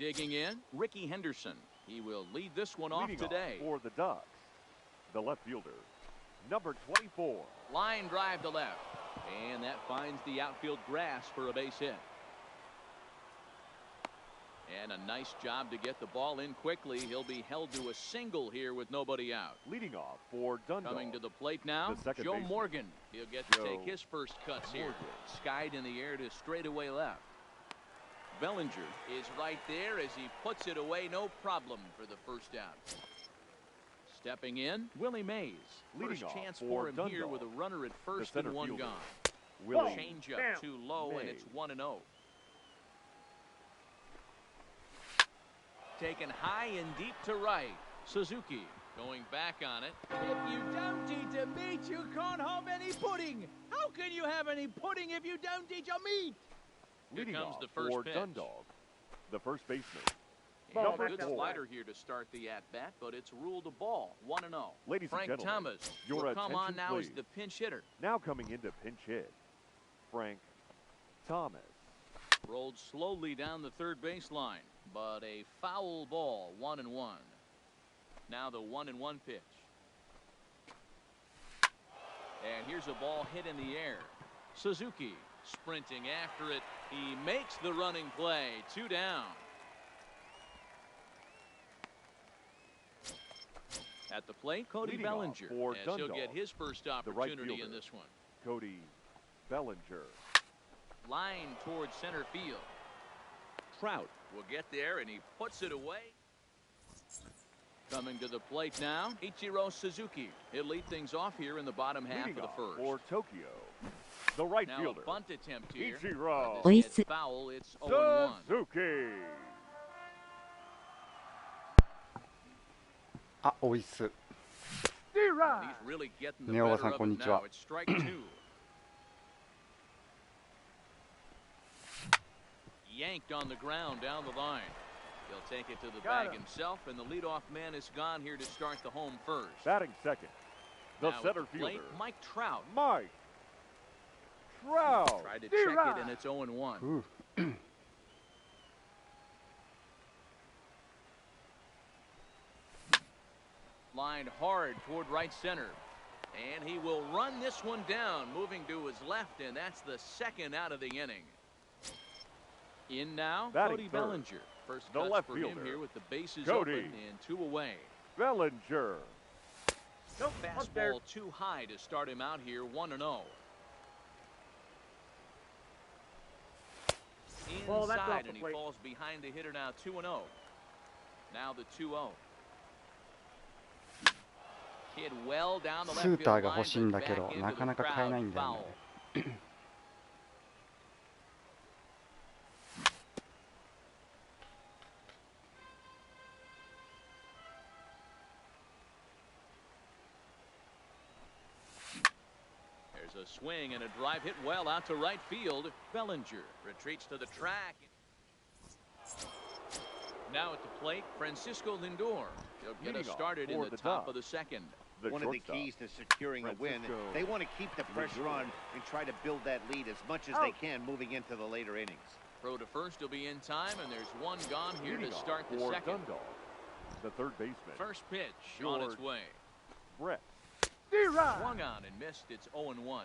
Digging in, Ricky Henderson. He will lead this one off today. For the Ducks, the left fielder, number 24. Line drive to left. And that finds the outfield grass for a base hit. And a nice job to get the ball in quickly. He'll be held to a single here with nobody out. Leading off for Dundalk. Coming to the plate now, Joe Morgan. He'll get to take his first cuts here. Skied in the air to straightaway left. Bellinger is right there as he puts it away. No problem for the first out. Stepping in, Willie Mays. First chance for him here with a runner at first and one gone. Change up too low, and it's 1-0. Taken high and deep to right. Suzuki going back on it. If you don't eat a meat, you can't have any pudding. How can you have any pudding if you don't eat a meat? Leading off for Dundalk, the first baseman. Good slider here to start the at-bat, but it's ruled a ball. 1-0. Ladies and gentlemen, Thomas will come on now as the pinch hitter. Now coming into pinch hit, Frank Thomas. Rolled slowly down the third baseline, but a foul ball. 1-1. Now the 1-1 pitch. And here's a ball hit in the air. Suzuki sprinting after it. He makes the running play. 2 down. At the plate, Cody Bellinger, as he'll get his first opportunity in this one. Cody Bellinger. Line towards center field. Trout will get there, and he puts it away. Coming to the plate now, Ichiro Suzuki. He'll lead things off here in the bottom half of the first. For Tokyo, the right fielder. A bunt attempt here. Ichiro foul. It's 0-1. Suzuki. あ、おいっす。ねおばさんこんにちは。Yanked on the ground down the line. He'll take it to the bag himself, and the leadoff man is gone here to start the home first. Batting second, the center fielder, Mike Trout. Mike Trout. Tried to check it, and it's 0-1. Lined hard toward right center, and he will run this one down, moving to his left, and that's the second out of the inning. In now, Cody Bellinger. First cuts for him here with the bases open and 2 away. Bellinger. Fastball too high to start him out here. 1-0. Inside, and he falls behind the hitter now. 2-0. Now the 2-0. Hit well down the left field line. スーターが欲しいんだけど、なかなか買えないんだよね。A swing and a drive hit well out to right field. Bellinger retreats to the track. Now at the plate, Francisco Lindor. He'll get us started in the top of the second. One of the keys to securing a win, they want to keep the pressure on and try to build that lead as much as they can moving into the later innings. Throw to first will be in time, and there's one gone here to start the second. The third baseman. First pitch on its way. Brett. Swung on and missed. It's 0-1.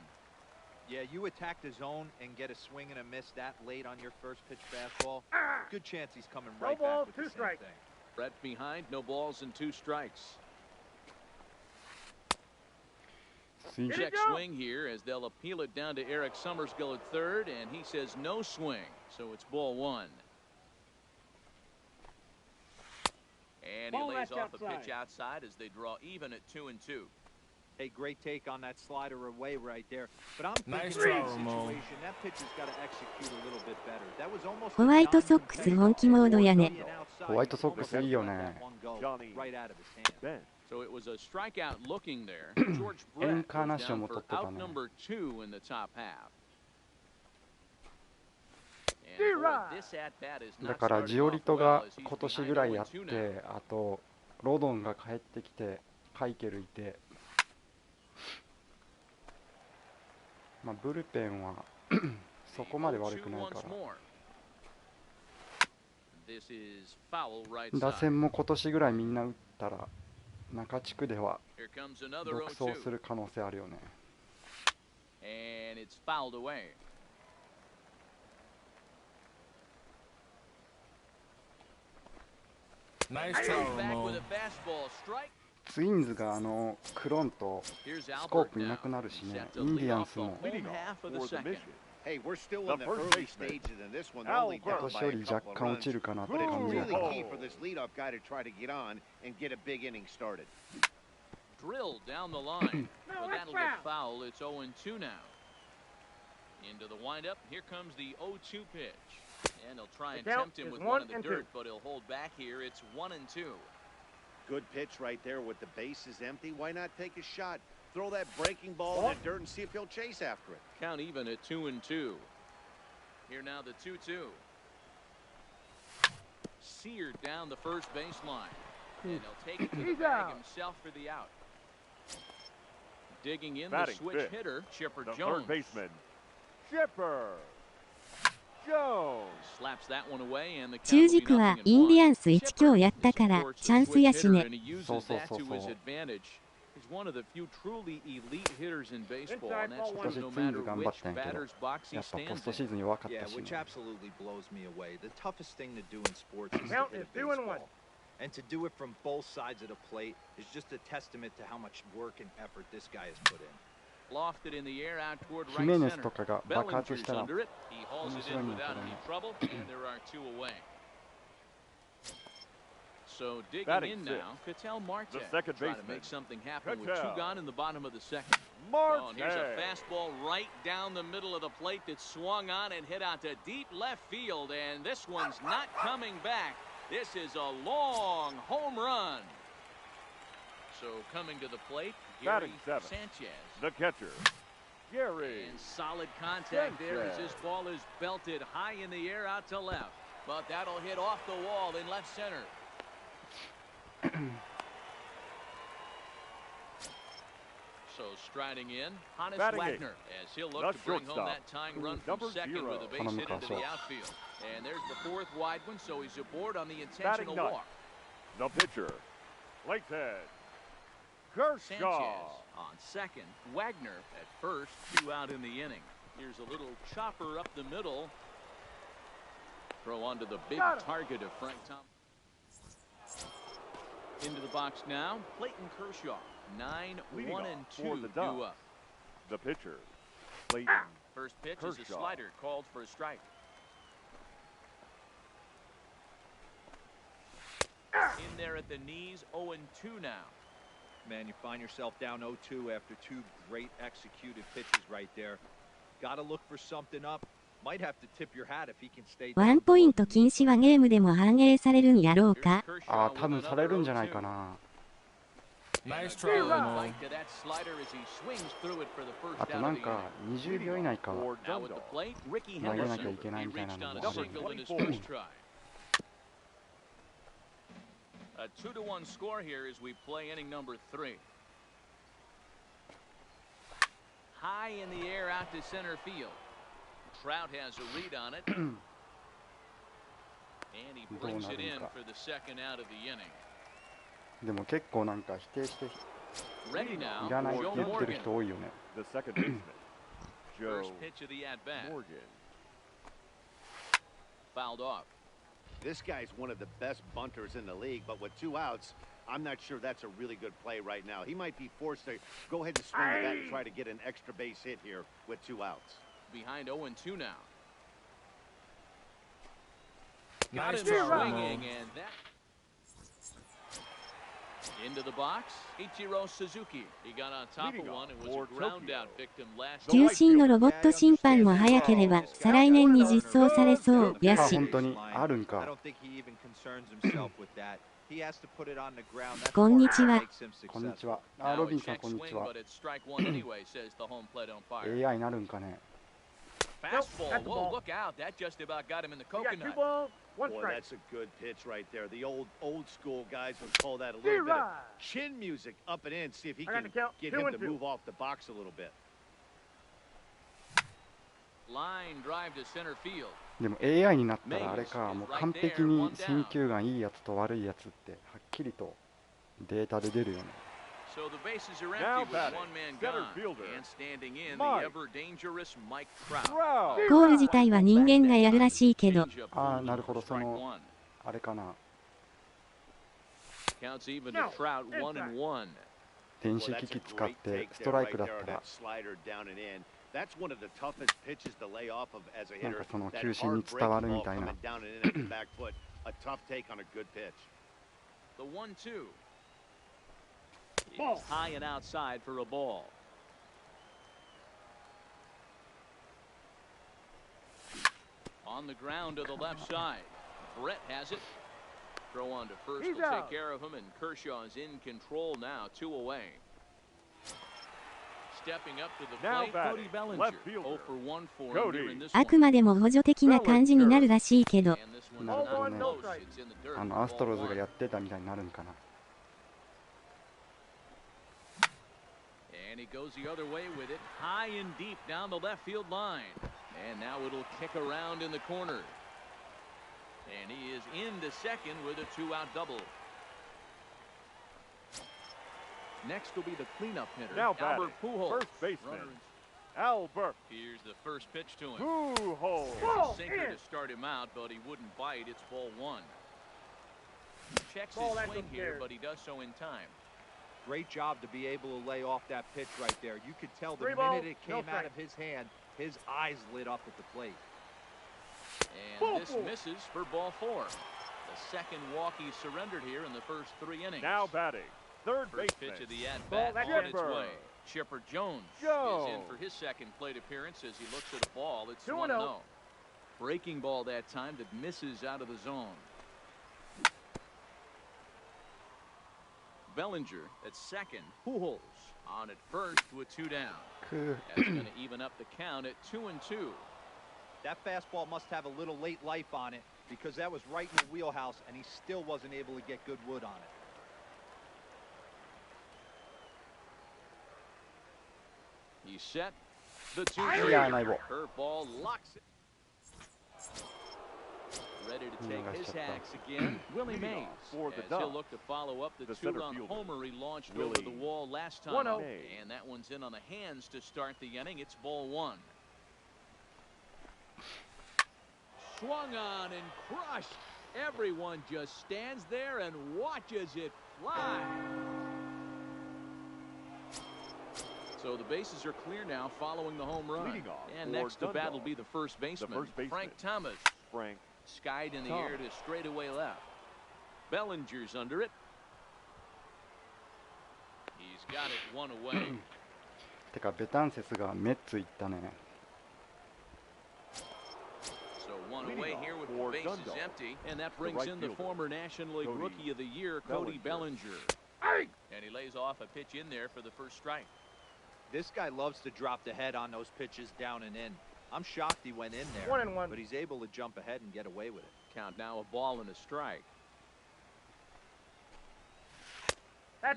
Yeah, you attack the zone and get a swing and a miss that late on your first pitch fastball. Good chance he's coming right back with the same thing. Brett behind, no balls and 2 strikes. Check swing here as they'll appeal it down to Eric Summerskill at third, and he says no swing, so it's ball 1. And he lays off a pitch outside as they draw even at 2-2. Hey, great take on that slider away right there. But I'm thinking in that situation, that pitch has got to execute a little bit better. That was almost ホワイトソックス本気モードやね。ホワイトソックスいいよね。 So it was a strikeout looking there. George Brett goes down for out number 2 in the top half. だからジオリトが今年ぐらいやって、あとロドンが帰ってきて、カイケルいて、まあブルペンはそこまで悪くないから。This is foul right 打 side. 線も今年ぐらいみんな打ったら中地区では Here comes another 独走す 0-2. る可能性あるよね。 And it's fouled away. Nice Comes try, back with Ramon. a fastball strike. ツインズがクロンと Here's スコー Albert プいな now. くなるしね。 Set イ to ンディ lead アン off ス the も home Leading half of the off for the second. mission. Hey, we're still The in the first early baseman, stages in this one. Al Only 今 down 年 by よ a り若 couple of 干落 runs. ちるかなって But it's 感じや really から key for this leadoff guy to try to get on and get a big inning started. Drilled down the line. Well, that'll get foul. It's 0-2 now. Into the windup. Here comes the 0-2 pitch. And he'll try and tempt him with one in the dirt, but he'll hold back here. It's 1-2. Good pitch right there with the bases empty. Why not take a shot? Throw that breaking ball in the dirt and see if he'll chase after it. Count even at 2-2. Here now the 2-2. Seared down the first baseline. And he'll take it to the bag himself for the out. Digging in the Batting switch fifth, hitter, Chipper The Jones. third baseman, Chipper Jones. Slaps that one away and the 中 count will be 軸は nothing イン and ディア one. ンス1強やったからチャンスやしね。 And he uses そうそう that そう to そう his advantage. He's one of the few truly elite hitters in baseball, and that's 今 true 年 no ツイン matter ズ頑張っ which たんやけど batter's box he やっぱポ stands ストシ in. ーズン弱かっ Yeah, たし which ね。 absolutely blows me away. The toughest thing to do in sports is to hit a baseball. And to do it from both sides of the plate is just a testament to how much work and effort this guy has put in. Lofted in the air out toward ヒ right メネス center. とかが爆発 Bellinger's したら under it. He hauls it in 面白いんだけ without ど any ね。 trouble, and there are two away. So digging Batting in sixth, now, Ketel Marte. the second Trying to baseman, make something happen with two Ketel gone in the bottom of the second. Marte. Oh, and here's a fastball right down the middle of the plate that swung on and hit out to deep left field, and this one's not coming back. This is a long home run. So coming to the plate, Gary Batting seventh, Sanchez. The catcher, Gary. And solid contact there as this ball is belted high in the air out to left. But that'll hit off the wall in left center. So striding in, Hannes Batting Wagner, as he'll look the to bring home shortstop, that tying run from number second 0. with a base hit into the outfield. And there's the fourth wide one, so he's aboard on the Batting intentional ninth, walk. The pitcher, Lakehead, Sanchez Kershaw. on second, Wagner at first, two out in the inning. Here's a little chopper up the middle. Throw onto the big target of Frank Thomas. Into the box now, Clayton Kershaw. 9-1-2 for the due Dubs. up. The pitcher, Clayton First pitch is a Kershaw. slider called for a strike. In there at the knees, 0-2 now. Man, you find yourself down 0-2 after two great executed pitches right there. Got to look for something up. Might have to tip your hat if he can stay ワ down. ンポイント禁止はゲームでも反映されるんやろう Here's か。 Kershaw ああ、 with 多分されるんじゃないか another な。 Nice try, try, Ramon. Bite to that slider as he swings through it for the first あと out な of ん the か inning. 20秒以内か for Now at the Dundalk. plate, Ricky 投げなきゃい Henderson. けない He みたいな reached の on も a あるんで single in his 24. first try. A 2-1 score here as we play inning number 3. High in the air out to center field. Trout has a read on it. And he brings it in for the second out of the inning. でも結構なんか否定してい Ready now らないって for 言 Joe ってる Morgan. 人多いよね。 The second baseman, Joe First pitch of the at-bat. Morgan. Fouled off. This guy's one of the best bunters in the league, but with two outs, I'm not sure that's a really good play right now. He might be forced to go ahead and swing the bat and try to get an extra base hit here with two outs. Behind 0-2 now. Nice Got him try, swinging, Ramon. and that into the box. Ichiro Suzuki. He got on top of Leading one and off was a for ground Tokyo. out victim last 中心のロボット審判も早ければ再来年に実装されそうやあ、し。本当にあるん I か。 don't think he even concerns himself with that. He has to put it on the ground. That's こんにちは。 what makes him こんにち successful. は。あ、 Now ロ a ビンさん check こんに swing, ちは。 but it's strike one anyway, says the home plate umpire. AI なるんかね。 Fastball. Whoa, look out. That just about got him in the coconut. Boy, that's a good pitch right there. The old school guys would call that a little bit of chin music up and in. See if he can get him to move off the box a little bit. Line drive to center field. でも AI になったらあれか、もう完璧に選球眼いいやつと悪いやつってはっきりとデータで出るよね。So the bases are empty with one man gone. And standing in the ever dangerous Mike Trout. ゴール自体は人間がやるらしいけど。ああ、なるほど、そのあれかな。Counts even to Trout 1-1. 電子機器使ってストライクだったら。なんかその球審に伝わるみたいな。The 1-2. He's high and outside for a ball. On the ground to the left side. Brett has it. Throw on to first will take care of him, and Kershaw's in control now, 2 away. Stepping up to the plate, Cody Bellinger. 0 for 1 for him here in this one. あくまでも補助的な感じになるらしいけど。なるほどね。アストロズがやってたみたいになるんかな。And he goes the other way with it, high and deep down the left field line. And now it'll kick around in the corner. And he is into second with a 2-out double. Next will be the cleanup hitter, Now Albert Pujols. First baseman, Albert. Here's the first pitch to him. Pujols. There's a sinker to start him out, but he wouldn't bite. It's ball 1. Checks his swing here, but he does so in time. Great job to be able to lay off that pitch right there. You could tell the minute it came out of his hand, his eyes lit up at the plate. And this misses for ball 4. The second walk he surrendered here in the first 3 innings. Now batting, third First baseman. pitch of the at-bat on its way. Chipper Jones is in for his second plate appearance as he looks at a ball. It's 1-0. Breaking ball that time that misses out of the zone. Bellinger at second. Pujols on at first with 2 down. That's going to even up the count at 2-2. That fastball must have a little late life on it because that was right in the wheelhouse and he still wasn't able to get good wood on it. He's set. The 2-3. Curveball locks it. Ready to take his hacks again. Willie Mays, as he'll look to follow up the 2-run homer he launched over the wall last time. And that one's in on the hands to start the inning. It's ball 1. Swung on and crushed. Everyone just stands there and watches it fly. So the bases are clear now following the home run. And next to bat will be the first baseman, Frank Thomas. Skied in the air to straightaway left. Bellinger's under it. He's got it 1 away. てかベタンセスがメッツ行ったね。So 1 away here with the bases empty, and that brings in the former National League Rookie of the Year, Cody Bellinger. And he lays off a pitch in there for the first strike. This guy loves to drop the head on those pitches down and in. I'm shocked he went in there, but he's able to jump ahead and get away with it. Count now, a ball and a strike.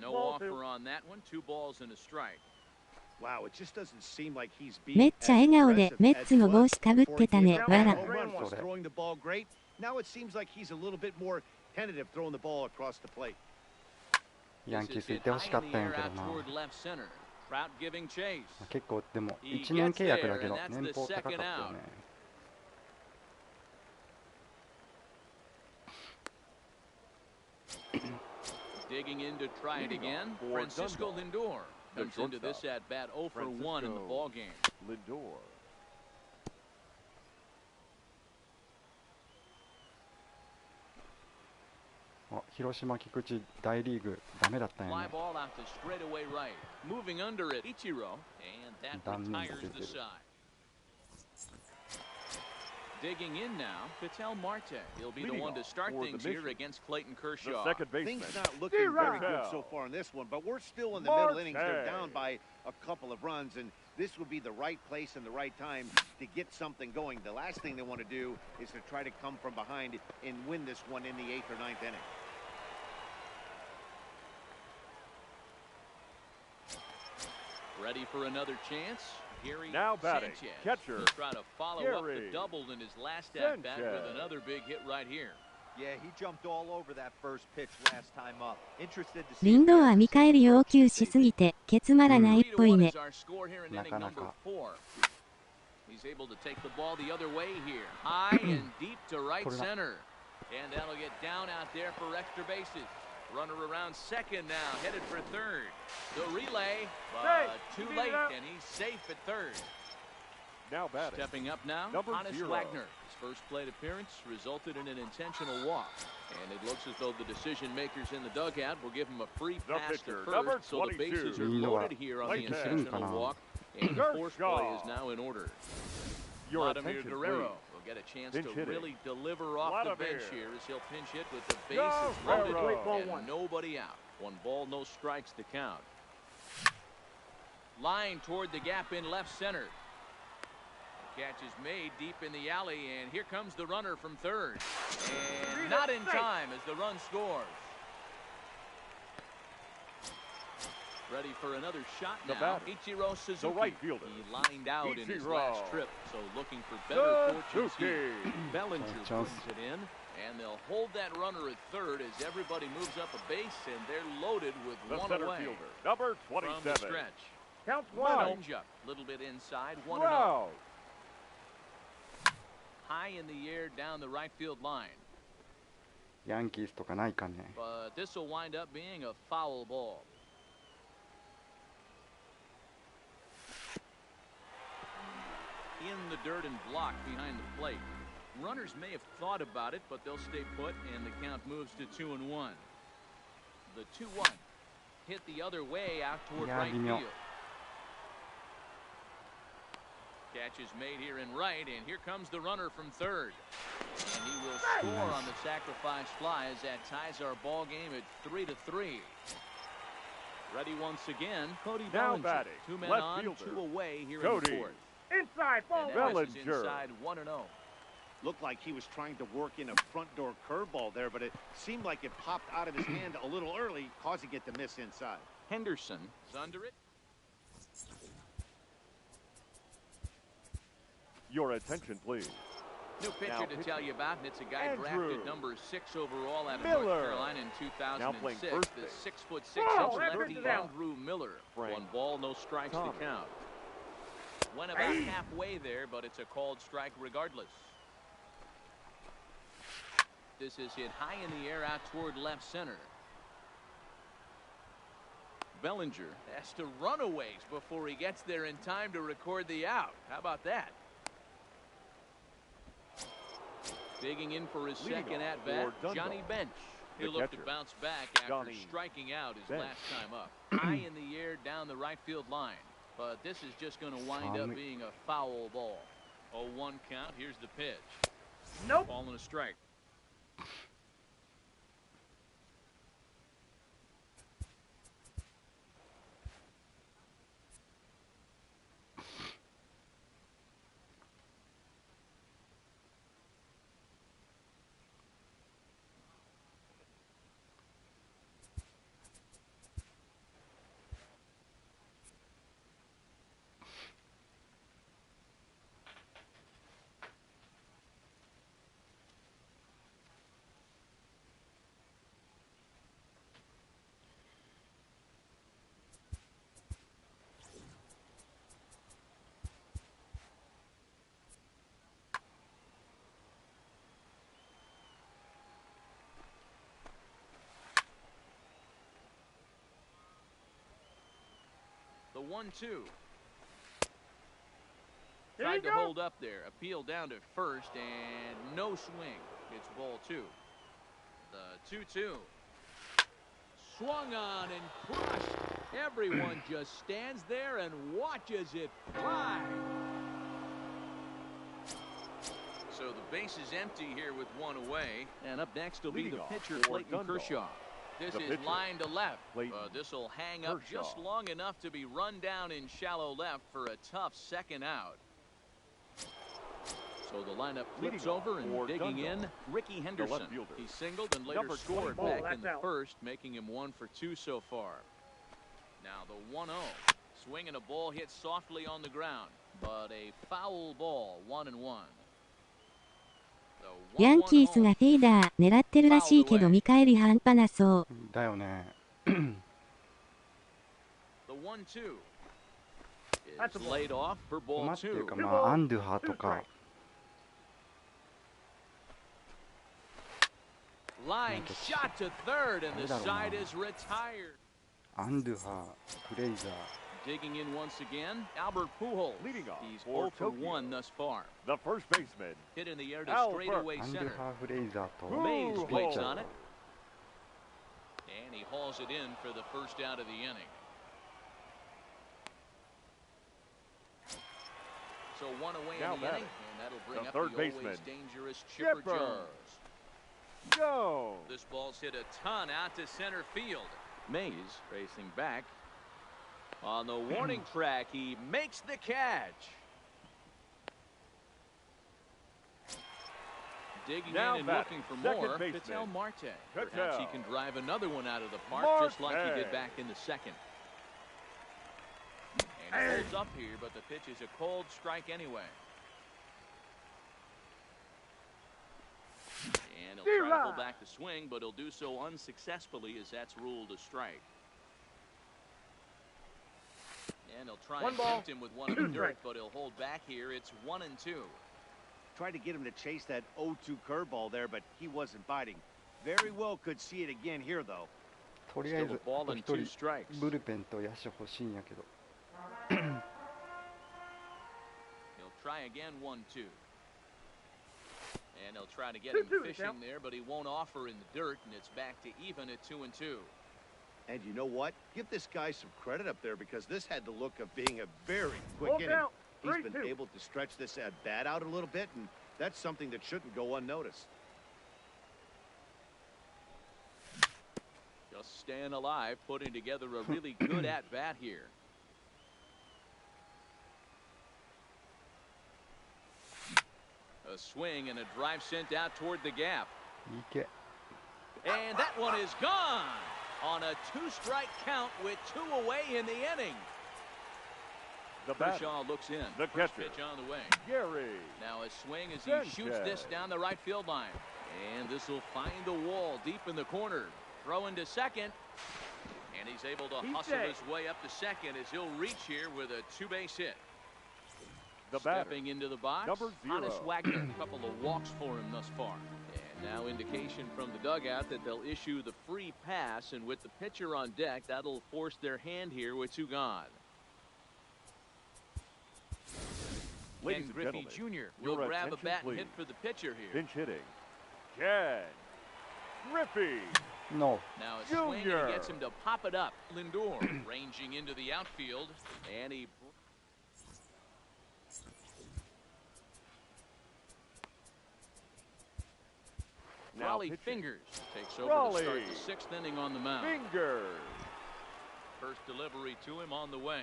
No offer on that one. 2 balls and a strike. Wow, it just doesn't seem like he's めっちゃ笑顔でメッツの帽子かぶってたね。わら。 throwing the ball great. Now it seems like he's a little bit more tentative throwing the ball across the plate. ヤンキース行ってほしかったんやけどな。結構でも1年契約だけど年俸高かったよね。Digging in to try it again. Francisco Lindor comes into this at bat 0 for 1 in the ball game. Lindor. 広島菊池大リーグダメだったんやね。 Fly ball out to straightaway right. Moving under it, Ichiro, and that retires the side. Digging in now, Vitel Marte. He'll be the one to start things here against Clayton Kershaw. The second baseman. Things not looking very good so far in this one, but we're still in the middle innings. They're down by a couple of runs, and this would be the right place and the right time to get something going. The last thing they want to do is to try to come from behind and win this one in the 8th or 9th inning. Ready for another chance. Now batting, Sanchez. catcher, He'll try to follow up the Gary double in his last at bat Sanchez. with another big hit right here. Yeah, he jumped all over that first pitch last time up. Interested to see. リンドは見返り要求しすぎてケツまらないっぽい 3-1ね。 is our score here in inning number 4. He's able to take the ball the other way here, high and deep to right center, and that'll get down out there for extra bases. Runner around second now, headed for third. The relay, but too late, and he's safe at third. Now batting, Stepping up now, number Hannes 0. Wagner. His first plate appearance resulted in an intentional walk. And it looks as though the decision makers in the dugout will give him a free The pass to pitcher, number first, so the bases 22. are loaded here on the Right there. intentional walk. And the force play is now in order. Your Vladimir attention, Guerrero please. will get a chance Pinch to hitting. really deliver off the bench Vladimir. here as he'll pinch hit with the bases Guerrero. loaded and nobody out. 1 ball, no strikes to count. Line toward the gap in left center. Catch is made deep in the alley, and here comes the runner from third. And not in time as the run scores. Ready for another shot The now. batter, Ichiro Suzuki. the right fielder. He lined out in his Ichiro last trip, so looking for better fortunes here. Suzuki. Bellinger Chance. brings it in, and they'll hold that runner at third as everybody moves up a base, and they're loaded with The one center away. fielder, number From the 27. stretch. Count Range up, a little bit inside, 1-0. Wow. High in the air down the right field line. ヤンキースとかないかね。 But this will wind up being a foul ball. In the dirt and blocked behind the plate. Runners may have thought about it, but they'll stay put, and the count moves to 2-1. The 2-1 hit the other way out toward right field. Catch is made here in right, and here comes the runner from third. And he will score on the sacrifice fly as that ties our ball game at 3-3. Ready once again, Cody Now Bellinger. batting, 2 men left on, fielder, 2 away here Cody. in the 4th. Inside, ball. Bellinger Bellinger. inside 1-0. Looked like he was trying to work in a front door curveball there, but it seemed like it popped out of his hand a little early, causing it to miss inside. Henderson is under it. Your attention, please. New pitcher Now to pitching. tell you about, and it's a guy Andrew drafted number 6 overall out of Miller. North Carolina in Now playing 2006. first The base. 6'6" Oh, lefty that's out. Andrew Miller. Frank 1 ball, no strikes Thomas. to count. Went about halfway there, but it's a called strike regardless. This is hit high in the air out toward left center. Bellinger has to run a ways before he gets there in time to record the out. How about that? Digging in for his Leading second off at bat, for Johnny Dundalk. Bench. The He'll look to catcher, bounce back after Johnny striking out his Bench. last time up. High in the air down the right field line. But this is just going to wind up Tommy. being a foul ball. 0-1 count. Here's the pitch. Nope. Ball and a strike. The 1-2. Tried to hold up there. Appeal down to first, and no swing. It's ball 2. The 2-2. Swung on and crushed. Everyone just stands there and watches it fly. So the base is empty here with 1 away. And up next will be Leading the off pitcher, for Clayton Dundalk. Kershaw. This The is pitcher, line to left. Clayton This will hang up Kershaw. just long enough to be run down in shallow left for a tough second out. So the lineup flips Leading off over and for digging in, Dundalk. Ricky Henderson. fielder, He singled and later number scored 24. back in the That's out. first, making him 1 for 2 so far. Now the 1-0. swing and a ball hit softly on the ground, but a foul ball, 1-1. ヤンキースがフェイダー狙ってるらしいけど見返り半端なそう。だよね。The 1-2 is laid off for 困 ball っていう 2. か、まあアンドゥハとか。Line shot to third, and the side is retired. アンドゥハ、フレイザー。 Digging in once again, Albert Pujols. Leading off He's for 0 for Tokyo. 1 thus far. The first baseman, Hit in the air to Albert. straightaway アンドゥ center. ハ、フレイザーと。 Mays ピッ waits チャー on it. And he hauls it in for the first out of the inning. So one away Now in the batting, inning, and that'll bring the up third the baseman, always dangerous Chipper Chipper. Jones. go. This ball's hit a ton out to center field. Mays racing back. On the warning track, he makes the catch. Digging Now in and batting, looking for second more, baseman, Ketel Marte. Ketel. Perhaps he can drive another one out of the park just like he did Marte. back in the second. And he holds up here, but the pitch is a cold strike anyway. And he'll try to pull back the swing, but he'll do so unsuccessfully as that's ruled a strike. And he'll try and tempt him with one in the dirt, but he'll hold back here. It's 1-2. Tried to get him to chase that 0-2 curveball there, but he wasn't biting. Very well could see it again here, though. とりあえ Still ず a ball あと and 一 two 人 strikes. ブルペンと野手欲しいんやけど。 He'll try again 1-2. And he'll try to get him fishing there, but he won't offer in the dirt, and it's back to even at 2-2. And you know what? Give this guy some credit up there because this had the look of being a very quick inning. He's been able to stretch this at bat out a little bit, and that's something that shouldn't go unnoticed. Just staying alive, putting together a really good at-bat here. A swing and a drive sent out toward the gap. いけ。 And that one is gone on a two-strike count with 2 away in the inning. The batter, Kershaw looks in. the First catcher, pitch on the way. Gary. Now a swing as he Sanchez. shoots this down the right field line. And this will find the wall deep in the corner. Throwing to second. And he's able to hustle his way up to second as he'll reach here with a 2-base hit. The batter, Stepping into the box, number 0. Hannes Wagner. A couple of walks for him thus far. And now indication from the dugout that they'll issue the free pass. And with the pitcher on deck, that'll force their hand here with 2 gone. Ladies Ken and Griffey gentlemen, Jr. will your grab a attention, bat and please. hit for the pitcher here. Pinch hitting, Ken Griffey. No. Now a swing and Jr. he gets him to pop it up. Lindor ranging into the outfield, and he Raleigh pitching. Fingers takes over Raleigh. to start the 6th inning on the mound. Fingers. First delivery to him on the way.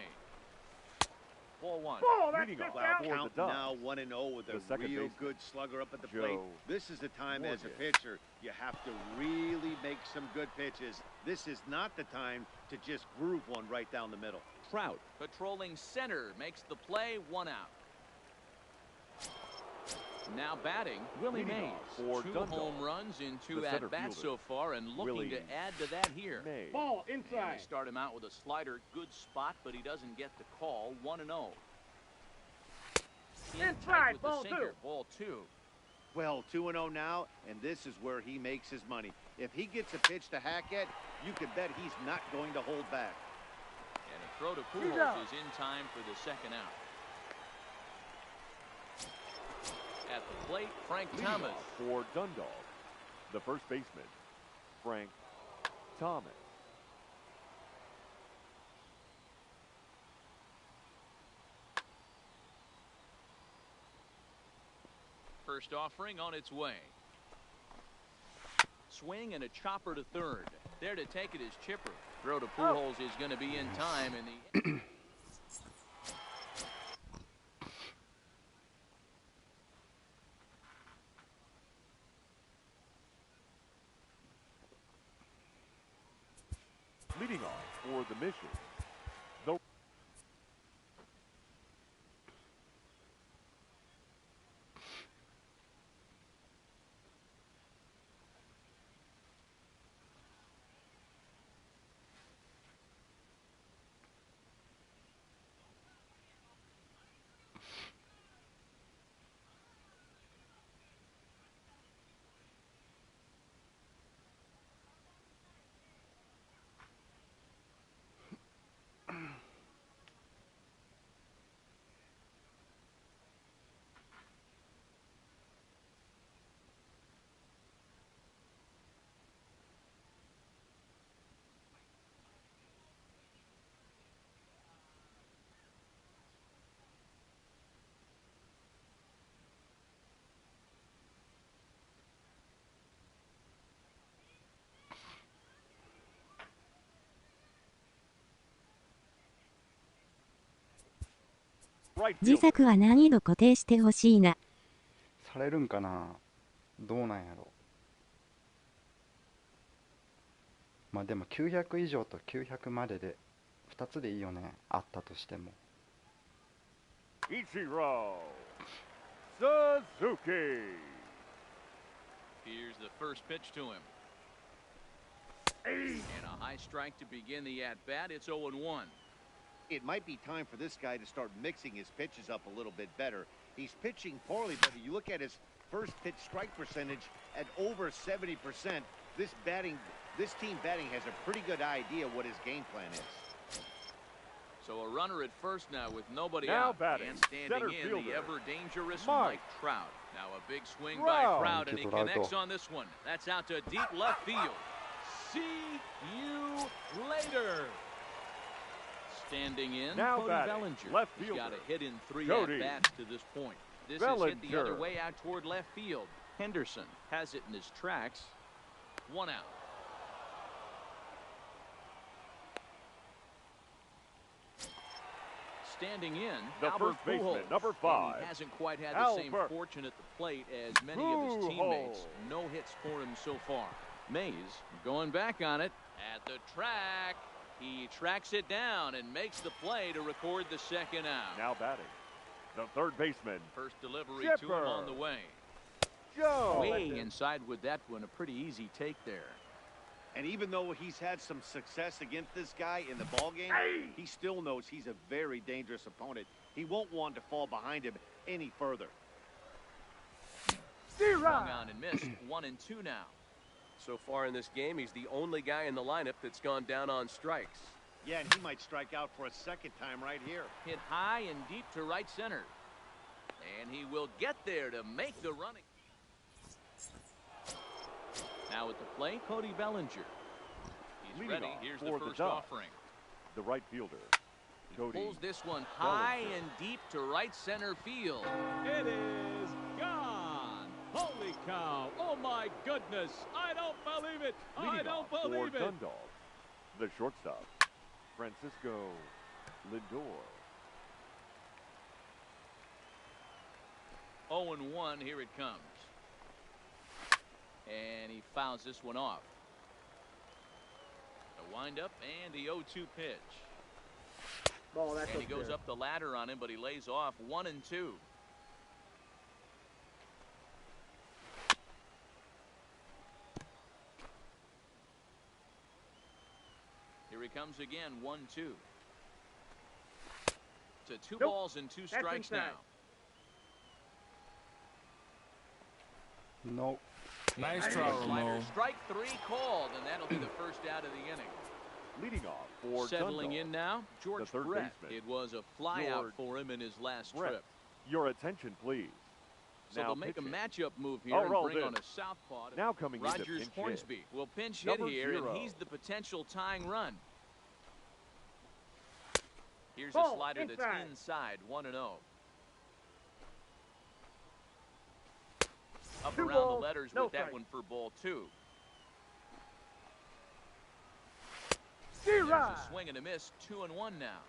Ball 1. Leading off Wow, for count the Dubs. now 1-0 with The a second real baseman, good slugger up at the Joe plate. This is the time as a Morgan. pitcher you have to really make some good pitches. This is not the time to just groove one right down the middle. Trout patrolling center makes the play, 1 out. Now batting, Willie Leading Mays. off for 2 Dundalk, home runs in 2 the center at-bats fielder, so far, and looking Willie to add to that here. Mays. Ball And inside. they start him out with a slider, good spot, but he doesn't get the call. 1-0. Inside, ball 2. Ball 2. Well, 2-0 now, and this is where he makes his money. If he gets a pitch to Hackett, you can bet he's not going to hold back. And a throw to Pujols is in time for the 2nd out. At the plate, Frank Leading Thomas. off for Dundalk, the first baseman, Frank Thomas. First offering on its way. Swing and a chopper to third. There to take it is Chipper. Throw to Pujols is going to be in time in the... Leading off for the mission, 磁石は難易度固定してほしいな。されるんかな。どうなんやろ。まあでも900以上と900までで2つでいいよね、あったとしても。Ichiro Suzuki. Here's the first pitch to him. And a high strike to begin the at-bat. It's 0-1. It might be time for this guy to start mixing his pitches up a little bit better. He's pitching poorly, but you look at his first pitch strike percentage at over 70%. This team batting has a pretty good idea what his game plan is. So a runner at first now with nobody Now out. batting, And standing center in, fielder, the ever-dangerous Mike Mike Trout. Now a big swing by Trout, and he Thank you, connects Toronto. on this one. That's out to deep left field. See you later. Standing in, Now Cody batting, Bellinger. left He's got fielder, a hit in 3 Cody at-bats to this point. This is hit the other Bellinger. way out toward left field. Henderson has it in his tracks. 1 out. Standing in, The Albert first baseman, Pujols. number And 5. he hasn't quite had the same Albert fortune at the plate as many of his teammates. Pujols. No hits for him so far. Mays going back on it at the track. He tracks it down and makes the play to record the second out. Now batting, the third baseman, First delivery to him Chipper. on the way. Joe. Way inside with that one. A pretty easy take there. And even though he's had some success against this guy in the ballgame, he still knows he's a very dangerous opponent. He won't want to fall behind him any further. Swung on and missed. 1-2 now. So far in this game, he's the only guy in the lineup that's gone down on strikes. Yeah, and he might strike out for a second time right here. Hit high and deep to right center. And he will get there to make the running. Now at the plate, Cody Bellinger. He's Leading ready. off Here's for the the first Dodgers. offering. The right fielder, Cody Pulls this one high Bellinger. and deep to right center field. It is gone. Holy cow. Oh, my goodness. I don't believe it. I leading don't off for believe it. Dundalk. The shortstop, Francisco Lindor. 0-1, here it comes. And he fouls this one off. The windup and the 0-2 pitch. And he goes up the ladder on him, but he lays off 1-2. Here he comes again, 1-2. To 2 balls and 2 strikes now. Nope. Nice try, Ramon. Strike 3 called, and that'll be the first out of the inning. Leading off for Settling Dundalk, in now, George the third Brett. baseman, It was a flyout George for him in his last Brett. trip. Your attention, please. So Now they'll make pitching. a matchup move here All and rolled bring in. on a southpaw. Now coming in to Rogers pinch hit. Hornsby will pinch hit Number here, 0. and he's the potential tying run. Here's a slider that's inside, 1-0. Up around the letters with that one for ball 2. There's a swing and a miss, 2-1 now.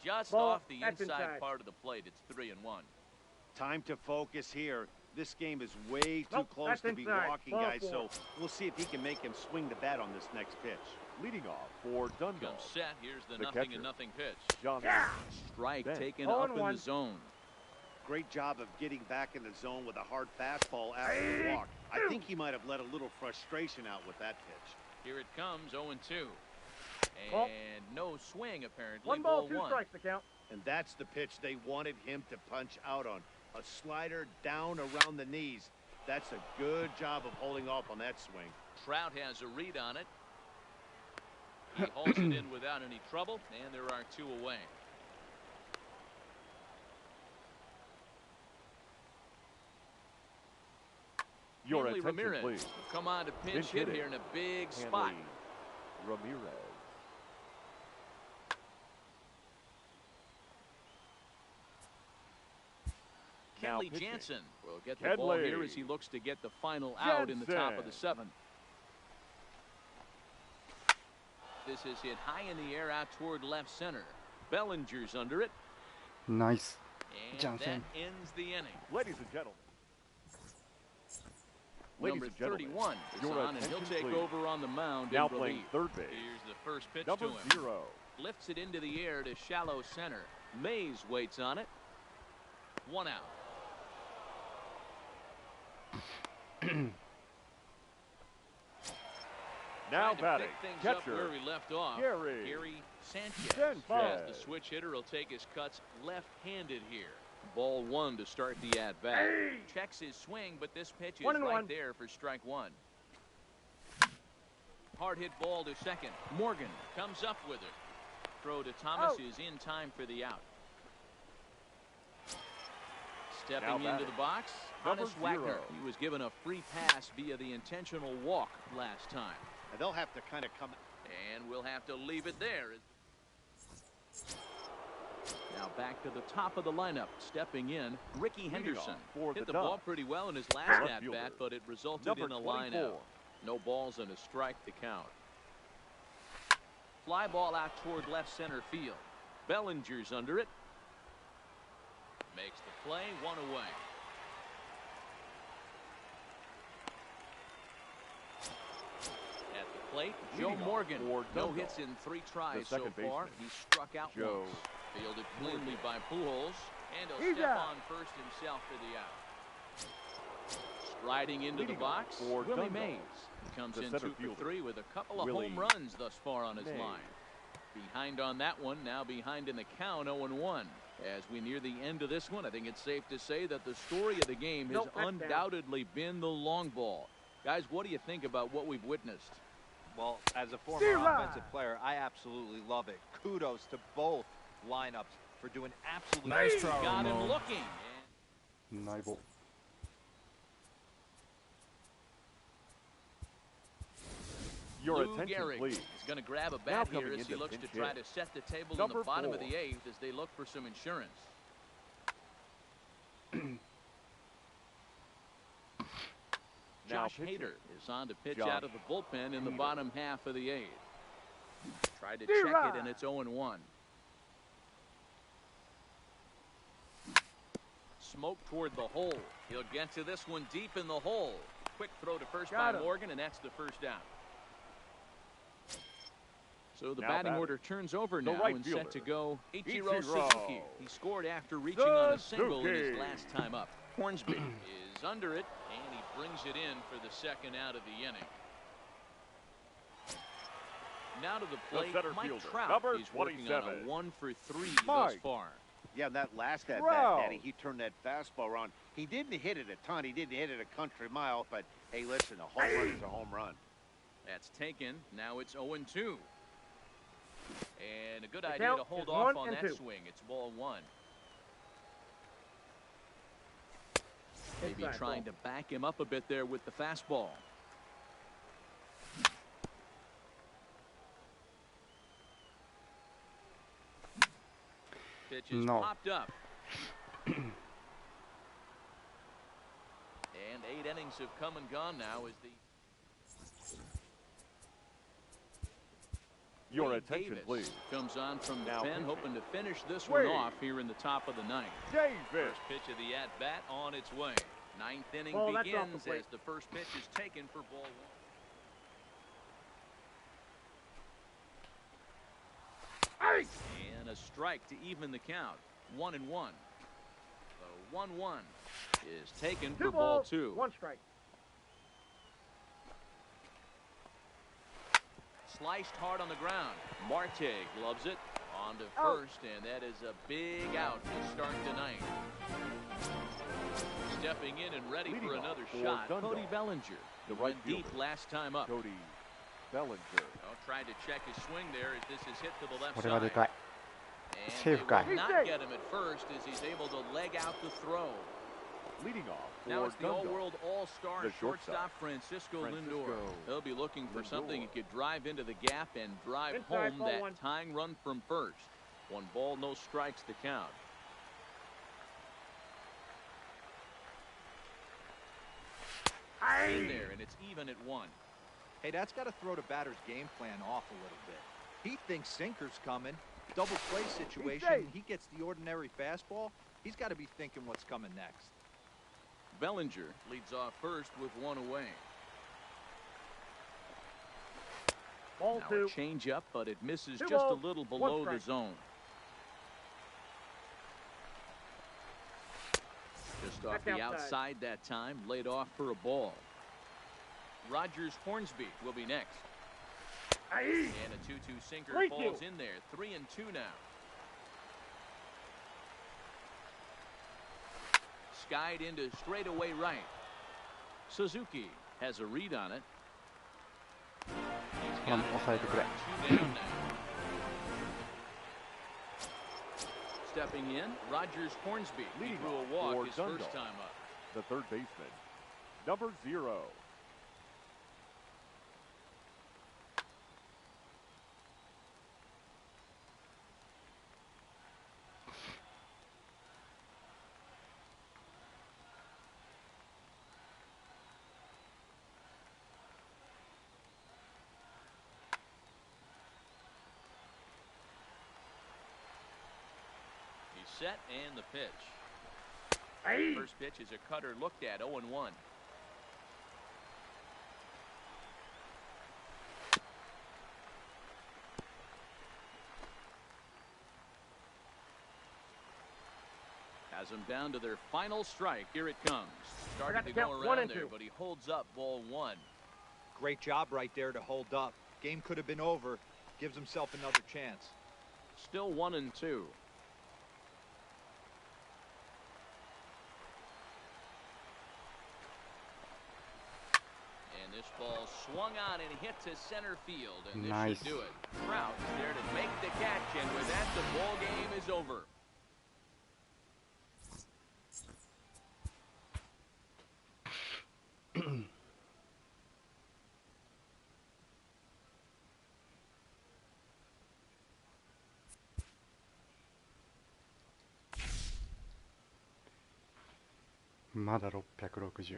Just off the inside part of the plate, it's 3-1. Time to focus here. This game is way too close to be walking, guys, so we'll see if he can make him swing the bat on this next pitch. Leading off for Dundalk, Comes set. Here's the catcher, 0-0 pitch. Johnny Strike Ben. taken up in the zone. Great job of getting back in the zone with a hard fastball after the walk. I think he might have let a little frustration out with that pitch. Here it comes, 0-2. And No swing, apparently. One ball, two strikes to count. And that's the pitch they wanted him to punch out on. A slider down around the knees. That's a good job of holding off on that swing. Trout has a read on it. He hauls it in without any trouble, and there are 2 away. Your Hanley attention, Ramirez please. will come on to pinch Pinch hit hitting. here in a big Hanley spot. Ramirez. Now Kenley pitching. Jansen will get the ball here as he looks to get the final out in the top of the 7th. This is hit high in the air out toward left center. Bellinger's under it. Nice. And Jansen. that ends the inning. Ladies and gentlemen. Number 31 is on, and he'll take over on the mound Now in playing relief. third base. Here's the first pitch Number to him. 0. Lifts it into the air to shallow center. Mays waits on it. 1 out. Now Trying to batting, pick things up catcher where we left off. Gary Sanchez. As the switch hitter will take his cuts left-handed here. Ball 1 to start the at-bat. Checks his swing, but this pitch is right there for strike 1. Hard hit ball to second. Morgan comes up with it. Throw to Thomas is in time for the out. Stepping into the box, Number Honus Wagner. 0. He was given a free pass via the intentional walk last time. And they'll have to kind of come. And we'll have to leave it there. Now back to the top of the lineup. Stepping in, Ricky Henderson. Hit the ball pretty well in his last at-bat, but it resulted in a line out. No balls and a strike to count. Fly ball out toward left center field. Bellinger's under it. Makes the play, 1 away. At the plate, Joe Morgan. No hits in 3 tries so far. He struck out once. Fielded cleanly by Pujols, and he'll step on first himself for the out. Striding into the box, Willie Mays. Comes in 2 for 3 with a couple of home runs thus far on his line. Behind on that one, now behind in the count, 0-1. As we near the end of this one, I think it's safe to say that the story of the game has undoubtedly been the long ball. Guys, what do you think about what we've witnessed? Well, as a former offensive player, I absolutely love it. Kudos to both lineups for doing absolutely nice try. Got him looking. Nice. Your Lou attention, Gehrig please. is going to grab a bat here as he looks to try to set the table in the bottom of the 8th as they look for some insurance. Josh Hader is on to pitch out of the bullpen in the bottom half of the 8th. Tried to check it, and it's 0-1. Smoke toward the hole. He'll get to this one deep in the hole. Quick throw to first by Morgan, and that's the first down. So the batting order turns over now and set to go Ichiro Suzuki. He scored after reaching on a single in his last time up. Hornsby is under it, and he brings it in for the second out of the inning. Now to the plate, Mike Trout is working on a 1 for 3 thus far. Yeah, that last at-bat, Danny, he turned that fastball around. He didn't hit it a ton. He didn't hit it a country mile. But, hey, listen, a home run is a home run. That's taken. Now it's 0-2. And a good idea to hold off on that swing. It's ball 1. Maybe trying to back him up a bit there with the fastball. Pitch is popped up. And 8 innings have come and gone now as the Your attention, please. Comes on from the pen, hoping to finish this one off here in the top of the 9th. First pitch of the at-bat on its way. 9th inning begins as the first pitch is taken for ball 1. And a strike to even the count. 1-1. The 1-1 is taken for ball 2. 1 strike. sliced hard on the ground. Marte gloves it on to first, and that is a big out to start tonight. Stepping in and ready for another shot, Cody Bellinger. The right deep last time up. Cody Bellinger. Tried to check his swing there as this is hit to the left これはで side. かい。 And セーフかい。 they will not get him at first as he's able to leg out the throw. Leading off Now for it's the Dundalk. all-world all-star The shortstop Francisco Lindor. He'll be looking for something he could drive into the gap and drive home that tying run from first. 1 ball, no strikes to count. In there, and it's even at 1. Hey, that's got to throw the batter's game plan off a little bit. He thinks sinker's coming. Double play situation. He gets the ordinary fastball. He's got to be thinking what's coming next. Bellinger leads off first with 1 away. Now a change up, but it misses just a little below the zone. Just off the outside that time, laid off for a ball. Rogers Hornsby will be next. And a 2-2 sinker falls in there. 3-2 now. Skied into straightaway right. Suzuki has a read on it. He's got it. 抑えてくれ。 2 down now. Stepping in, Rogers Hornsby. He Leading drew a off walk for his Dundalk. first time up. The third baseman, number 0. He's set and the pitch. First pitch is a cutter looked at, 0-1. Has him down to their final strike. Here it comes. Started to go around there, but he holds up ball 1. Great job right there to hold up. Game could have been over. Gives himself another chance. Still 1-2. This ball swung on and hit to center field, and this should do it. Trout is there to make the catch, and with that, the ball game is over.まだ660。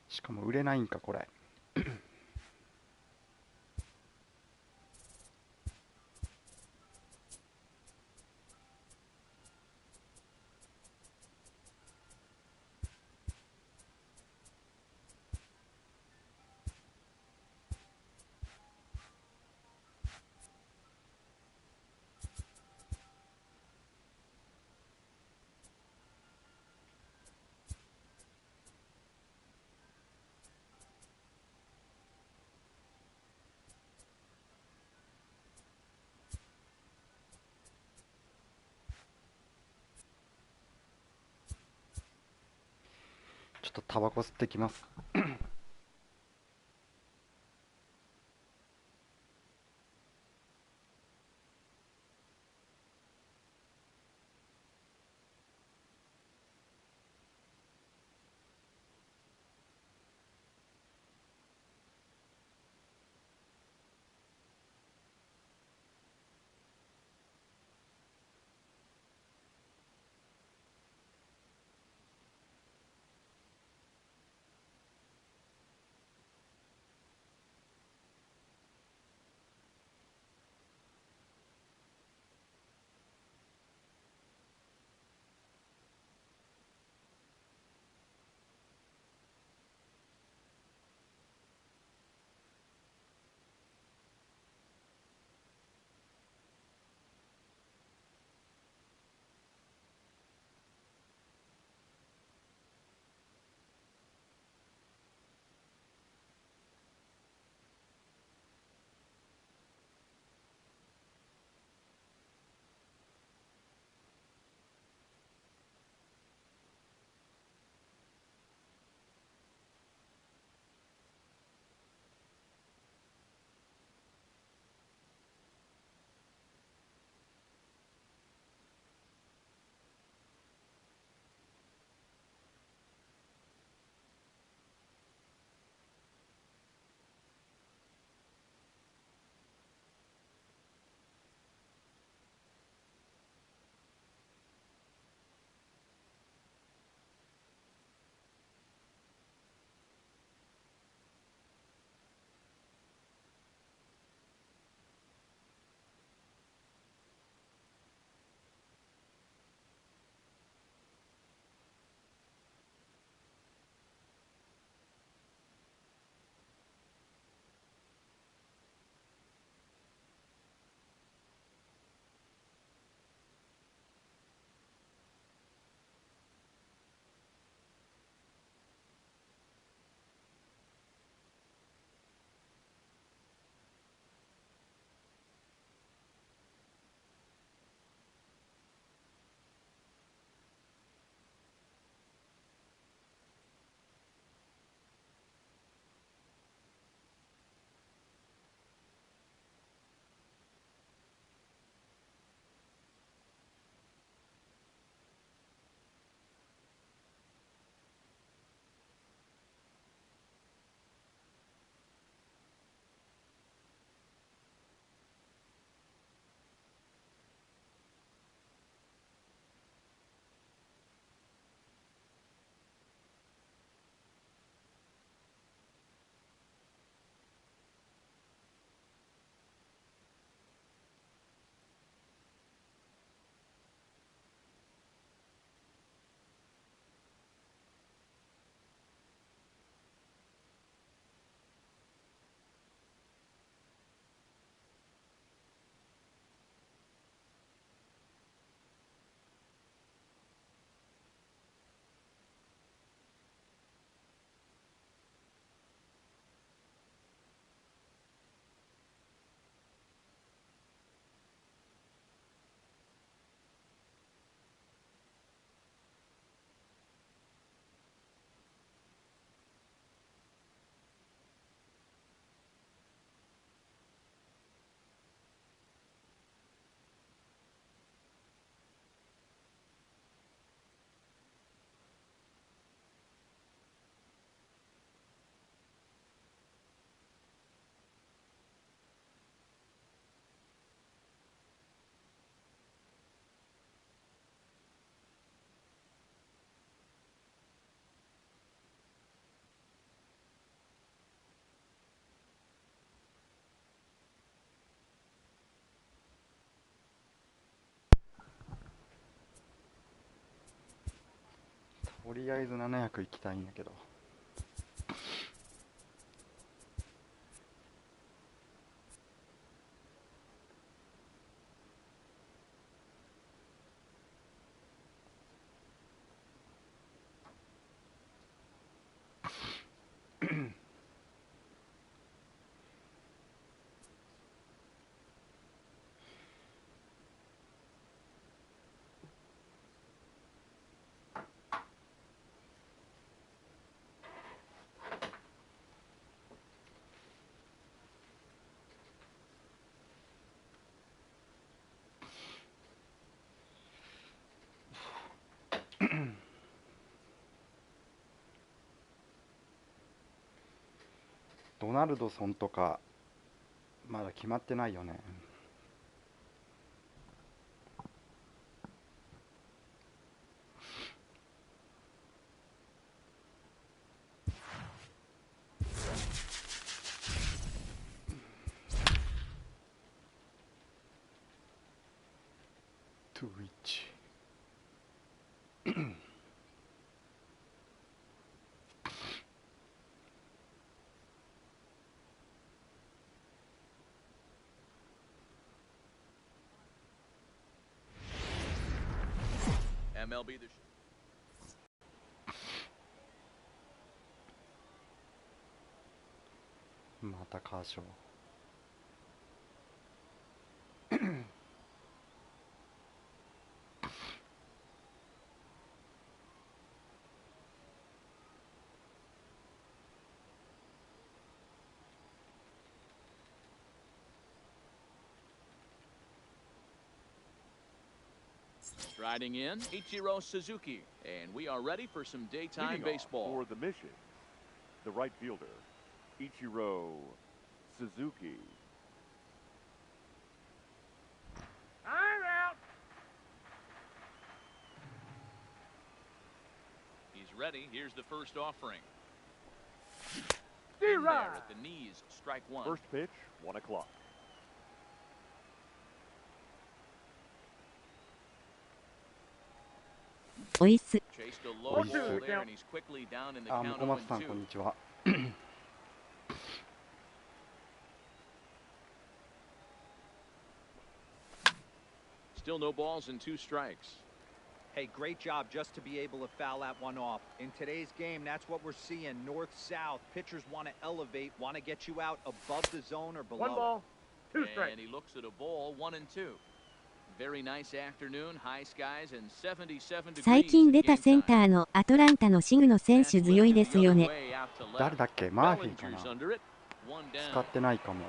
しかも売れないんかこれ。ちょっとタバコ吸ってきます。とりあえず700行きたいんだけど。ドナルドソンとかまだ決まってないよね。トゥイッチMLB The Show. またカーショー。Striding in, Ichiro Suzuki, and we are ready for some daytime Leading baseball. off for the mission, the right fielder, Ichiro Suzuki. I'm out. He's ready. Here's the first offering. D-Rod. In there at the knees, strike one. First pitch, 1 o'clock. おいす。 Chased a low Nice. ball there, and he's quickly down in the あ、 count もこまつさんこん 0-2. にちは。 Still no balls and 2 strikes. Hey, great job just to be able to foul that one off. In today's game, that's what we're seeing. North-south. Pitchers want to elevate, want to get you out above the zone or below. 1 ball, 2 strikes. And he looks at a ball, 1 and 2. Very nice afternoon, high skies and 77 degrees. 最近出たセンターのアトランタのシグの選手強いですよね。誰だっけ、マーフィーかな。 Bellinger's under it. 1 down. 使ってないかも。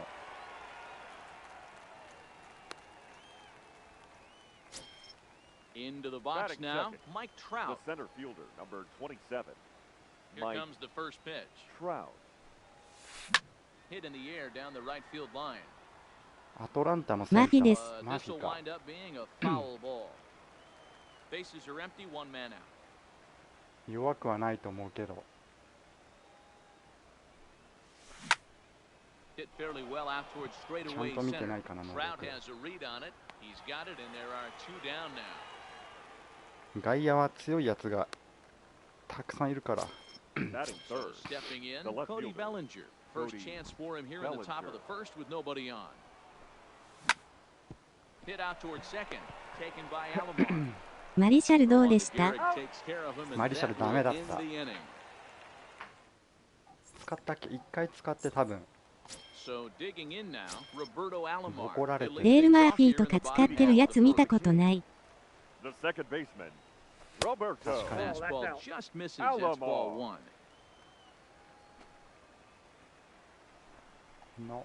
Into the box Batting now, second, Mike The Trout. center fielder, number 27, Here Mike comes the first pitch. Trout. Hit in the air down the right field line. アトランタのセンター。マフィです。マ This フィ will か。 wind up being a foul ball. Bases are empty, 1 man out. 弱くはないと思うけど。 Hit fairly well out towards ちゃ straightaway んと見て center. ないかな、能 Trout 力。 has a read on it. He's got it, and there are 2 down now. 外野は強いやつがたくさんいるから。 Batting So third, stepping in, the left Cody fielder, Bellinger. First Cody chance for him here in the top of the first with nobody on. Hit out towards second, taken by Alomar. マリシャルどうでした？ Garrett takes care of him, and マリシャル that ダメ will だっ end た。 the inning. 使ったっけ？一回使って多分。 So digging in now, Roberto Alomar. 怒られてる。レールマーフィーとか使ってるやつ見たことない。 the second baseman, Roberto. Fastball just misses. That's ball 1. No.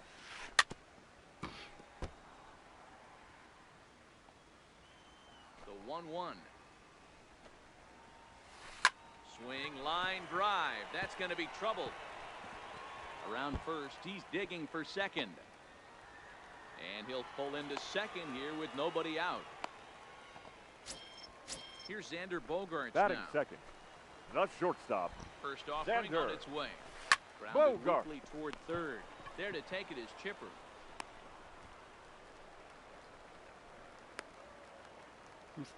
The 1-1. Swing, line, drive. That's going to be trouble. Around first, he's digging for second. And he'll pull into second here with nobody out. Here's Xander Bogaerts Batting now. second, the shortstop, First offering Xander on its way. Grounded Bogaerts. weakly toward third. There to take it is Chipper. Missed.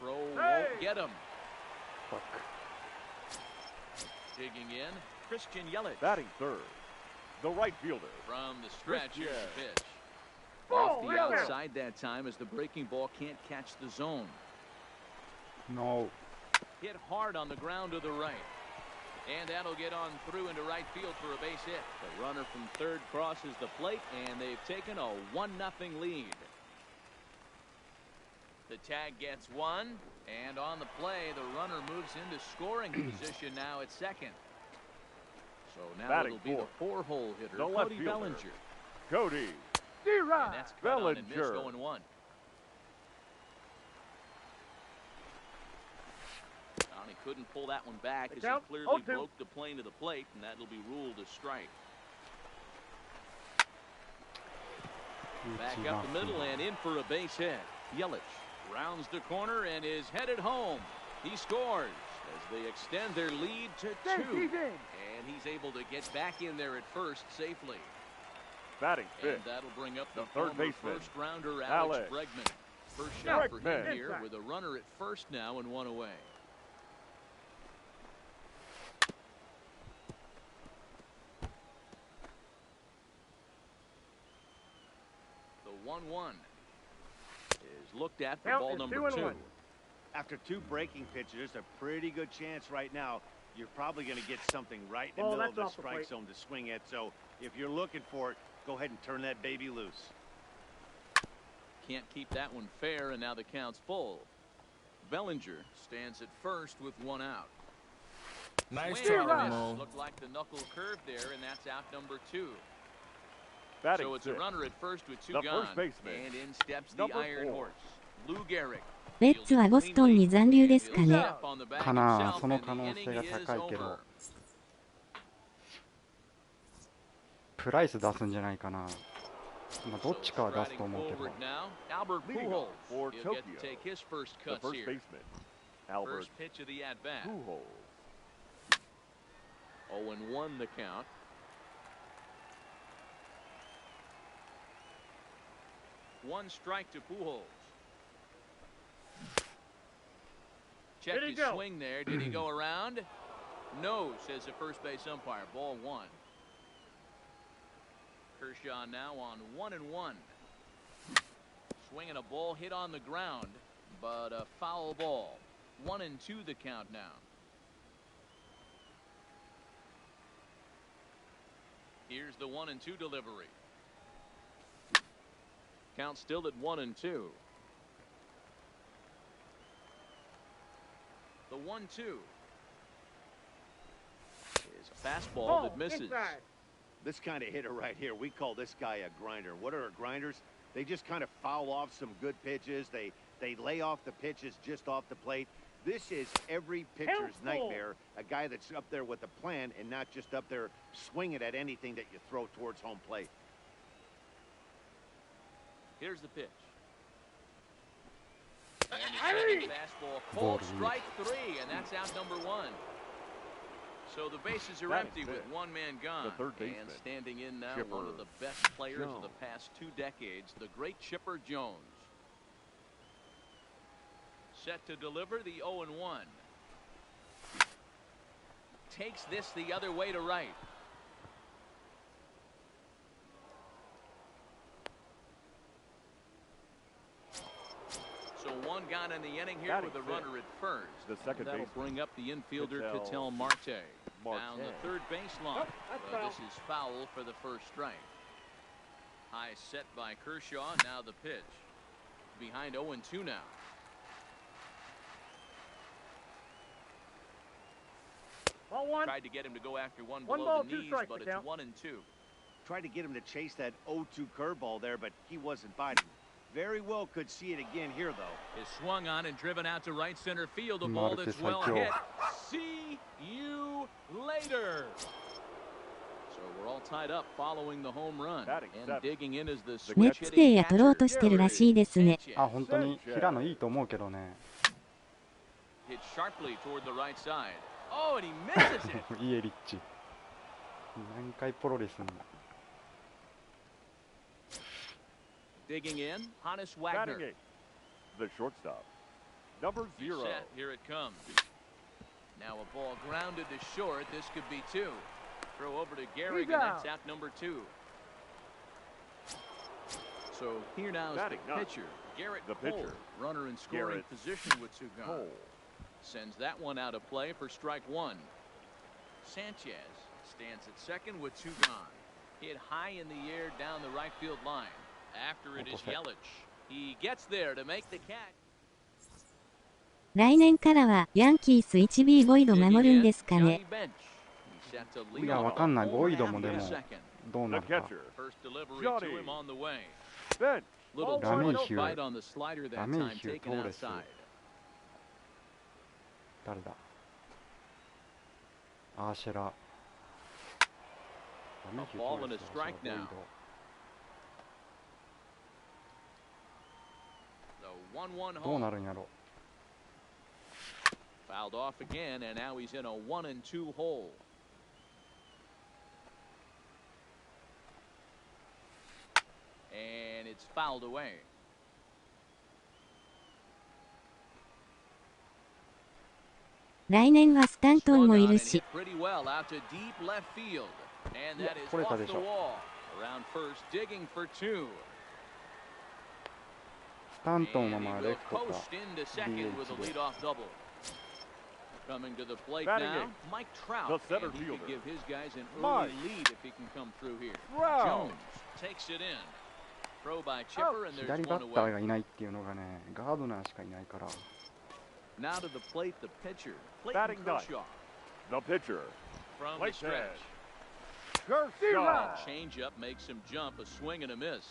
Throw won't get him. Fuck. Digging in, Christian Yelich. batting third, the right fielder, From the stretch, here's the Christian. pitch. Off the outside that time as the breaking ball can't catch the zone. No. Hit hard on the ground to the right. And that'll get on through into right field for a base hit. The runner from third crosses the plate, and they've taken a 1-0 lead. The tag gets 1, and on the play, the runner moves into scoring position now at second. So now Batting it'll be the four-hole hitter, the left Cody fielder. Bellinger. Cody And that's cut on and missed Bellinger. 0-1. He couldn't pull that one back as he clearly broke the plane to the plate, and that'll be ruled a strike. Back up the middle and in for a base hit. Yelich rounds the corner and is headed home. He scores as they extend their lead to 2. And he's able to get back in there at first safely. Batting fifth. And that'll bring up the third baseman, first rounder, Alex Bregman. First shot for him here with a runner at first now and 1 away. The 1-1 is looked at for ball number 2. After 2 breaking pitches, there's a pretty good chance right now you're probably going to get something right in the middle of the strike zone to swing at. So if you're looking for it, go ahead and turn that baby loose. Can't keep that one fair, and now the count's full. Bellinger stands at first with 1 out. Nice try, Mo. Looked like the knuckle curve there, and that's out number 2. Batting so it's sixth. A runner at first with 2 the gone. First baseman, and in steps the Iron 4. Horse, Lou Gehrig.レッツはボストンに残留ですかね。かな、その可能性が高いけど、プライス出すんじゃないかな。まあどっちかは出すと思うけど。Leading off for Tokyo, the first baseman, Albert pitch of the at bat. Pujols. 0-1 the count. One strike to Pujols. Check his swing there. Did he go around? No, says the first base umpire. Ball 1. Kershaw now on 1-1. Swinging a ball hit on the ground, but a foul ball. 1-2 the count now. Here's the 1-2 delivery. Count still at 1-2. The 1-2 is a fastball that misses. This kind of hitter right here, we call this guy a grinder. What are grinders? They just kind of foul off some good pitches. They lay off the pitches just off the plate. This is every pitcher's nightmare, a guy that's up there with a plan and not just up there swinging at anything that you throw towards home plate. Here's the pitch. And the second fastball called strike 3, and that's out number 1. So the bases are empty with 1 man gone. And standing in now, one of the best players of the past 2 decades, the great Chipper Jones. Set to deliver the 0-1. Takes this the other way to right. So 1 gone in the inning here with a runner at first. The second That'll bring up the infielder Ketel Marte down the third baseline. This is foul for the first strike. High set by Kershaw. Now the pitch. Behind 0-2 now. Tried to get him to go after one below the knees, but it's 1-2. Tried to get him to chase that 0-2 curveball there, but he wasn't biting. Very well could see it again here, though. Is swung on and driven out to right center field. A ball that's well hit. See you later. So we're all tied up following the home run. And digging in is the switch hitting catcher. ネッツペイや取ろうとしてるらしいですね。あ、本当に平野いいと思うけどね。Hit sharply toward the right side. Oh, and he misses it. いいエリッチ。何回ポロリすんの。Digging in, Hannes Wagner. The shortstop, number 0. Set. Here it comes. Now a ball grounded to short. This could be 2. Throw over to Gehrig, and that's out number 2. So here now is the pitcher, Garrett Cole. Runner in scoring position with 2 gone. Sends that one out of play for strike 1. Sanchez stands at second with 2 gone. Hit high in the air down the right field line. After it is Yelich. He gets there to make the catch. 来年からはヤンキース 1B ボイド守るんですかね。いや、わかんない。ボイドもでもどうなるか。ダメーヒュー。ダメーヒュー、トーレス。誰だ。アーシェラ。 A ball and a strike now. The 1-1 どう home. なるんやろ。 Fouled off again, and now he's in a 1-2 hole. And it's fouled away. 来年はスタントンもいるし。 Pretty well out to deep left field. And that is これた off で the しょ。 wall. Around first, digging for two. スタントンは And まあ he レ will フトか coast into second with a DH で。 leadoff double. Coming to the plate Batting now, eighth, Mike the Trout. center And he could fielder, give his guys an Mike early lead if he can come through here. Trout. Jones takes it in. Throw by Chipper, and there's 左バ one ッター away. がいないっていうのがね、ガードナーしかいないから。 Now to the plate, the pitcher, Clayton Batting ninth, Kershaw. the pitcher, From the Plate stretch. Kershaw. Changeup makes him jump, a swing and a miss.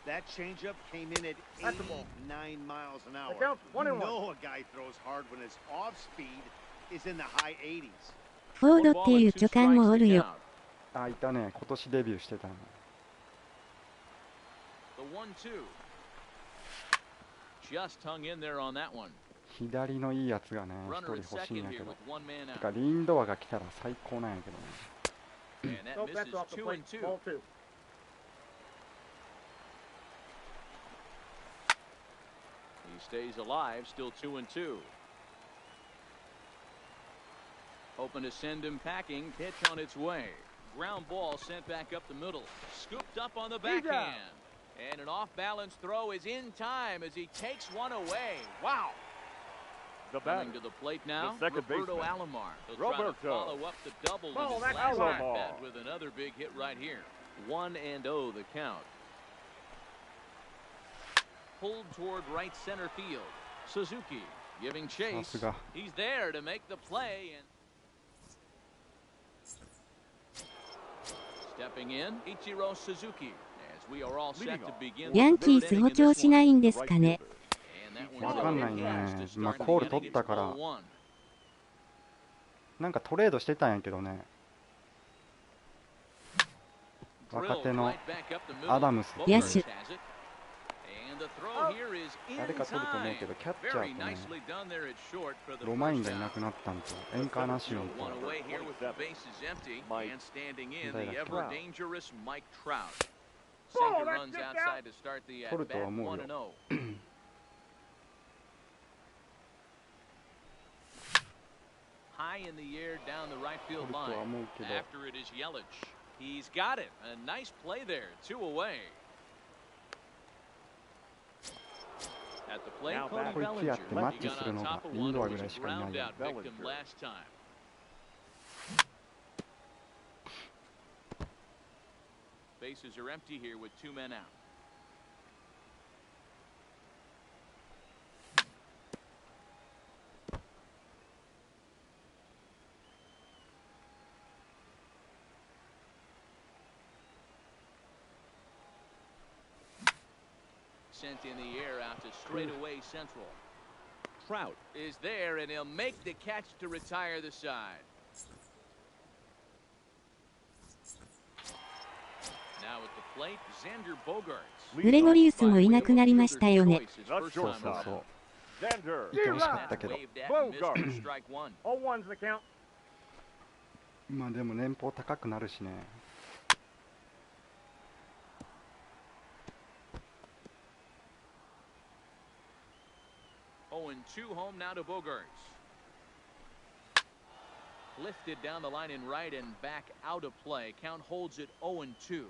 That changeup came in at 89 miles an hour. count's You 1-1. know a guy throws hard when his off speed is in the high 80s. フォードっていう巨漢もおるよ。あ、いたね。今年デビューしてたの。 The 1-2. Just hung in there on that one. 左のいいやつがね、一 Runner 人 at 欲しいん second やけ here ど。 with one man てか out. リンドアが来たら最高なんやけどね。 And that Nope, that's misses off the plate. 2-2. Ball 2. He stays alive, still 2-2. Hoping to send him packing. Pitch on its way. Ground ball sent back up the middle. Scooped up on the backhand. And an off-balance throw is in time as he takes one away. Wow. The batter, Coming to the plate now, the second Roberto baseman, Alomar. He'll try to Roberto. follow up the double with Ball, his that's last Alomar. at-bat with another big hit right here. 1-0 the count. Pulled toward right center field. Suzuki giving chase. さすが。 He's there to make the play and stepping in, Ichiro Suzuki. As we are all set to begin the ヤンキー third ス inning 補 in 強 this しない one. んですかね。 And that わ one's かんない over ね fast to。まあ start コール the 取 inning. ったから It's 0-1. なんかトレードしてたんやけどね。若手の Drilled right back up the middle. アダムス。野手。 Has it. And the throw here is in 誰か取ると思う time. けど、キャッチャー Very とね、 nicely done there at short for the ロマイン first がいな down. くなったんと、エンカーナシオン One と、 away here with the bases empty, Mike and standing in Trout. the ever dangerous Mike Trout. Sinker that's runs just outside to start the 取るとは at-bat 思う 1-0. よ。High in the air down the right 取 field るとは line. 思うけど、 After it is Yelich. He's got it. A nice play there. 2 away. At the plate, Now Cody back. こいつやって Bellinger. マッ He チ got する on のが top of リン one ド who アぐ was ら a いしかいない ground よ。 out victim Bellinger. last time. Bases are empty here with 2 men out. Sent in the air out to straightaway central. Trout is there, and he'll make the catch to retire the side. Now at the plate, Xander Bogaerts. グレゴリウスもいなくなりましたよね。そうそうそう。 Xander. いてほしかったけど。 Waved at and missed for strike one. 0-1's the count. まあでも年俸高くなるしね。 0-2 home now to Bogaerts. Lifted down the line in right and back out of play. Count holds it 0-2.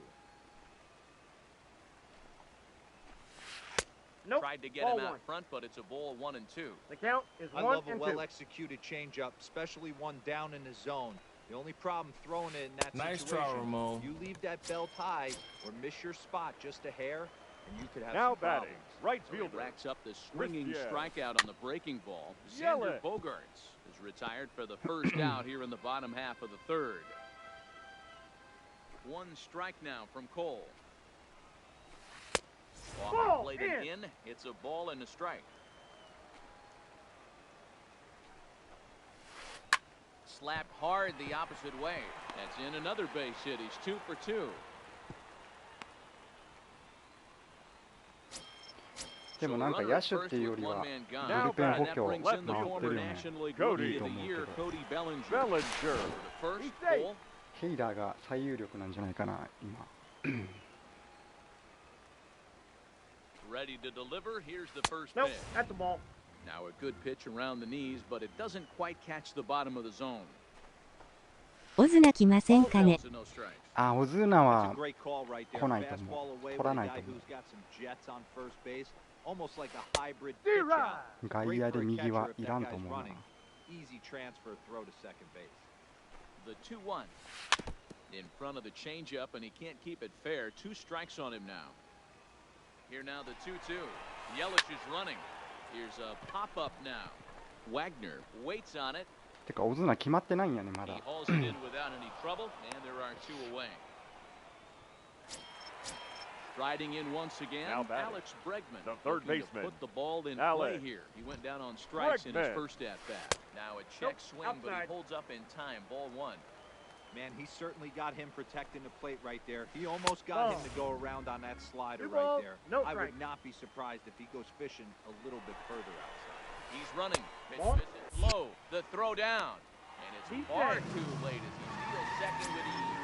Nope. Tried to get Ball him out 1. front, but it's a ball 1-2. The count is I 1 love a and 2. well-executed changeup, especially one down in the zone. The only problem throwing it in that Nice situation, try, Ramon. you leave that belt high or miss your spot just a hair, and you could have Now some batting, problems. right So he fielder, racks up the swinging Christian. strikeout on the breaking ball. Xander Yelich. Bogaerts is retired for the first out here in the bottom half of the third. 1 strike now from Cole. Off the Ball plate and in. It's a ball and a strike. slapped hard the opposite way. That's in another base hit. He's 2 for 2. でもなんか野手っていうよりはブルペン補強回ってるよね。ヘイダーが最有力なんじゃないかな今。Ready to deliver. Here's the first pitch. At the ball. Now a good pitch around the knees, but it doesn't quite catch the bottom of the zone. オズナ来ませんかね。あ、オズナは来ないと思う。来らないと思う。外野で右はいらんと思うな。The 2-1 in front of the changeup, and he can't keep it fair. 2 strikes on him now. Here now the 2-2. Yelich is running. Here's a pop-up now. Wagner waits on it. てかオズナ決まってないんやねまだ。He hauls it in without any trouble, and there are 2 away. Striding in once again, Alex Bregman, the third baseman. Put the ball in play here. He went down on strikes in his first at bat. Now a check swing, but he holds up in time. Ball 1. Man, he certainly got him protecting the plate right there. He almost got him to go around on that slider right there. I would not be surprised if he goes fishing a little bit further outside. He's running. Pitch low. The throw down. And it's far too late as he steals second with ease.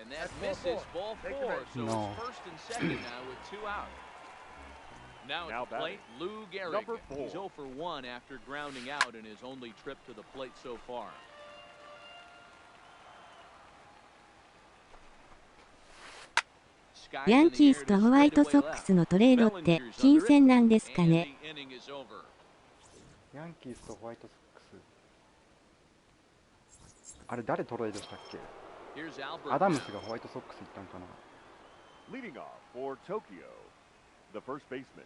And that misses ball 4. So it's first and second now with 2 out. Now at the plate, Lou Gehrig. He's 0 for 1 after grounding out in his only trip to the plate so far. ヤンキースとホワイトソックスのトレードって金銭なんですかね。ヤンキースとホワイトソックス。あれ誰トレードしたっけ？アダムスがホワイトソックス行ったんかな。Leading off for Tokyo, the first baseman,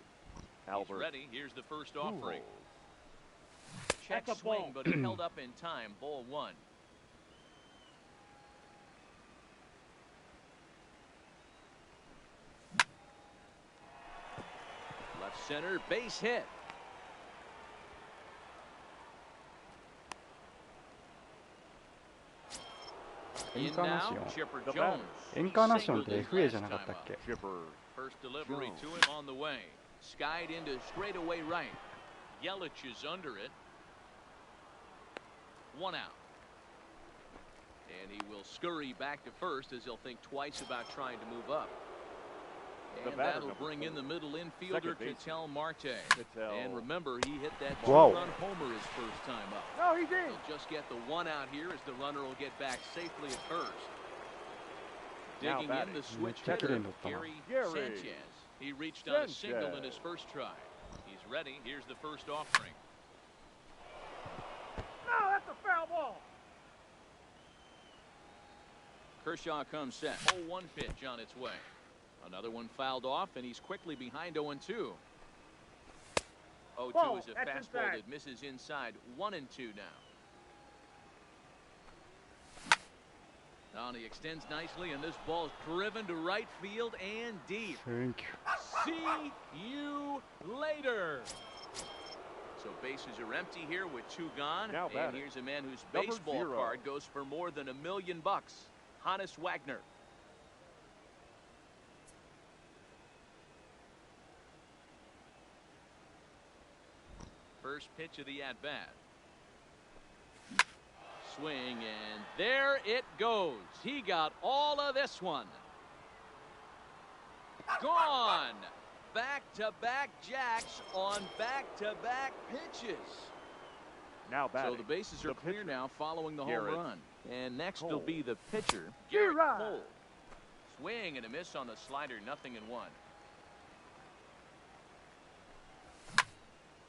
Albert. He's ready. Here's the first offering. Check swing, but he held up in time. Ball 1. Left center, base hit. エンカーナションって FA じゃなかったっけ？ First delivery to him on the way. Skied into straightaway right. Yelich is under it. 1 out. And he will scurry back to first as he'll think twice about trying to move up. And that'll bring in the middle infielder, Ketel Marte. And remember, he hit that 2-run homer his first time up. No, he did. He'll just get the 1 out here as the runner will get back safely at first. Digging in the switch hitter, Gary Sanchez. He reached on a single in his first try. He's ready. Here's the first offering. No, that's a foul ball. Kershaw comes set. 0-1 pitch on its way. Another one fouled off, and he's quickly behind 0-2. 0-2 is a fastball that misses inside. 1-2 now. He extends nicely, and this ball is driven to right field and deep. Thank you. See you later. So bases are empty here with 2 gone. And here's a man whose baseball card goes for more than $1 million. Hannes Wagner. First pitch of the at-bat. Swing, and there it goes. He got all of this one. Gone. Back-to-back jacks on back-to-back pitches. Now batting. So the bases are the clear pitcher, now following the Garrett home run. And next Cole. will be the pitcher, Garrett Cole. Swing and a miss on the slider, 0-1.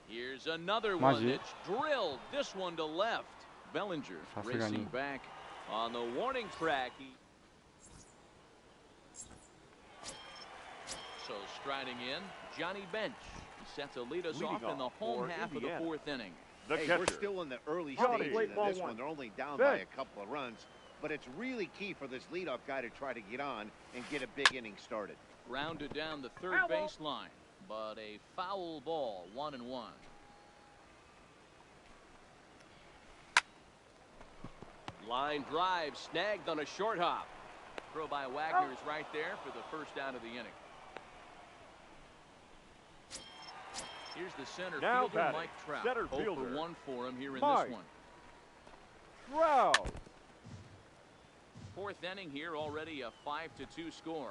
Here's another one that's drilled. This one to left. Bellinger racing back on the warning track. So striding in, Johnny Bench. He set to lead us off in the home half of the 4th inning. Hey, we're still in the early stages of this one. They're only down by a couple of runs, but it's really key for this leadoff guy to try to get on and get a big inning started. Grounded down the third baseline, but a foul ball, 1-1. Line drive snagged on a short hop. Throw by Wagner is right there for the first out of the inning. Here's the center fielder, Mike Trout. 0 for 1 for him here in this one. Trout. 4th inning here, already a 5-2 score.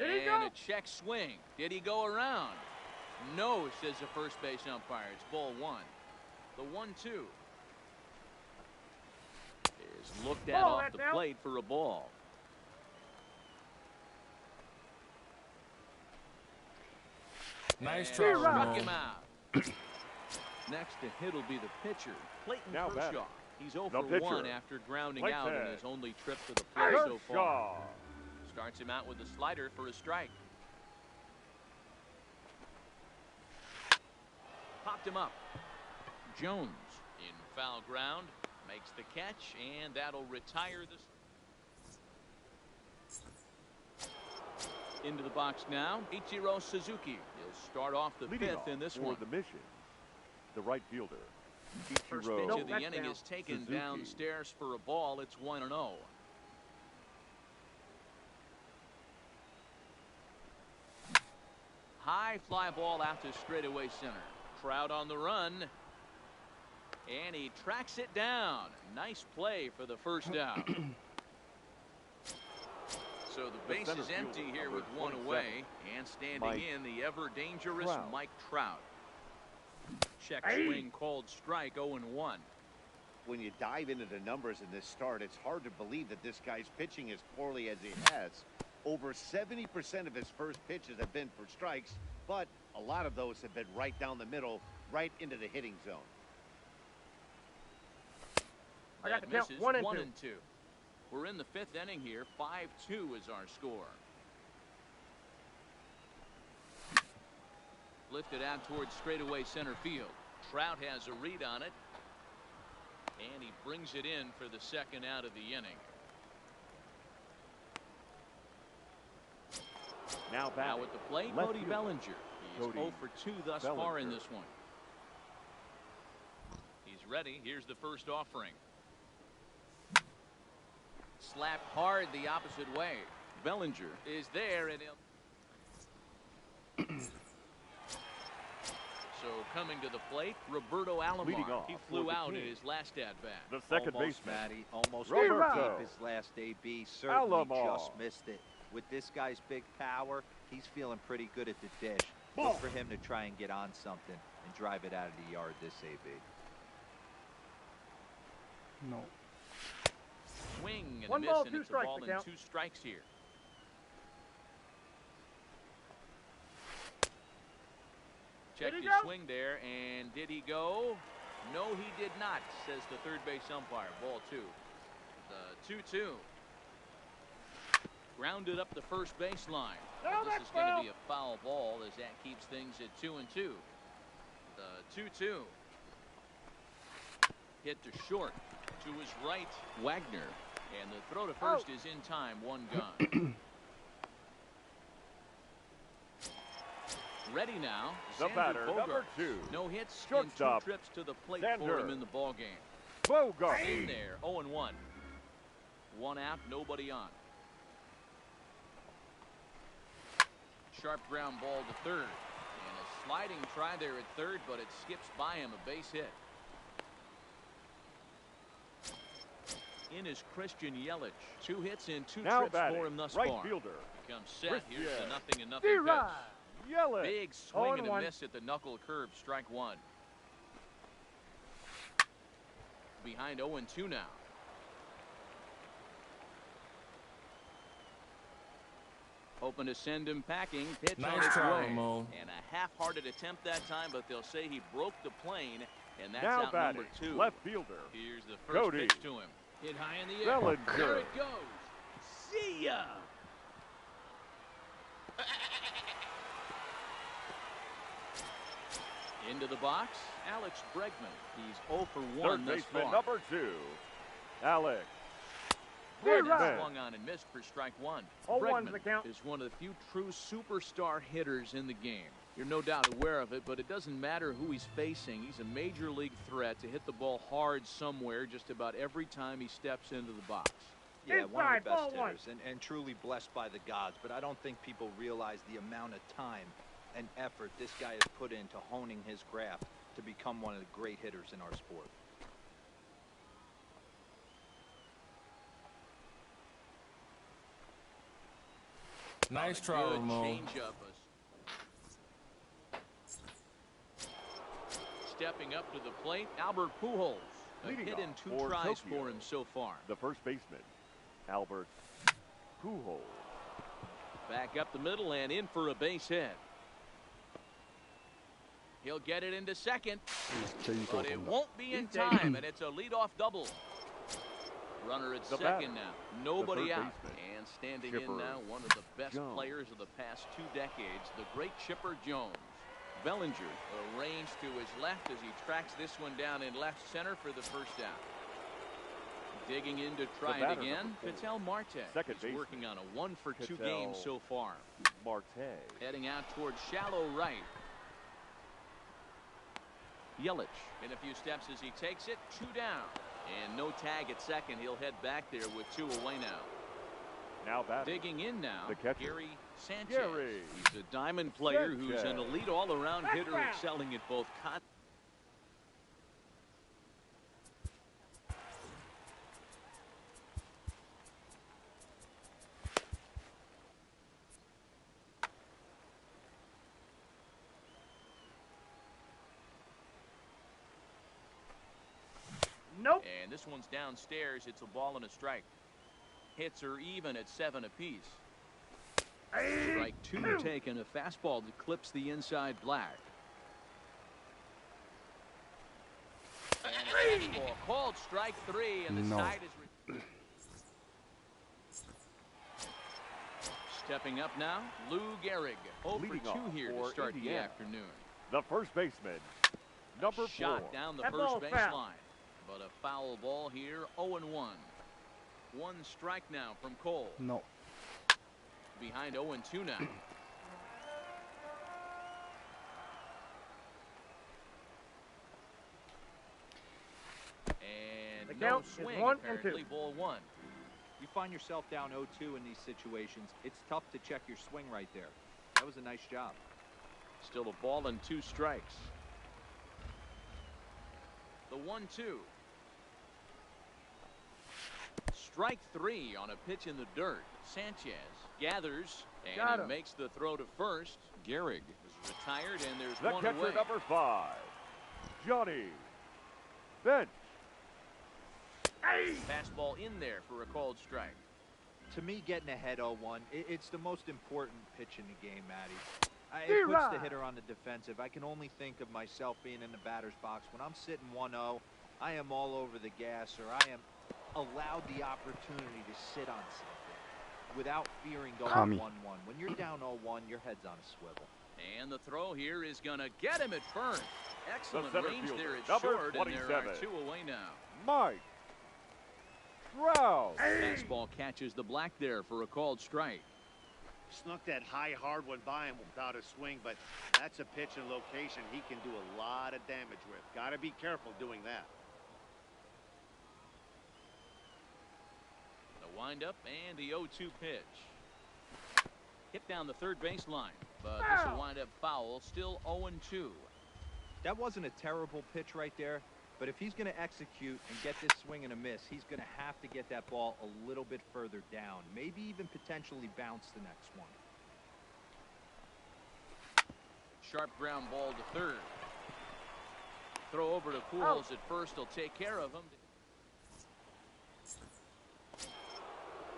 And a check swing. Did he go around? No, says the first base umpire. It's ball 1. The 1-2 is looked at off the plate for a ball. Nice try. try. Struck him out. Next to hit will be the pitcher, Clayton Kershaw. He's 0 for 1 after grounding out in his only trip to the plate so far. Starts him out with a slider for a strike. Popped him up. Jones in foul ground makes the catch, and that'll retire this. Into the box now, Ichiro Suzuki. He'll start off the 5th in this one. The mission, the right fielder, First pitch of the inning is taken downstairs for a ball. It's 1-0. High fly ball out to straightaway center. Trout on the run. And he tracks it down. Nice play for the first out. So the base is empty here with 1 away. And standing in, the ever dangerous Mike Trout. Check swing called strike, 0-1. When you dive into the numbers in this start, it's hard to believe that this guy's pitching as poorly as he has. Over 70% of his first pitches have been for strikes, but a lot of those have been right down the middle, right into the hitting zone. I got the count 1 and 2. We're in the 5th inning here. 5-2 is our score. Lifted out towards straightaway center field. Trout has a read on it, and he brings it in for the second out of the inning. Now at the plate, Cody Bellinger. He's 0 for 2 thus far in this one. He's ready. Here's the first offering. Slapped hard the opposite way. Bellinger is there, and so coming to the plate, Roberto Alomar. He flew out in his last at-bat. The second baseman, Matty, almost deep his last AB. Certainly just missed it. With this guy's big power, he's feeling pretty good at the dish. Look for him to try and get on something and drive it out of the yard this AB. No. Swing and a miss, and it's a ball and 2 strikes here. Checked his swing there, and did he go? No, he did not, says the third base umpire. Ball 2. The 2-2. Grounded up the first baseline. This is going to be a foul ball as that keeps things at 2-2. The 2-2. Hit to short. To his right, Wagner. And the throw to first is in time. 1 gone. Ready now. The batter, number 2. No hits Shortstop. and 2 trips to the plate for him in the ball game. Bogart. In there, 0-1. 1 out, nobody on. Sharp ground ball to third. And a sliding try there at third, but it skips by him, a base hit. In is Christian Yelich. 2 hits and 2 trips for him thus right far. Fielder. Becomes set. Here's the 0-0 pitch. Yelich. Big swing and a miss at the knuckle curve. Strike 1. Behind 0-2 now. Hoping to send him packing. Pitch on its way. And a half-hearted attempt that time, but they'll say he broke the plane, and that's out number 2. Left fielder. Here's the first pitch to him. Hit high in the air. Bellinger. There it goes. See ya. Into the box, Alex Bregman. He's 0 for 1 Third thus baseman, far. number 2. Alex Swung on and missed for strike one. 0-1's the count. Bregman is one of the few true superstar hitters in the game. You're no doubt aware of it, but it doesn't matter who he's facing. He's a major league threat to hit the ball hard somewhere just about every time he steps into the box. Yeah, one of the best hitters and truly blessed by the gods, but I don't think people realize the amount of time and effort this guy has put into honing his craft to become one of the great hitters in our sport. Nice try, Ramon. Stepping up to the plate, Albert Pujols. A hit in 2 tries for him so far. The first baseman, Albert Pujols. Back up the middle and in for a base hit. He'll get it into second, but it won't be in time, and it's a leadoff double. Runner at second now. Nobody out. And standing in now, one of the best players of the past 2 decades, the great Chipper Jones. Bellinger arranged to his left as he tracks this one down in left center for the first out. Digging in to try it again, Ketel Marte. He's working on a 1-for-2 game so far. Marte. Heading out towards shallow right. Yelich in a few steps as he takes it. 2 down. And no tag at second. He'll head back there with 2 away now. Now batting. Digging in now, the catcher. Gary Sanchez. He's a diamond player who's an elite all-around hitter, excelling at both Nope. And this one's downstairs. It's a ball and a strike. Hits are even at 7 apiece. Strike 2 taken. A fastball that clips the inside black. And a fastball called strike 3, and the side is. Stepping up now, Lou Gehrig. 0 for 2 here to start the afternoon. The first baseman, number 4. Shot down the first baseline. But a foul ball here, 0-1. 1 strike now from Cole. No. Behind 0-2 now. And the no count swing, is 1 apparently, and 2. ball 1. You find yourself down 0-2 in these situations, it's tough to check your swing right there. That was a nice job. Still a ball and 2 strikes. The 1-2. Strike 3 on a pitch in the dirt. Sanchez gathers and he makes the throw to first. Gehrig is retired, and there's the one catcher, away. number 5, Johnny Bench. Fastball in there for a called strike. To me, getting ahead 0-1, it's the most important pitch in the game, Matty. It puts the hitter on the defensive. I can only think of myself being in the batter's box. When I'm sitting 1-0, I am all over the gas, or I am allowed the opportunity to sit on something without fearing going 1-1. When you're down 0-1, your head's on a swivel. And the throw here is going to get him at first. Excellent range there at number short, 27. and there are 2 away now. Mike Trout. Fastball catches the black there for a called strike. Snuck that high, hard one by him without a swing, but that's a pitch and location he can do a lot of damage with. Got to be careful doing that. The windup and the 0-2 pitch. Hit down the third baseline, but this will wind up foul. Still 0-2. That wasn't a terrible pitch right there, but if he's going to execute and get this swing and a miss, he's going to have to get that ball a little bit further down, maybe even potentially bounce the next one. Sharp ground ball to third. Throw over to Pujols at first. He'll take care of him.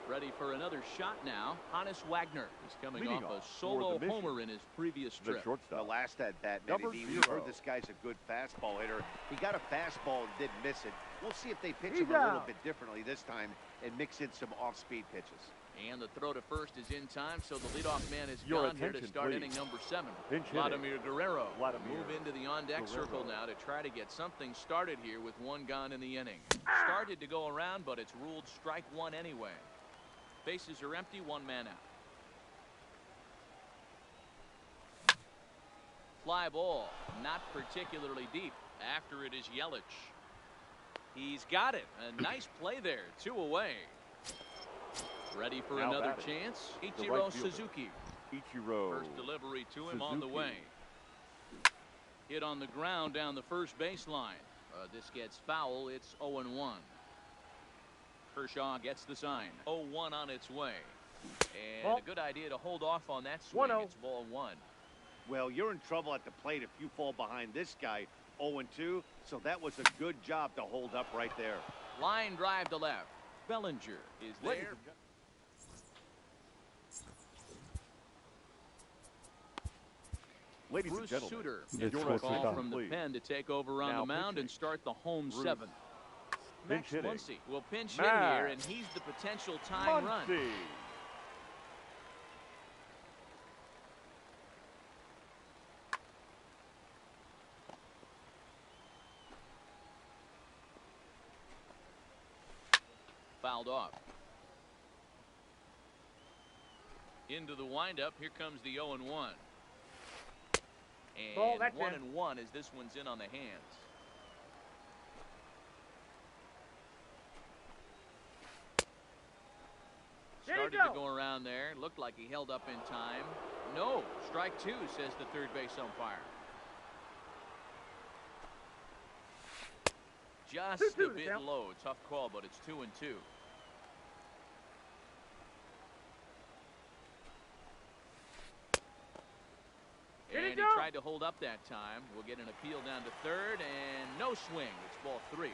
Ready for another shot now. Hannes Wagner is coming off a solo homer in his previous trip. The last at bat, maybe we heard this guy's a good fastball hitter. He got a fastball and didn't miss it. We'll see if they pitch him a little bit differently this time and mix in some off-speed pitches. And the throw to first is in time, so the leadoff man is Your gone here to start attention, inning number 7. Pinch hitting. Vladimir Guerrero Vladimir move into the on-deck Guerrero. circle now to try to get something started here with one gone in the inning. Started to go around, but it's ruled strike one anyway. Bases are empty, one man out. Fly ball, not particularly deep. After it is Yelich. He's got it. A nice play there. 2 away. Ready for Now another batting, chance. the Ichiro right fielder. Suzuki. Ichiro First delivery to him on the Suzuki. way. Hit on the ground down the first baseline. This gets foul. It's 0-1. Kershaw gets the sign. 0-1 on its way. And a good idea to hold off on that swing. It's ball 1. Well, you're in trouble at the plate if you fall behind this guy 0-2, so that was a good job to hold up right there. Line drive to left. Bellinger is there. Ladies and Bruce gentlemen, Sutter Yes, gets sir. a call from the Please. pen to take over on Now the mound pitching. and start the home Bruce. 7. Pinch Max hitting. Muncy will pinch hit Max. here, and he's the potential tying run. Muncy. Fouled off. Into the windup. Here comes the 0-1. And 1-1 as this one's in on the hands. Started to go around there. Looked like he held up in time. No. Strike 2, says the third base umpire. Just a bit low. Tough call, but it's 2-2. And he tried to hold up that time. We'll get an appeal down to third, and no swing. It's ball 3.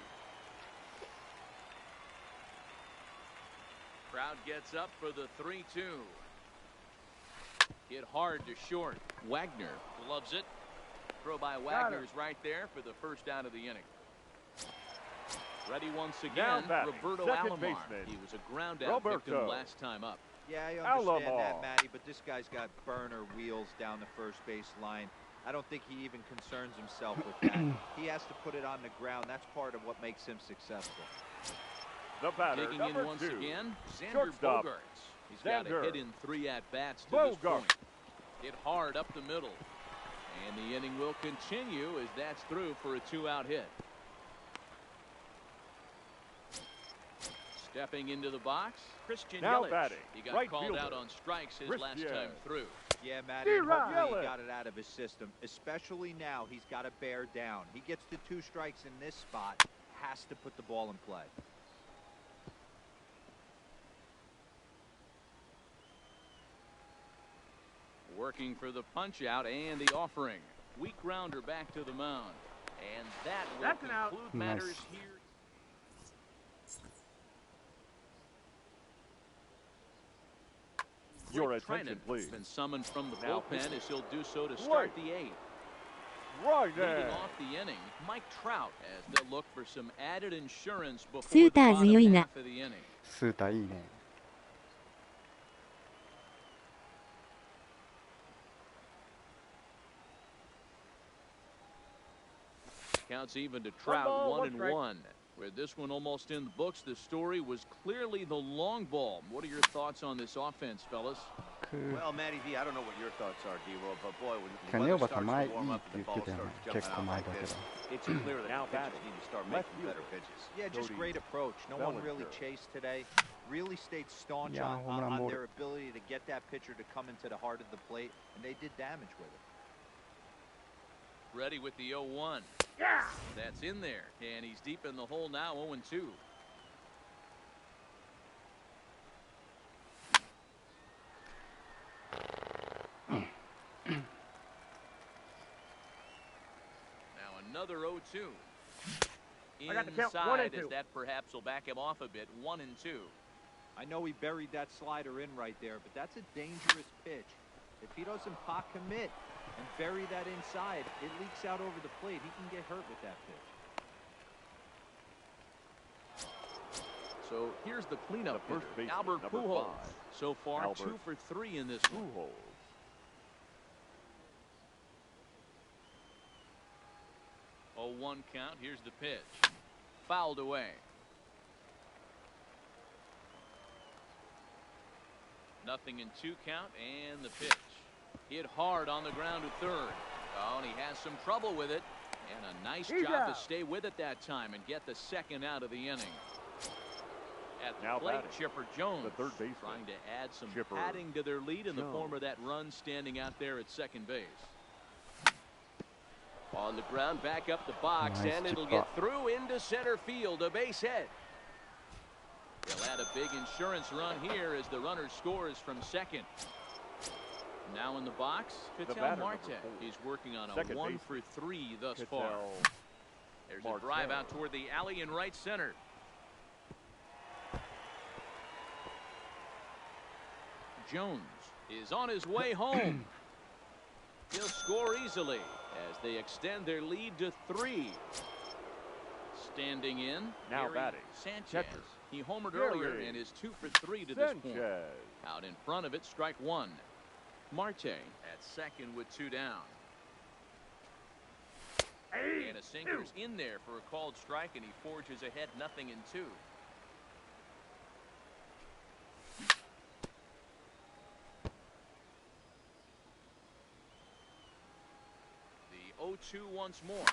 Crowd gets up for the 3-2. Hit hard to short. Wagner gloves it. Throw by Wagner is right there for the first out of the inning. Ready once again, batting, Roberto second Alomar. baseman, He was a ground out victim Roberto. last time up. Yeah, I understand Alomar. that, Matty, but this guy's got burner wheels down the first base line. I don't think he even concerns himself with that. He has to put it on the ground. That's part of what makes him successful. The batter, Digging number in once 2. again, Xander Shortstop, Bogaerts. He's got a Xander hit in 3 at-bats to this Bogaerts. point. Hit hard up the middle. And the inning will continue as that's through for a 2-out hit. Stepping into the box, Christian Now Yelich. batting, He got right called fielder, out on strikes his last Christian. time through. Yeah, Matty, and hopefully Yelich. he got it out of his system. Especially now, he's got to bear down. He gets the 2 strikes in this spot, has to put the ball in play. Working for the punch out and the offering. Weak grounder back to the mound. And that will conclude matters Nice. here. Your Blake attention, Trinan please. Been summoned from the Now bullpen pitching. as he'll do so to start the 8th. Right Leading there. off the inning, Mike Trout as they'll look for some added insurance before スー the ター bottom 強いな。 half of the inning. スーターいいね。 Counts even to Trout, 1-1. Where this one almost in the books, the story was clearly the long ball. What are your thoughts on this offense, fellas? Well, Matty V, I don't know what your thoughts are, D-Roll, but boy, when 去 the 年 weather おばた starts 前 to いい warm っ up て言 and っ the て ball たよね starts 結 jumping 構 out 前 like だけ this, ど it's clear that Now the pitchers batting. need to start Left making better fielder. pitches. Yeah, just Cody great approach. No one really Bellinger. chased today. Really stayed staunch Yeah, on, home run on ball. their ability to get that pitcher to come into the heart of the plate, and they did damage with it. Ready with the 0-1. Yeah! That's in there, and he's deep in the hole now, 0-2. Now another 0-2. Inside, as that perhaps will back him off a bit, 1-2. I know he buried that slider in right there, but that's a dangerous pitch. If he doesn't pot commit and bury that inside, it leaks out over the plate. He can get hurt with that pitch. So here's the cleanup The first hitter, baseman, Albert number Pujols. 5. So far, Albert 2 for 3 in this one. Pujols. Oh, 1 count. Here's the pitch. Fouled away. Nothing in 2 count, and the pitch. Hit hard on the ground to third. Oh, and he has some trouble with it. And a nice job to stay with it that time and get the second out of the inning. At the Now plate, batting, Chipper Jones, the third baseman, trying to add some Chipper padding to their lead in the form Jones. of that run standing out there at second base. On the ground, back up the box, Nice and it'll chipper. get through into center field, a base hit. They'll add a big insurance run here as the runner scores from second. Now in the box, Ketel batter, Marte. number 4. He's working on a Second 1 baseman, for 3 thus Ketel far. There's a Marte. drive out toward the alley in right center. Jones is on his way home. He'll score easily as they extend their lead to 3. Standing in, Now Gary batting, Sanchez. catcher, He homered Gary earlier and is 2 for 3 to this point. Sanchez. Out in front of it, strike 1. Marte at second with 2 down. And a sinker's in there for a called strike, and he forges ahead, nothing in 2. The 0-2 once more.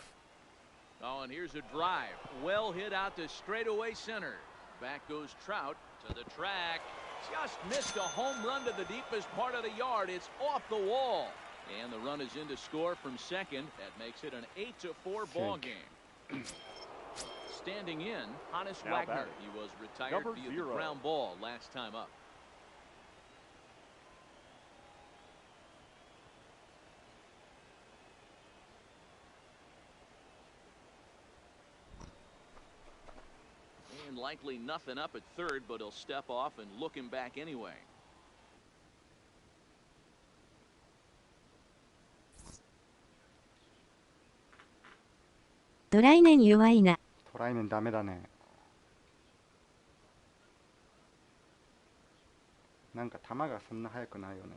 Oh, and here's a drive. Well hit out to straightaway center. Back goes Trout to the track. Just missed a home run to the deepest part of the yard. It's off the wall. And the run is in to score from second. That makes it an 8-4 ball game. Standing in, Hannes Now Wagner. batting, He was retired number via the 0. ground ball last time up. And likely nothing up at third, but he'll step off and look him back anyway.ドライネン弱いな。トライネンダメだね。なんか球がそんな速くないよね。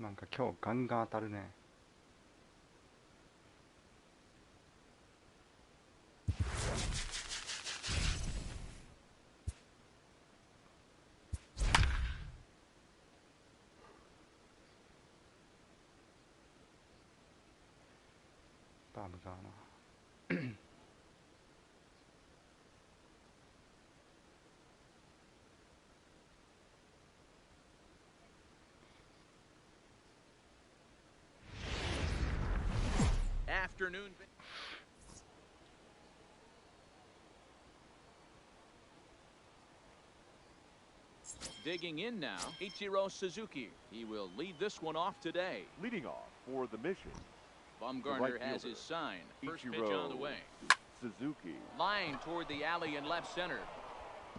なんか今日ガンガン当たるね。バームガーな。Afternoon. Digging in now, Ichiro Suzuki. He will lead this one off today. Leading off for the mission, Bumgarner right has fielder, his sign. First pitch Ichiro on the way. Suzuki. Line toward the alley in left center.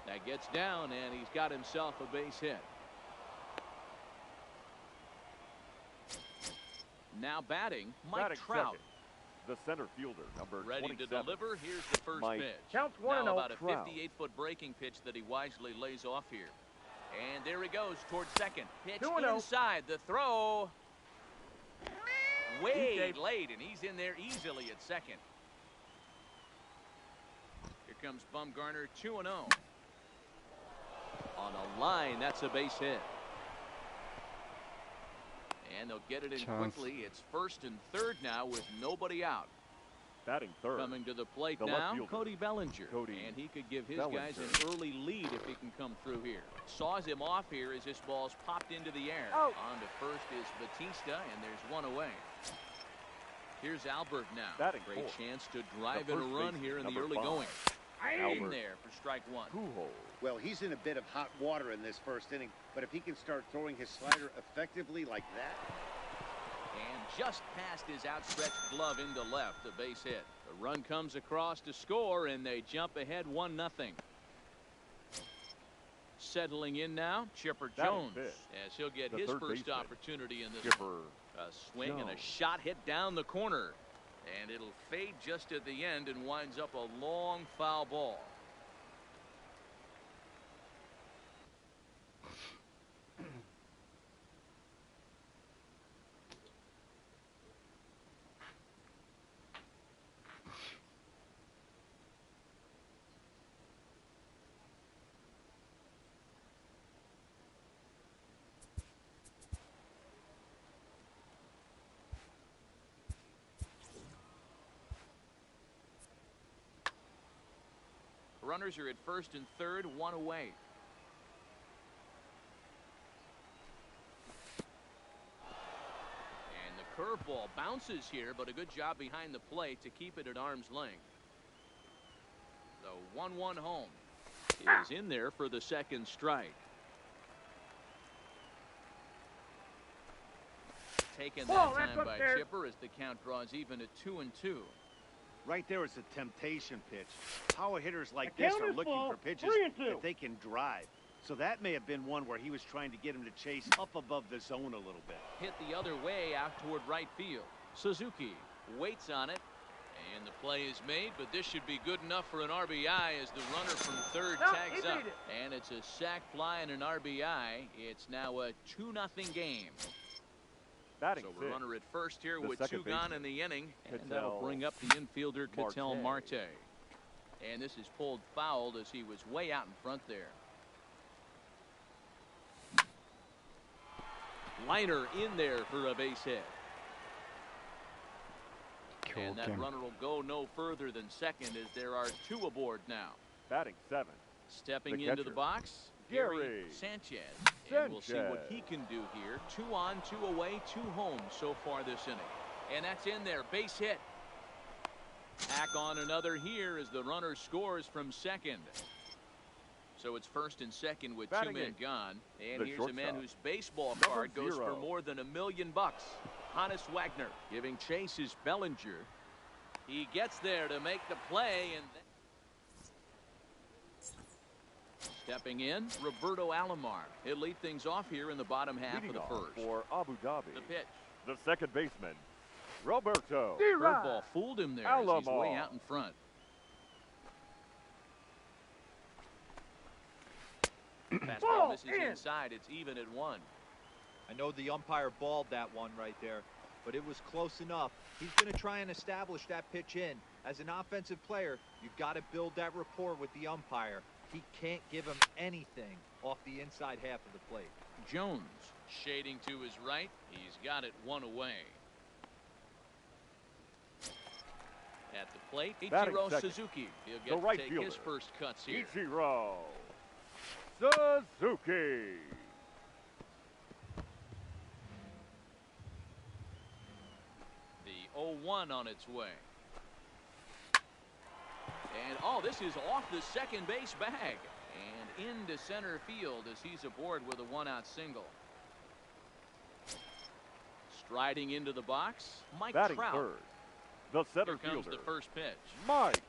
That gets down, and he's got himself a base hit. Now batting, Mike Batting Trout. second, the center fielder, number Ready 27. to deliver. Here's the first Mike. pitch. Counts Now 1-0, about a Trout. 58-foot breaking pitch that he wisely lays off here. And there he goes towards second. Pitch 2-0. inside. The throw. Way safe. late, and he's in there easily at second. comes Bumgarner, 2-0. On a line, that's a base hit. And they'll get it in quickly. It's first and third now with nobody out. Batting third. Coming to the plate now, Cody Bellinger. And he could give his guys an early lead if he can come through here. Saws him off here as this ball's popped into the air. On to first is Batista, and there's one away. Here's Albert now. Great chance to drive in a run here in the early going. In there for strike one. Well, he's in a bit of hot water in this first inning, but if he can start throwing his slider effectively like that. And just past his outstretched glove into left, the base hit. The run comes across to score, and they jump ahead 1-0. Settling in now, Chipper Jones, as he'll get his first opportunity in this one. A swing and a shot hit down the corner. And it'll fade just at the end and winds up a long foul ball. Runners are at first and third, one away. And the curveball bounces here, but a good job behind the plate to keep it at arm's length. The 1-1 home is in there for the second strike. Taken that time by Chipper as the count draws even at 2-2. Right there is a temptation pitch. Power hitters like this are looking for pitches that they can drive. So that may have been one where he was trying to get him to chase up above the zone a little bit. Hit the other way out toward right field. Suzuki waits on it, and the play is made, but this should be good enough for an RBI as the runner from third tags up. And it's a sac fly and an RBI. It's now a 2-0 game. So we're runner at first here with two gone in the inning, and that'll bring up the infielder Ketel Marte. And this is pulled foul as he was way out in front there. Liner in there for a base hit. And that runner will go no further than second as there are two aboard now. Batting seven. Stepping into the box, Gary Sanchez. And we'll see what he can do here. 2 on, 2 away, 2 home so far this inning. And that's in there. Base hit. Tack on another here as the runner scores from second. So it's first and second with two men gone. And here's a man whose baseball card goes for more than $1 million. Hannes Wagner giving chase is Bellinger. He gets there to make the play, and stepping in, Roberto Alomar. He'll lead things off here in the bottom half of the first. For Abu Dhabi, the pitch. The second baseman, Roberto. Curveball fooled him there as he's way out in front. Fastball misses inside. It's even at 1. I know the umpire balled that one right there, but it was close enough. He's going to try and establish that pitch in. As an offensive player, you've got to build that rapport with the umpire. He can't give him anything off the inside half of the plate. Jones shading to his right. He's got it 1 away. At the plate, Ichiro Suzuki. He'll get to take his first cuts here. Ichiro Suzuki. The 0-1 on its way. And this is off the second base bag and into center field as he's aboard with a 1-out single. Striding into the box, Mike Trout. Third. The center Here comes fielder. The first pitch. Mike.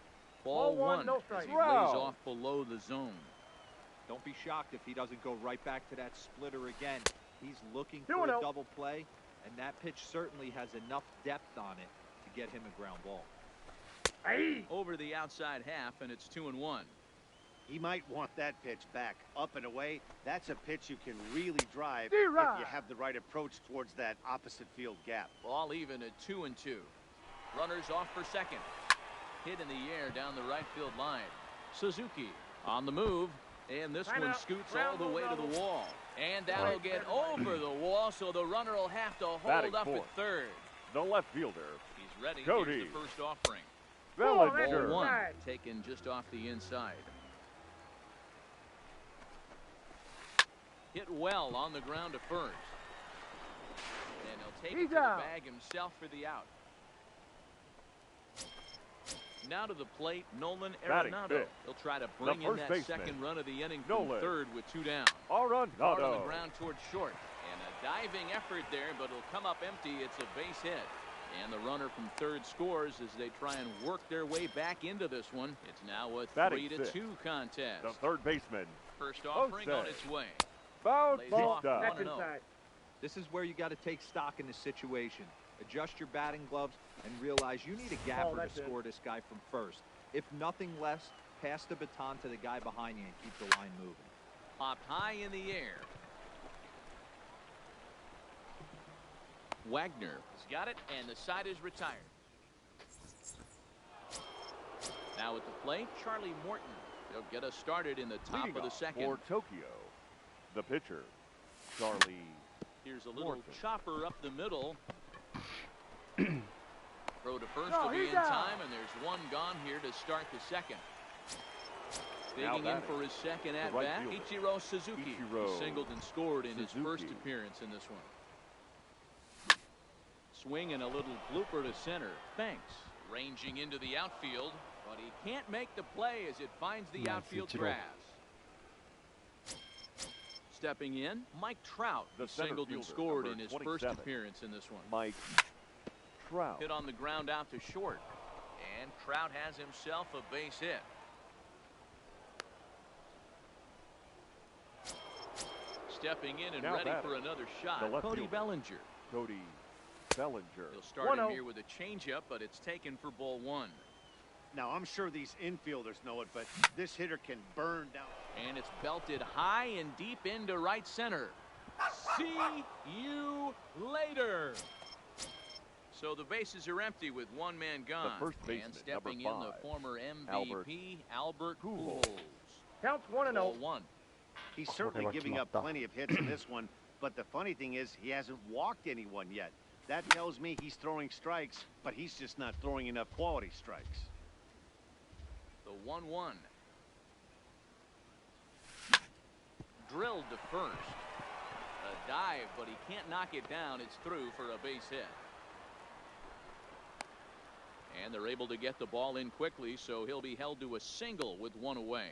Ball 1 as he lays off below the zone. Don't be shocked if he doesn't go right back to that splitter again. He's looking for a double play, and that pitch certainly has enough depth on it to get him a ground ball. Over the outside half, and it's 2-1. He might want that pitch back. Up and away, that's a pitch you can really drive if you have the right approach towards that opposite field gap. Ball even at 2-2. Runners off for second. Hit in the air down the right field line. Suzuki on the move, and this one scoots all the way to the wall. And that'll get over the wall, so the runner will have to hold up at third. The left fielder. He's ready. Cody. Here's the first offering. Bellinger. Ball 1 taken just off the inside. Hit well on the ground to first. And he'll take it to the bag himself for the out. Now to the plate, Nolan Arenado. He'll try to bring in that second run of the inning from third with 2 down. Hard on the ground towards short. And a diving effort there, but it'll come up empty. It's a base hit. And the runner from third scores as they try and work their way back into this one. It's now a 3-2 contest. The third baseman. First offering on its way. Bautista. This is where you got to take stock in the situation. Adjust your batting gloves and realize you need a gapper to score this guy from first. If nothing less, pass the baton to the guy behind you and keep the line moving. Popped high in the air. Wagner has got it, and the side is retired. Now at the plate, Charlie Morton. They'll get us started in the top of the second. For Tokyo, the pitcher, Charlie. Here's a little chopper up the middle. Throw to first will be in time, and there's one gone here to start the second. Digging in for his second at-bat, Ichiro Suzuki. He singled and scored in his first appearance in this one. Swing and a little blooper to center. Thanks. Ranging into the outfield, but he can't make the play as it finds the outfield grass. Stepping in, Mike Trout. He singled and scored in his first appearance in this one. Mike Trout. Hit on the ground out to short. And Trout has himself a base hit. Stepping in and ready for another shot, Cody Bellinger. Cody Bellinger. He'll start him here with a changeup, but it's taken for ball 1. Now, I'm sure these infielders know it, but this hitter can burn down. And it's belted high and deep into right center. See you later. So the bases are empty with one man gone. The first baseman, and stepping in the former MVP, Albert Pujols. Counts 1-0. 1. He's certainly giving up plenty of hits in this one, but the funny thing is he hasn't walked anyone yet. That tells me he's throwing strikes, but he's just not throwing enough quality strikes. The 1-1. Drilled to first. A dive, but he can't knock it down. It's through for a base hit. And they're able to get the ball in quickly, so he'll be held to a single with one away.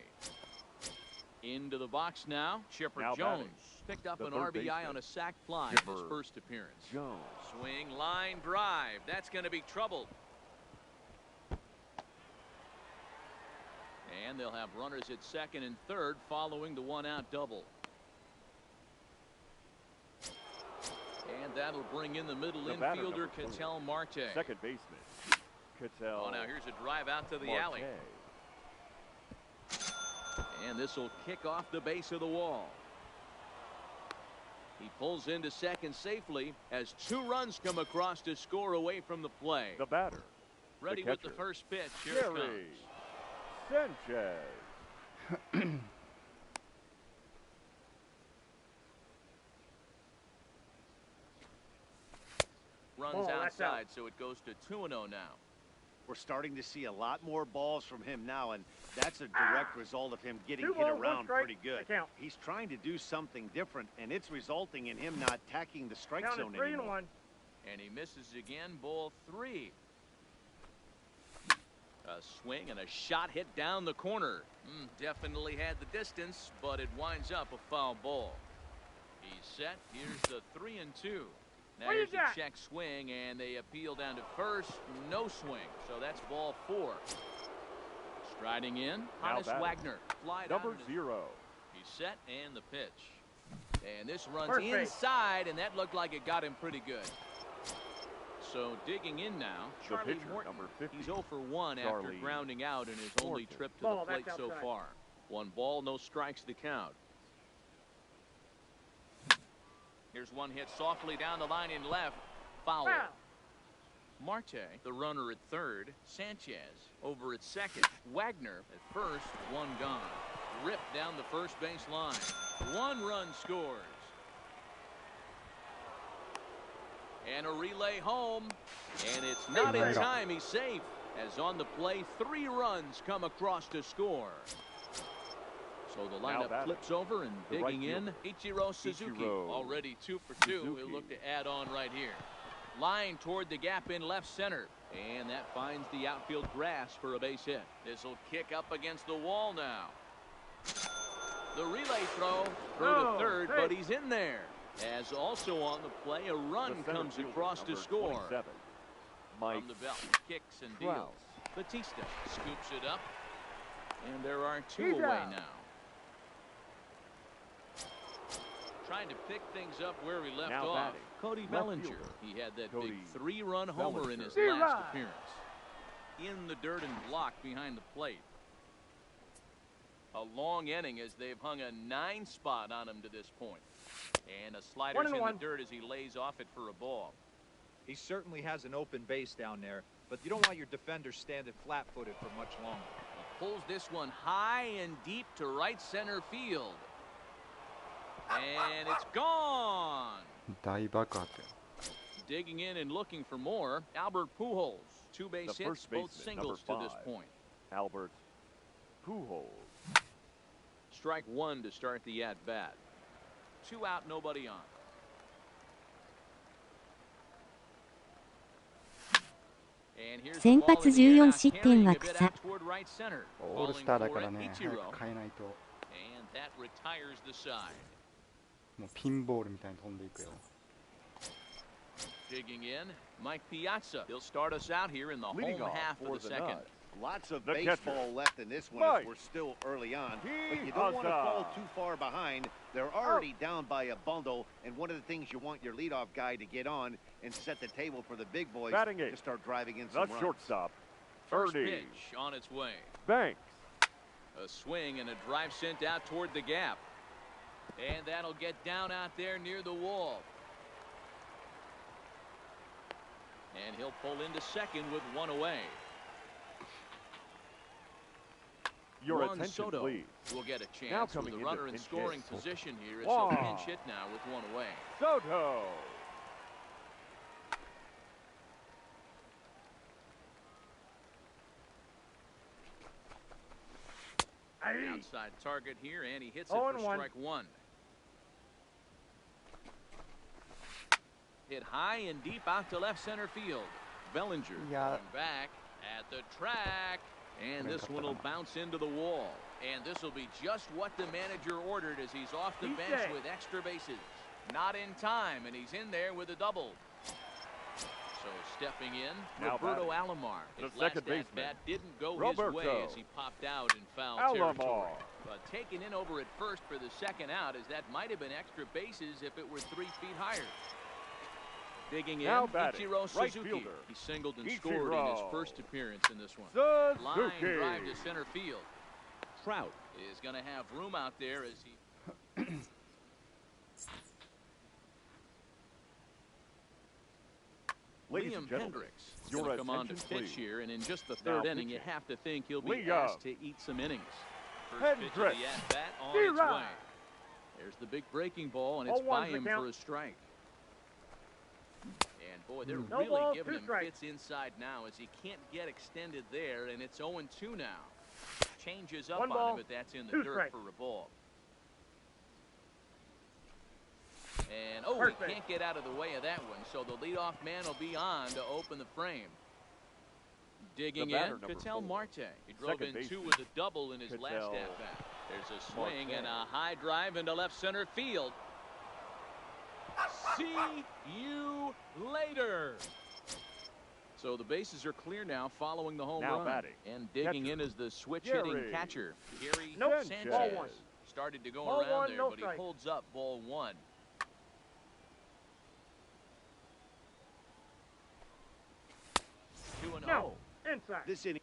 Into the box now, Chipper Jones. Picked up an RBI on a sac fly in his first appearance. Jones. Swing, line, drive. That's going to be troubled. And they'll have runners at second and third following the one-out double. And that'll bring in the middle infielder, Ketel Marte. Second baseman, Ketel. Oh, now here's a drive out to the alley. And this will kick off the base of the wall. He pulls into second safely as 2 runs come across to score away from the play. The batter. Ready with the first pitch. Here it comes. Sanchez. Runs outside, so it goes to 2-0 now. We're starting to see a lot more balls from him now, and that's a direct result of him getting hit around pretty good. He's trying to do something different, and it's resulting in him not attacking the strike zone anymore. And he misses again, ball 3. A swing and a shot hit down the corner. Definitely had the distance, but it winds up a foul ball. He's set. Here's the 3-2. Now here's a check swing, and they appeal down to first. No swing, so that's ball 4. Striding in, Hannes Wagner. Number 0. He's set, and the pitch. And this runs inside, and that looked like it got him pretty good. So digging in now, Charlie Morton. He's 0 for 1 after grounding out in his only trip to the plate so far. 1 ball, no strikes to count. Here's one hit softly down the line in left. Foul. Marte, the runner at third. Sanchez over at second. Wagner at first. One gone. Ripped down the first base line. 1 run scores. And a relay home. And it's not in time. He's safe. As on the play, 3 runs come across to score. So the lineup flips over and digging in. Ichiro Suzuki, already 2 for 2. He'll look to add on right here. Line toward the gap in left center. And that finds the outfield grass for a base hit. This will kick up against the wall now. The relay throw to third, but he's in there. As also on the play, a run comes across to score. From the belt, kicks and deals. Batista scoops it up. And there are 2 away now. Trying to pick things up where we left off. Batting. Cody Bellinger. He had that big 3-run homer in his last appearance. In the dirt and blocked behind the plate. A long inning as they've hung a 9 spot on him to this point. And a slider's in the dirt as he lays off it for a ball. He certainly has an open base down there, but you don't want your defender standing flat-footed for much longer. He pulls this one high and deep to right center field. And it's gone. Digging in and looking for more. Albert Pujols. 2 base hits, both singles to this point. Albert Pujols. Strike 1 to start the at-bat. 2 out, nobody on. And here's 先発14失点は草。オールスターだからね、早く変えないと。And that retires the side. もうピンボールみたいに飛んでいくよ。Digging in, Mike Piazza. He'll start us out here in the home half of the second. Lots of baseball left in this one as we're still early on. But you don't want to fall too far behind. They're already down by a bundle, and one of the things you want your leadoff guy to get on and set the table for the big boys to start driving in some runs. Shortstop. First pitch on its way. Banks. A swing and a drive sent out toward the gap. And that'll get down out there near the wall. And he'll pull into second with 1 away. Your Juan attention, Soto please. will get a chance Now with coming a into runner in pinch scoring hit. position here. It's a pinch hit now with 1 away. Soto. Outside target here, and he hits it for strike 1. Hit high and deep out to left center field. Bellinger going back at the track. And this one will bounce into the wall. And this will be just what the manager ordered as he's off the bench with extra bases. Not in time, and he's in there with a double. So stepping in, Roberto Alomar. His last at-bat didn't go his way as he popped out in foul territory. But taken in over at first for the second out, as that might have been extra bases if it were 3 feet higher. Digging in, Ichiro Suzuki. He singled and scored in his first appearance in this one. Line drive to center field. Trout is going to have room out there as he... Liam Hendricks is going to come on to pitch here, and in just the 3rd inning, you have to think he'll be asked to eat some innings. First pitch of the at-bat on its way. There's the big breaking ball, and it's by him for a strike. And boy, they're really giving him fits inside now as he can't get extended there, and it's 0-2 now. Changes up on him, but that's in the dirt for a ball. And, he can't get out of the way of that one, so the leadoff man will be on to open the frame. Digging in, Ketel Marte. He drove in 2 with a double in his last at-bat. There's a swing and a high drive into left center field. See you later. So the bases are clear now following the home run. Batting. And digging in is the switch-hitting catcher, Gary Sanchez. Started to go around there, but he holds up ball 1. No. Inside. This inning.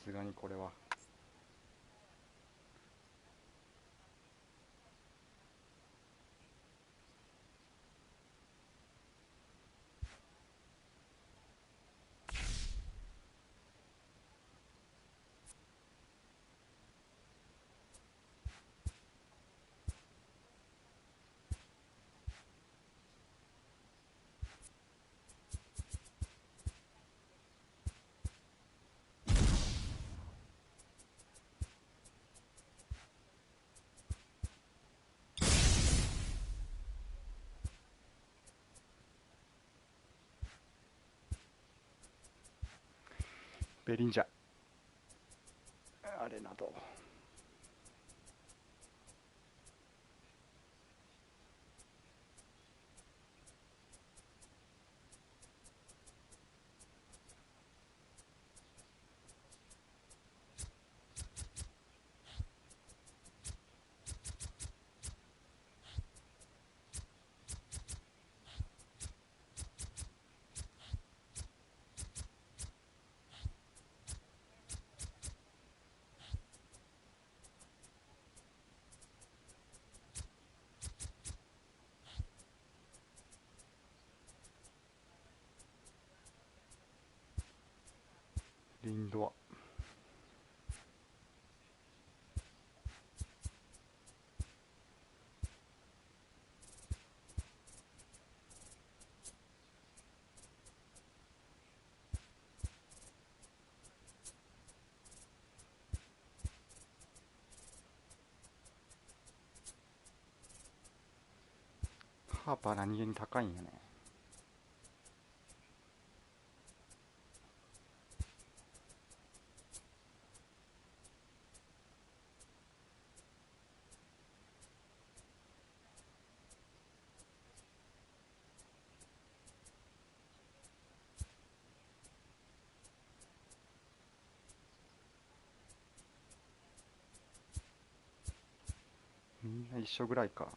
さすがにこれはベリンジャー、あれなど。リンドア。ハーパー何気に高いんやね。みんな一緒ぐらいか。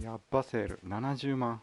やっばセール70万。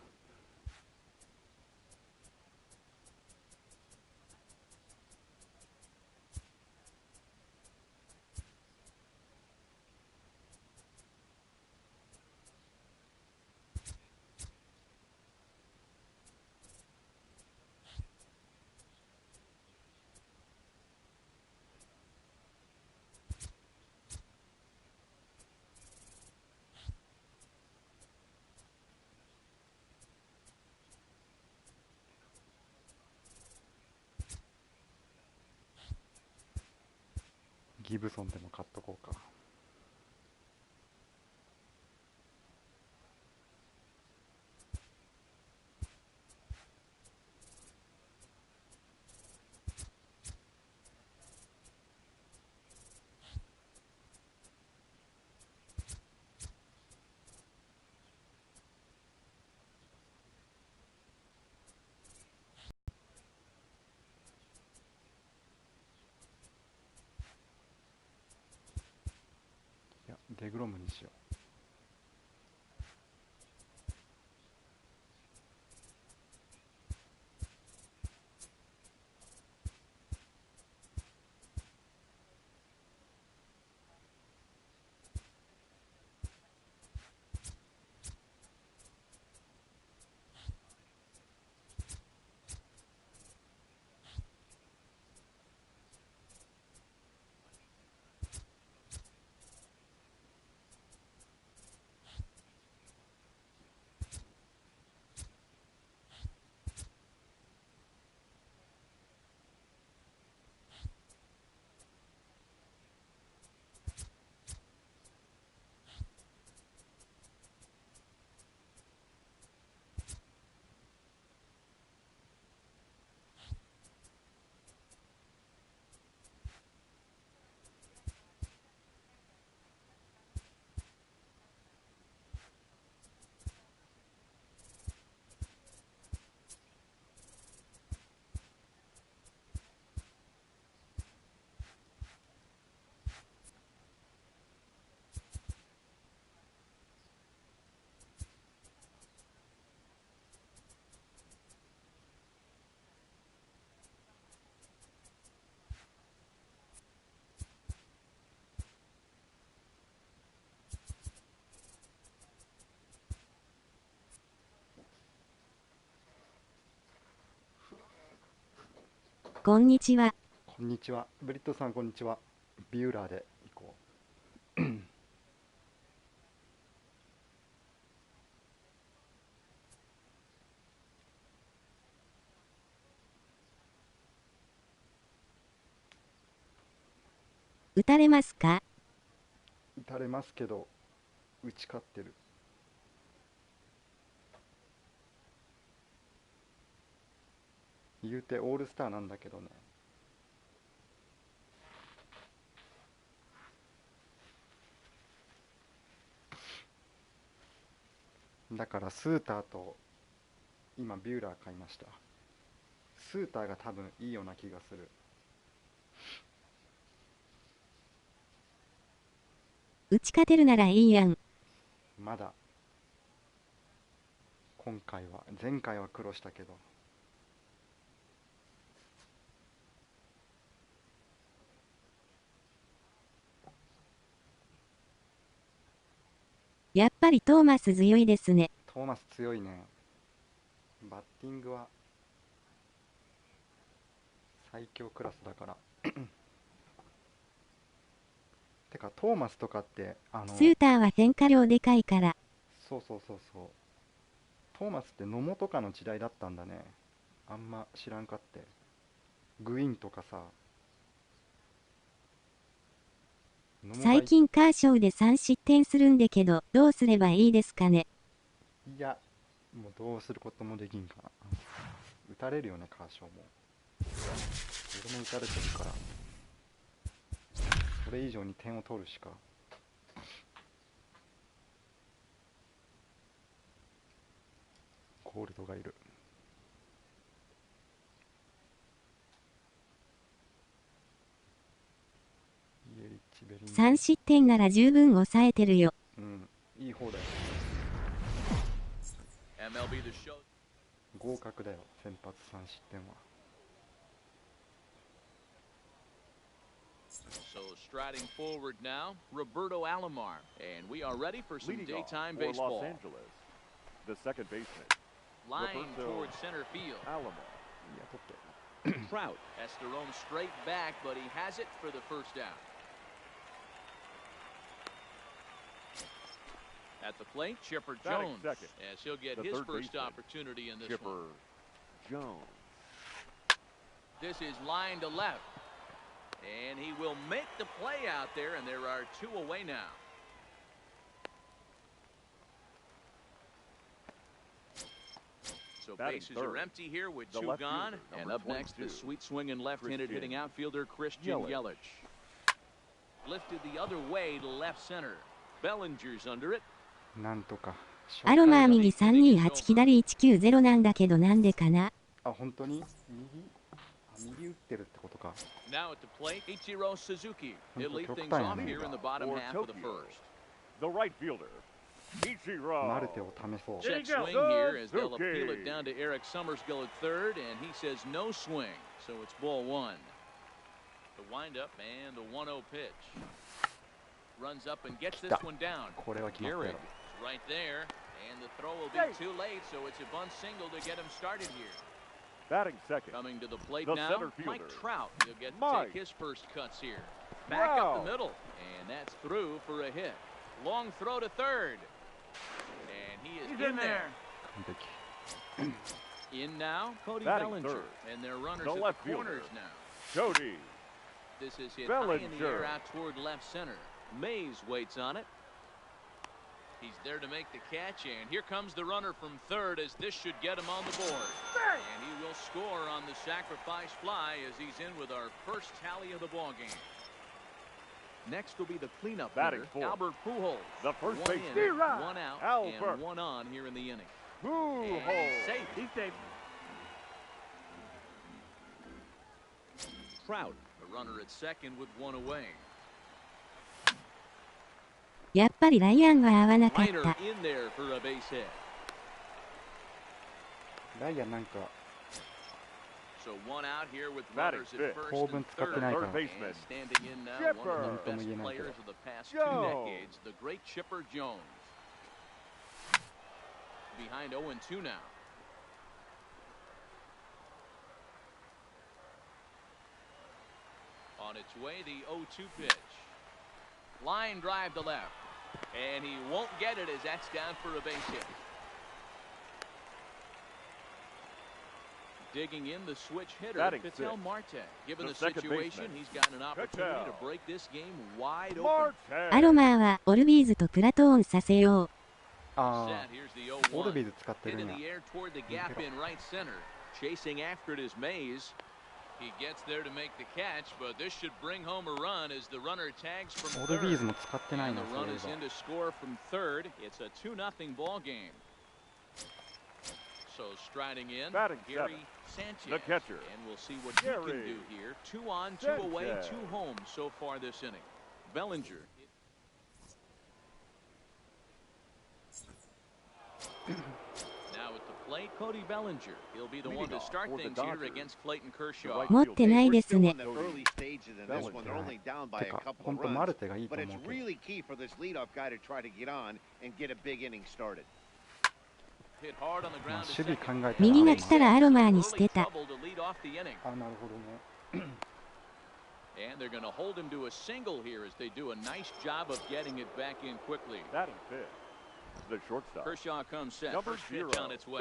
ギブソンでも買っとこうか。いや、デグロムにしよう。こんにちは。こんにちは。ブリットさん、こんにちは。ビューラーで行こう。打たれますか？打たれますけど、打ち勝ってる。言うてオールスターなんだけどね。だからスーターと今ビューラー買いました。スーターが多分いいような気がする。打ち勝てるならいいやん。まだ今回は、前回は苦労したけど。やっぱりトーマス強いですね。トーマス強いね。バッティングは最強クラスだからてかトーマスとかってスーターは変化量でかいから。そうそうそうそう。トーマスって野茂とかの時代だったんだね。あんま知らんかって。グイーンとかさ。最近カーショーで3失点するんでけど、どうすればいいですかね。いや、もうどうすることもできんかな。打たれるよね、カーショーも。俺も打たれてるから、それ以上に点を取るしか。ゴールドがいる。3失点なら十分抑えてるよ。うん、いい方だよ。Mlb The Show. 合格だよ、先発3失点は。So striding forward now, Roberto Alomar, and we are ready for some Leading daytime off for baseball. Los Angeles, the second baseman, Line Roberto towards center field. Alomar. いや、取って。Trout has to roam straight back, but he has it for the first down. At the plate, Chipper Jones, as he'll get his first opportunity in this one. Chipper Jones. This is line to left, and he will make the play out there, and there are two away now. So bases are empty here with two gone, and up next the sweet swinging left-handed hitting outfielder Christian Yelich. Lifted the other way to left center. Bellinger's under it. なんとか。アロマー右328左190なんだけどなんでかな。あ、本当に右打ってるってことか。Now at the plate, Ichiro Suzuki. He'll lead things off here in the bottom half of the first. The right fielder, Ichiro. マルテを試そう。 Check swing here as they'll appeal it down to Eric Summersgill at third, and he says no swing, so it's ball one. The windup and the 1-0 pitch. Runs up and gets this one down. これは決まったよ。 Right there, and the throw will be too late, so it's a bunt single to get him started here. Batting second. Coming to the plate the now, center fielder, Mike Trout. He'll get to take his first cuts here. Back up the middle, and that's through for a hit. Long throw to third, and he is in there. In now, Cody Bellinger, and their runners at the corners now. Cody. This is hit high in the air out toward left center. Mays waits on it. He's there to make the catch, and here comes the runner from third as this should get him on the board. And he will score on the sacrifice fly as he's in with our first tally of the ball game. Next will be the cleanup hitter, Albert Pujols. The first base in, one out, and one on here in the inning. Pujols. Safe. He's safe. Trout, the runner at second with one away. やっぱりライアンは合わなかった。ライアンなんか構文使ってないからなんとも言えないけど。Behind 0-2 now. On its way, the 0-2 pitch. Line drive to left. And he won't get it as that's down for a base hit. Digging in the switch hitter, Ketel Marte. Given the situation, he's got an opportunity to break this game wide open. アロマーはオルビーズとプラトーンさせよう。ああ、オルビーズ使ってるんや。 Chasing after it is Mays. He gets there to make the catch, but this should bring home a run as the runner tags from third. オルビーズも使ってない And な、 the そう run いえ is ば。 in to score from third. It's a 2-0 ball game. So striding in, Gary Sanchez. The catcher. And we'll see what he can do here. 2 on, 2 away, 2 home so far this inning. Bellinger. Now at the plate, Cody Bellinger. He'll be the one to start things here against Clayton Kershaw. 持ってないですね。 We're still in the early stages in this one. They're only down by a てか、 couple 本 of 当マル runs. テがいいと But 思 it's うけど。 really key for this leadoff guy to try to get on and get a big inning started. Hit hard on the まあ ground to 守備 second. 考えたら右が来たらアロマーにして Early た。 trouble to lead off the inning. あ、なるほどね。 And they're going to hold him to a single here as they do a nice job of getting it back in quickly. Batting fifth, the shortstop. Kershaw comes set. Number First pitch 0. on its way.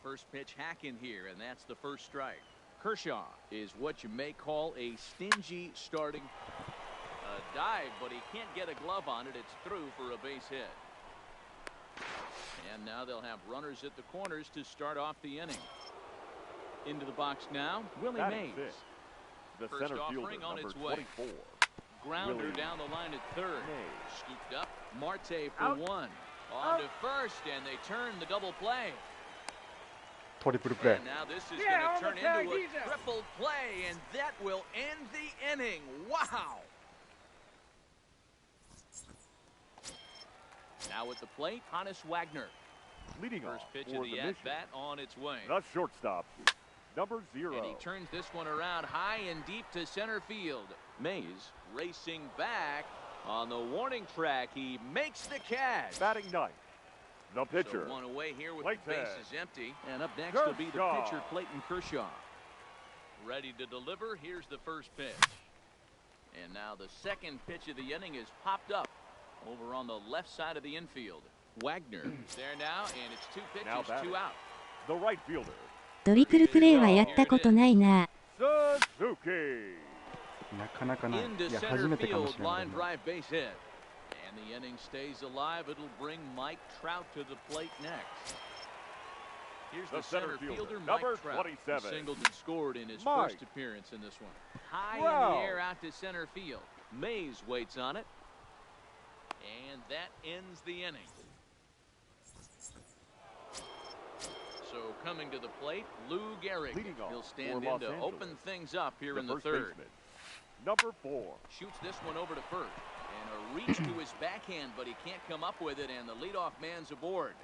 First pitch hack in here, and that's the first strike. Kershaw is what you may call a stingy starting dive, but he can't get a glove on it. It's through for a base hit. And now they'll have runners at the corners to start off the inning. Into the box now, Willie Batting Mays. fifth, the First center fielder, offering on number its way. 24. Grounder Willie down the line at third. Mays. Scooped up. Marte for one. On to first, and they turn the double play. トリプルプレー And。now this is going to turn into a triple play, and that will end the inning. Wow! Now at the plate, Hannes Wagner. Leading First off pitch for of the the mission, at-bat on its way. the shortstop, number 0. And he turns this one around high and deep to center field. Mays racing back on the warning track. He makes the catch. Batting ninth, the pitcher. So one away here with Clayton the bases empty. And up next will be the Kershaw. pitcher, Clayton Kershaw. Ready to deliver. Here's the first pitch. And now the second pitch of the inning is popped up over on the left side of the infield. Wagner there now, and it's 2 Now pitches, batting. 2 out. The right fielder, トリプルプレーはやったことないな。 Suzuki. なかなかない。 Into いや、初 center めてかも field, しれない line。drive base hit. And the inning stays alive. It'll bring Mike Trout to the plate next. Here's The the center center fielder, fielder, Mike number Trout. He 27. singled and scored in his Mike first appearance in this one. High Trout. in the air out to center field. Mays waits on it. And that ends the inning. So coming to the plate, Lou Gehrig. Leading off He'll for stand Los in to Angeles, open things up here the in the first third. baseman, number 4. Shoots this one over to first. And a reach to his backhand, but he can't come up with it, and the leadoff man's aboard.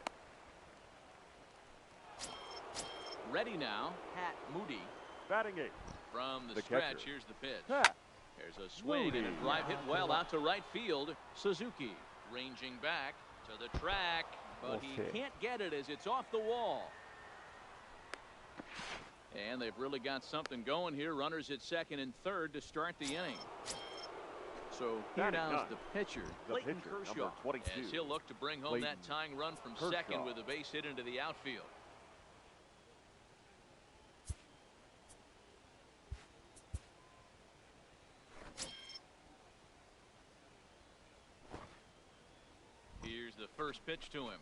Ready now, Pat Moody. Batting 8, From the The stretch, catcher. here's the pitch. Pat There's a swing and a drive hit well out to right field. Suzuki ranging back to the track, but he Okay. can't get it as it's off the wall. And they've really got something going here. Runners at second and third to start the inning. So here Batting now is ninth, the pitcher, the Clayton pitcher, Kershaw, number 22, as he'll look to bring home that Clayton tying run from Kershaw. second with a base hit into the outfield. Here's the first pitch to him.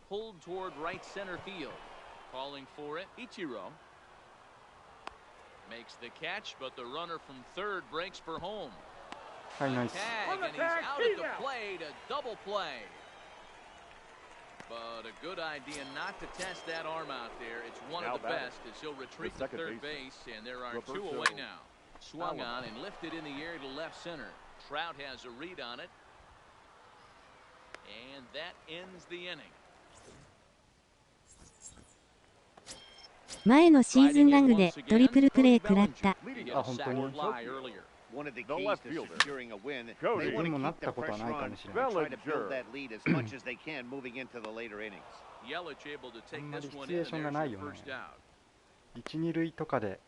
Pulled toward right center field. Calling for it, Ichiro. Makes the catch, but the runner from third breaks for home. はい、ナイス。 Tag, and he's out at the plate, a double play. But a good idea not to test that arm out there. It's one Now of the batting, best as he'll retreat the to second third baseman, base, and there are Roberto 2 away now. Swung Allen. on and lifted in the air to left center. Trout has a read on it. And that ends the inning. 前のシーズンラグでトリプルプレー食らった。 He got あ、 a 本当 sac に。 fly earlier. One of the The keys left to fielder, securing a win, they Cody. want でも to なっ keep the たことは pressure ないか on もしれない。 and try to build Bellinger. that lead as much as they can moving into the later innings. Yelich able to take あんまり this シ one チュエ in, ーション and が there's ない your よね。 first out. 1、2塁とかで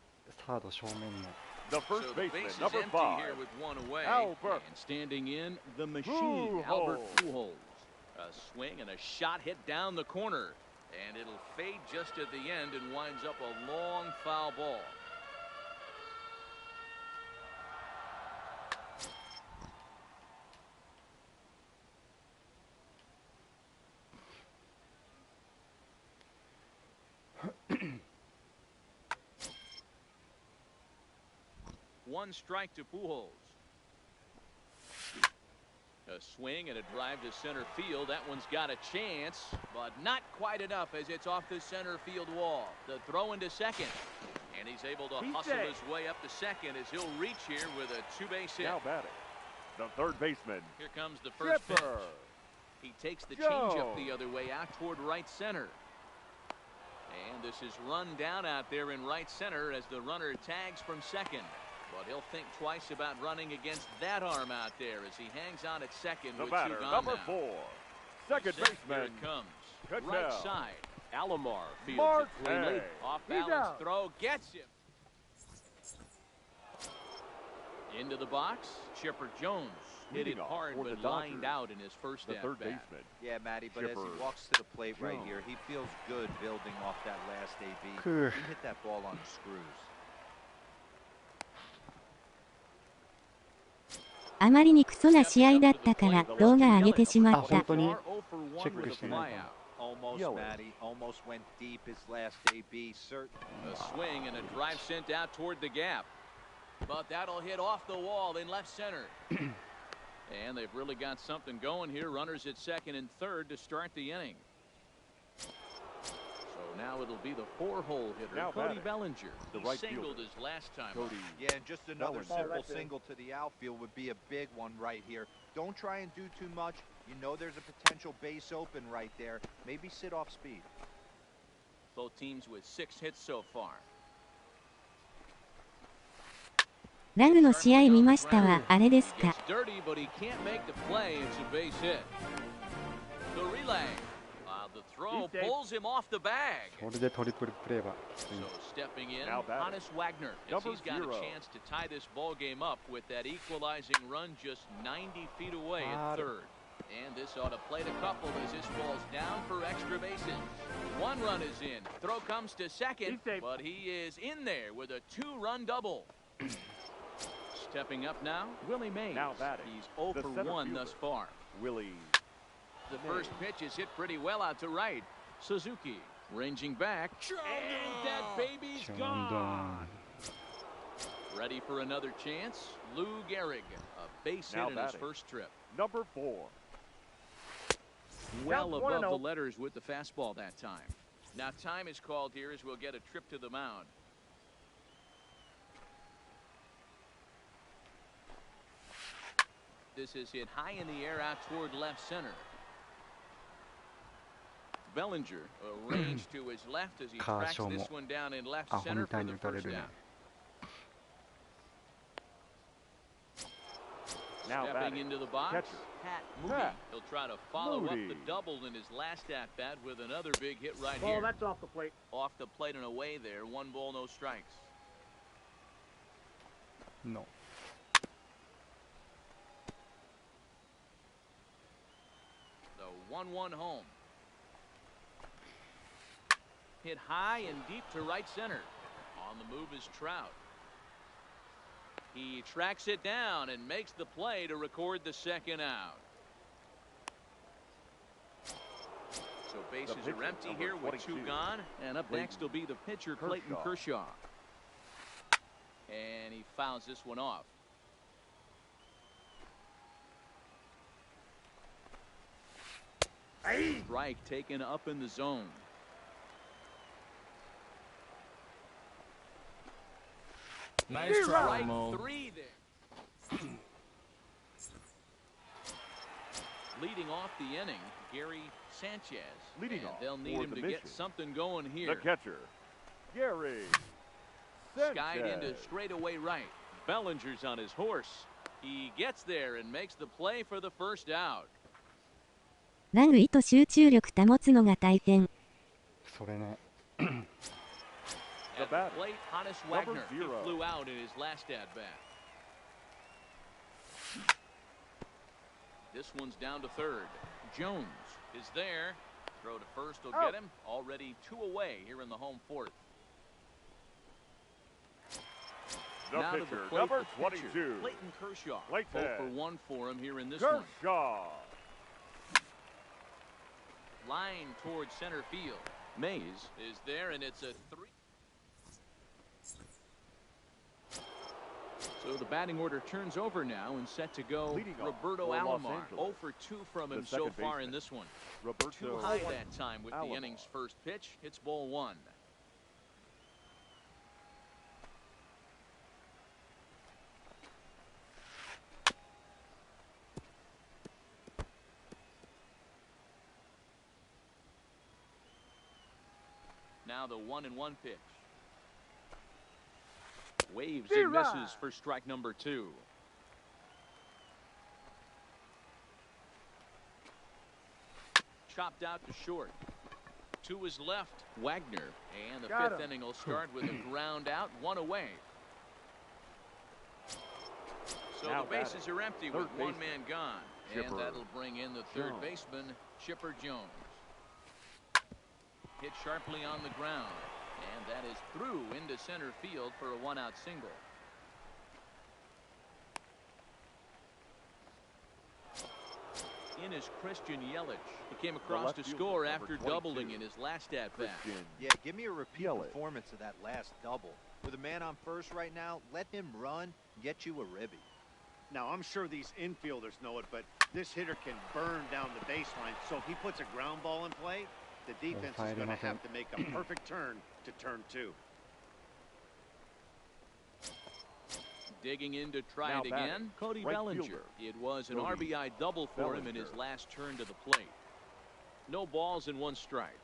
サード正面の The first so baseman, the base number is empty 5. here with one away. Albert. And standing in, the machine, Albert Pujols. A swing and a shot hit down the corner. And it'll fade just at the end and winds up a long foul ball. One strike to Pujols. A swing and a drive to center field. That one's got a chance, but not quite enough as it's off the center field wall. The throw into second. And he's able to hustle his way up to second as he'll reach here with a two-base hit. Now batting, the third baseman. Here comes the first pitch. He takes the changeup the other way out toward right center. And this is run down out there in right center as the runner tags from second. But he'll think twice about running against that arm out there as he hangs on at second The with batter, two gone number now. 4. Second Here baseman. it comes. Good Right now. side. Alomar fields Marte. it cleanly. Off balance throw gets him. Into the box. Chipper Jones hit it hard for the but lined Dodgers. out in his first The at third bat. baseman. Yeah, Matty, but as Chipper he walks to the plate right Jones. here, he feels good building off that last AB. Cool. He hit that ball on the screws. あまりにクソな試合だったから動画上げてしまった。あ、本当にチェックしてないかな。 Almost, Yellow. Matty. Almost went deep his last AB. Certain. A swing and a drive sent out toward the gap. But that'll hit off the wall in left center. And they've really got something going here. Runners at second and third to start the inning. So now it'll be the 4-hole hitter, Now Cody batting, Bellinger. the He right singled fielder. his last time. Cody. Yeah, and just another Bellinger. simple single to the outfield would be a big one right here. Don't try and do too much. You know there's a potential base open right there. Maybe sit off speed. Both teams with 6 hits so far. ラグの試合見ましたわ。あれですか。 Gets dirty, but he can't make the play. It's a base hit. The relay. The throw pulls him off the bag. これでトリプルプレーは So stepping in, Now batting. Honus Wagner, as Number he's got 0. a chance to tie this ball game up with that equalizing run just 90 feet away at third. And this ought to plate a couple as this ball's down for extra bases. One run is in. Throw comes to second, but he is in there with a 2-run double. Stepping up now, Willie Mays. Now batting, He's 0 the for center 1 fielder. thus far. Willie. The first pitch is hit pretty well out to right. Suzuki ranging back. And that baby's gone. Ready for another chance. Lou Gehrig, a base Now hit in his batting. first trip. Number 4. Well above the letters with the fastball that time. Now time is called here as we'll get a trip to the mound. This is hit high in the air out toward left center. Bellinger arranged to his left as he tracks this one down in left center for the first down. Now Stepping batting, into the box, catcher. Pat Moody. Pat He'll try to follow up Moody. the double in his last at-bat with another big hit right Ball, here. that's off the plate. Off the plate and away there. 1 ball, no strikes. No. The 1-1 home. Hit high and deep to right center. On the move is Trout. He tracks it down and makes the play to record the second out. So bases pitcher, are empty number here with 2 22. gone. And up Clayton next will be the pitcher, Clayton Kershaw. And he fouls this one off. Strike taken up in the zone. Nice try, Strike Mo. 3 there. Leading off the inning, Gary Sanchez. Leading and off they'll need for him the to mission. get something going here. The catcher, Gary Skied into Sanchez. straightaway right. Bellinger's on his horse. He gets there and makes the play for the first out. ラグ意図集中力保つのが大変。それね。The At the batter, plate, Hannes number Wagner. He 0. flew out in his last at-bat. This one's down to third. Jones is there. Throw to first will get him. Already 2 away here in the home fourth. The Now to pitcher, the plate, number the pitcher, 22. Clayton Kershaw. Clayton. 0 for 1 for him here in this one. Kershaw. Line towards center field. Mays is there, and it's a 3. So the batting order turns over now and set to go. Leading off Roberto for Los Alomar. Angeles. 0 for 2 from him The so second far in baseman, this one. Roberto Too high that time with the Alomar. inning's first pitch. It's ball 1. Now the 1-1 pitch. Waves and misses for strike number 2. Chopped out to short. To his left, Wagner. And the fifth inning will start with a ground out, 1 away. So Now the bases are empty with third one man gone. Chipper And that'll bring in the third Jones. baseman, Chipper Jones. Hit sharply on the ground. And that is through into center field for a 1-out single. In is Christian Yelich. He came across left to fielder, score number after 22. doubling in his last at-bat. Christian. Yeah, give me a repeat Yelich. performance of that last double. With a man on first right now, let him run, get you a ribby. Now, I'm sure these infielders know it, but this hitter can burn down the baseline. So if he puts a ground ball in play, the defense is going to have to make a perfect turn to turn 2. Digging in to try Now it batting, again, Cody right Bellinger. fielder, It was an Cody RBI double for him in his Bellinger. last turn to the plate. No balls and 1 strike.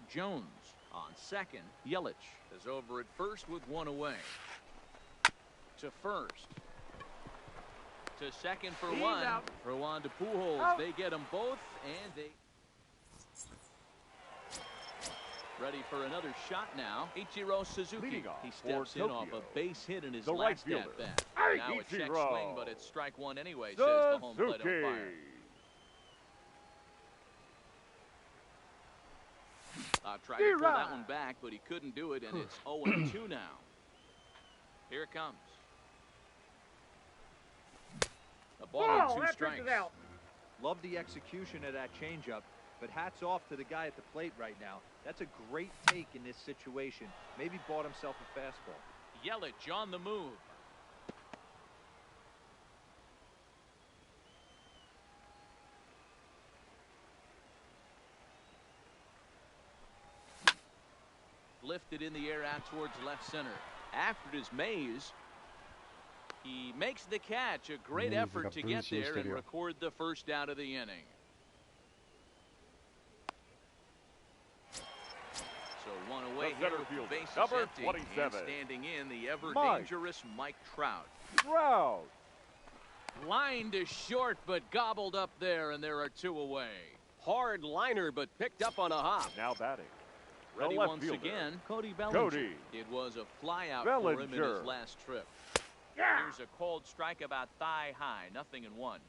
Jones on second. Yelich is over at first with 1 away. To first. To second for 1. Throw on to Pujols. They get them both, and they... Ready for another shot now. Ichiro Suzuki. Leading off He for steps in off Tokyo. a base hit in his The right last fielder. at-bat. Now a check Ichiro swing, but it's strike 1 anyway, says the home plate Suzuki. umpire. Tried to pull that one back, but he couldn't do it, and it's 0-2 now. Here it comes. A ball and 2 strikes. Love the execution of that changeup, but hats off to the guy at the plate right now. That's a great take in this situation. Maybe bought himself a fastball. Yelich on the move. Lifted in the air out towards left center. After it is Mays. He makes the catch. A great Mays effortが to 分 get 身して there る and よ record the first out of the inning. So 1 away The here. center fielder, Bases number empty. 27. And standing in, the ever Mike dangerous Mike Trout. Trout. Line to short, but gobbled up there, and there are 2 away. Hard liner, but picked up on a hop. Now batting. Ready the left once fielder, again, Cody Bellinger. Cody It was a fly out for him in Bellinger. his last trip. Here's a cold strike about thigh high, 0-1.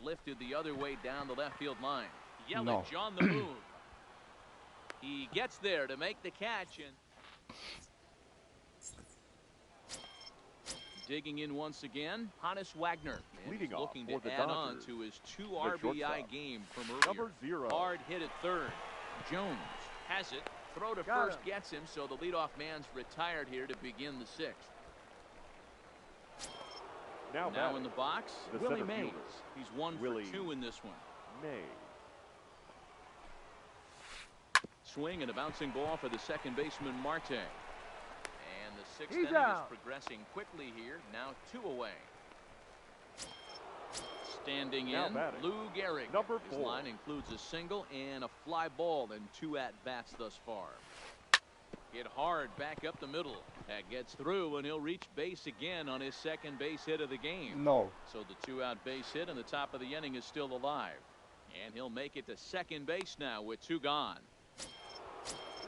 Lifted the other way down the left field line. Yelich on the move. He gets there to make the catch, and digging in once again, Hannes Wagner. And Leading he's off looking for to the add on Dodgers, to his 2 the RBI shortstop, game from earlier. number 0. Hard hit at third. Jones has it. Throw to first gets him, so the leadoff man's retired here to begin the 6th. Now Now batting. in the box, The Willie center Mays. fielder, He's 1 Willie for 2 in this one. Mays. Swing and a bouncing ball for the second baseman, Marte. And the 6th inning is progressing quickly here. Now 2 away. Standing Now in, batting, Lou Gehrig. number His 4. line includes a single and a fly ball in 2 at-bats thus far. Hit hard back up the middle. That gets through, and he'll reach base again on his second base hit of the game. No. So the 2-out base hit in the top of the inning is still alive. And he'll make it to second base now with 2 gone.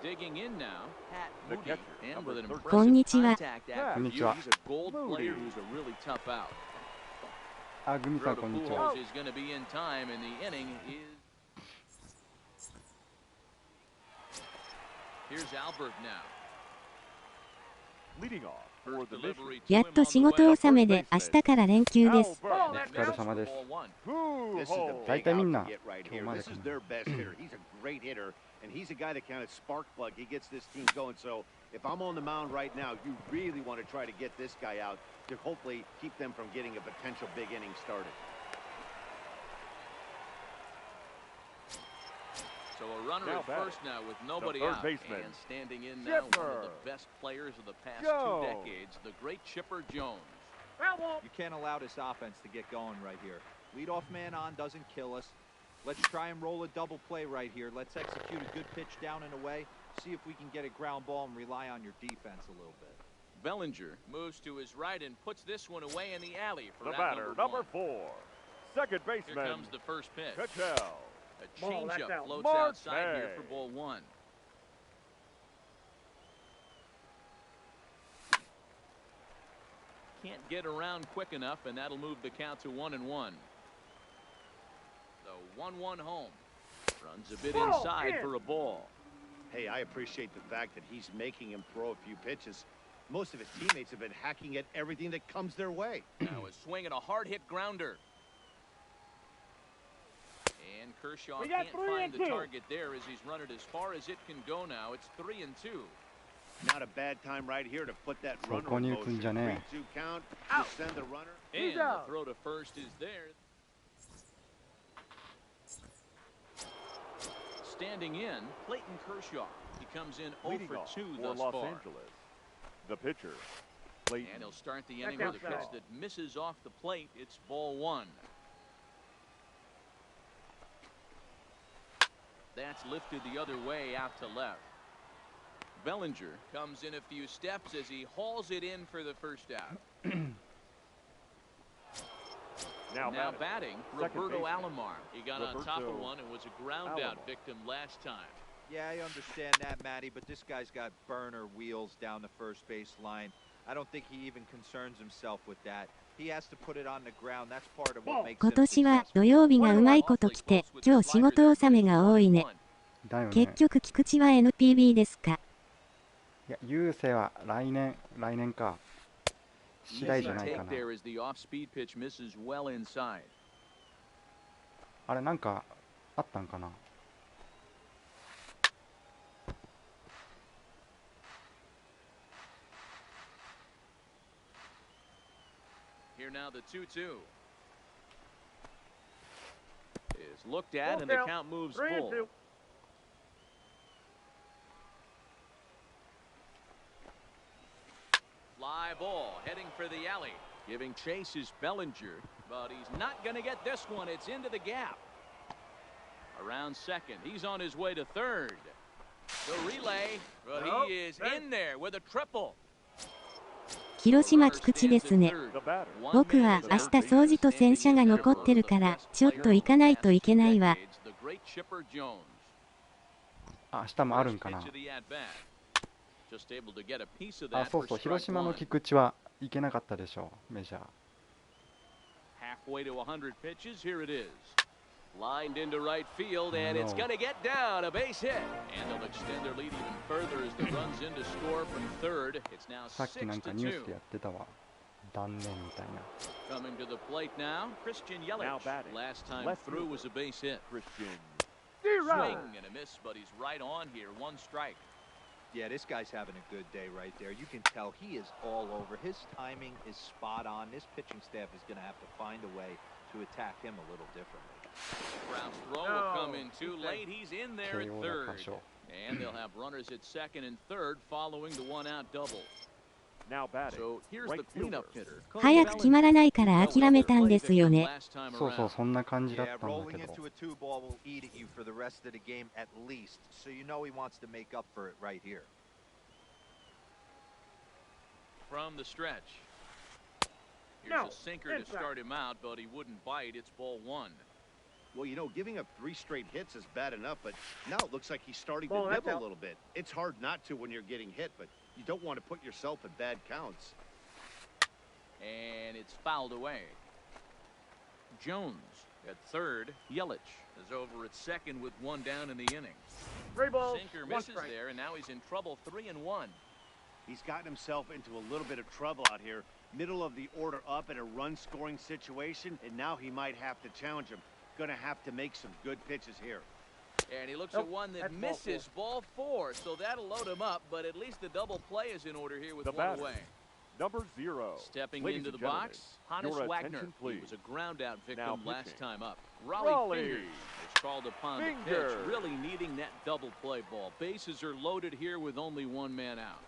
Digging in now, Pat Moody, and with an impressive contact after you. He's a gold player who's a really tough out. あ、グミさんこんにちは。 Pujols is going to be in time, and the inning is. Here's Albert now. Leading off for the Mission. やっと仕事納めで明日から連休です。お疲れ様です。 This is the 大 big 体みん out な to get right 今日 here. まで This か is な。 their best hitter. He's a great hitter, and he's a guy that kind of spark plug. He gets this team going. So if I'm on the mound right now, you really want to try to get this guy out to hopefully keep them from getting a potential big inning started. So a runner Now at batting, first now with nobody the third out. baseman, And standing in now, one of the best players of the past 2 decades, the great Chipper Jones. You can't allow this offense to get going right here. Leadoff man on doesn't kill us. Let's try and roll a double play right here. Let's execute a good pitch down and away. See if we can get a ground ball and rely on your defense a little bit. Bellinger moves to his right and puts this one away in the alley for The out batter, number 4. Second Here baseman, comes the first pitch. Kachel. A changeup floats Marte. outside here for ball 1. Can't get around quick enough, and that'll move the count to 1-1. The 1-1 home. Runs a bit inside for a ball. Hey, I appreciate the fact that he's making him throw a few pitches. Most of his teammates have been hacking at everything that comes their way. Now a swing and a hard-hit grounder. And Kershaw can't find the target there as he's run it as far as it can go now. It's 3-2. Not a bad time right here to put that runner そこ in に打つん motion. じゃね 3-2 count. You send the runner. And the throw to first is there. Standing in, Clayton Kershaw. He comes in 0 Leading for off 2 for thus Los far. Angeles, the pitcher, Clayton. And he'll start the inning with a pitch that misses off the plate. It's ball 1. That's lifted the other way out to left. Bellinger comes in a few steps as he hauls it in for the first out. Now batting, Roberto Alomar. He got on top of one and was a ground out victim last time. Yeah, I understand that, Matty, but this guy's got burner wheels down the first base line. I don't think he even concerns himself with that. He has to put it on the ground. That's part of what makes him 今年は土曜日がうまいこと来て、今日仕事納めが多いね。だよね。結局菊池は NPB ですか。いや、優勢は来年か。次第じゃないかな。あれなんかあったんかな。Here now the 2-2 is looked at and the count moves full. Fly ball heading for the alley. Giving chase is Bellinger, but he's not going to get this one. It's into the gap. Around second. He's on his way to third. The relay, but he is in there with a triple. 広島菊池ですね。僕は明日掃除と洗車が残ってるからちょっと行かないといけないわ。あ、明日もあるんかな。あ、そうそう、広島の菊池は行けなかったでしょう、メジャー。Halfway to 100 pitches, here it is. Lined into right field, and it's going to get down, a base hit. And they'll extend their lead even further as the runs in to score from third. It's now さっきなんかニュースで 6-2. やってたわ。断念みたいな。Coming to the plate now, Christian Yelich. Last time through was a base hit. Christian. Swing and a miss, but he's right on here. 1 strike. Yeah, this guy's having a good day right there. You can tell he is all over. His timing is spot on. This pitching staff is going to have to find a way to attack him a little differently. Brown's throw will come in too late. He's in there at third. And they'll have runners at second and third following the 1-out double. Now batting. So here's the cleanup hitter. 早く決まらないから諦めたんですよね。そうそう、そんな感じだった Yeah, んだ rolling けど。 into a 2-ball will eat at you for the rest of the game at least. So you know he wants to make up for it right here. from the stretch. Here's a sinker to start him out, but he wouldn't bite. It's ball one. Well, you know, giving up 3 straight hits is bad enough, but now it looks like he's starting to nibble a little bit. It's hard not to when you're getting hit, but you don't want to put yourself at bad counts. And it's fouled away. Jones at third. Yelich is over at second with 1 down in the inning. Sinker misses there, and now he's in trouble. 3-1. He's gotten himself into a little bit of trouble out here. Middle of the order up in a run-scoring situation, and now he might have to challenge him. Going to have to make some good pitches here. And he looks at one that misses, ball 4, so that'll load him up, but at least the double play is in order here with the 1 batter, away. Number 0. Stepping Ladies into the and gentlemen, box, Hannes your Wagner. attention, please. He was a ground-out victim Now last pitching. time up. Raleigh Fingers is called upon to pitch, Fingers. really needing that double play ball. Bases are loaded here with only 1 man out.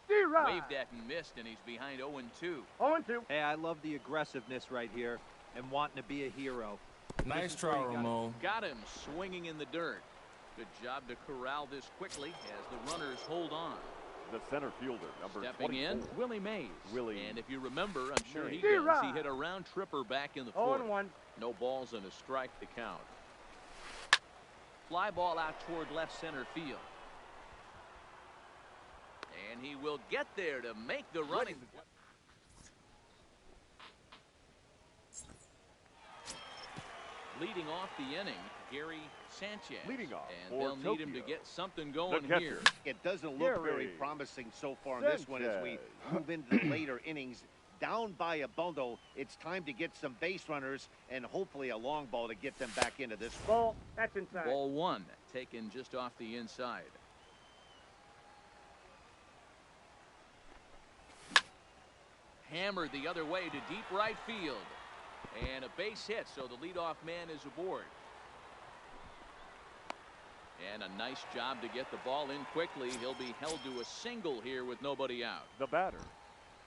Waved at and missed, and he's behind 0-2. 0-2. Hey, I love the aggressiveness right here and wanting to be a hero. Nice try, Ramon. Got him swinging in the dirt. Good job to corral this quickly as the runners hold on. The center fielder, number Stepping 24. in, Willie Mays. And if you remember, I'm sure he Mays. does, he hit a round tripper back in the 4th. 0-1. No balls and a strike to count. Fly ball out toward left center field. And he will get there to make the running. Leading off the inning, Gary Sanchez. Leading off and they'll need him to get something going here. It doesn't look very promising so far in this one as we move into the later innings. Down by a bundle, it's time to get some base runners and hopefully a long ball to get them back into this one. Ball, that's inside. Ball 1, taken just off the inside. Hammered the other way to deep right field. And a base hit, so the leadoff man is aboard. And a nice job to get the ball in quickly. He'll be held to a single here with nobody out. The batter,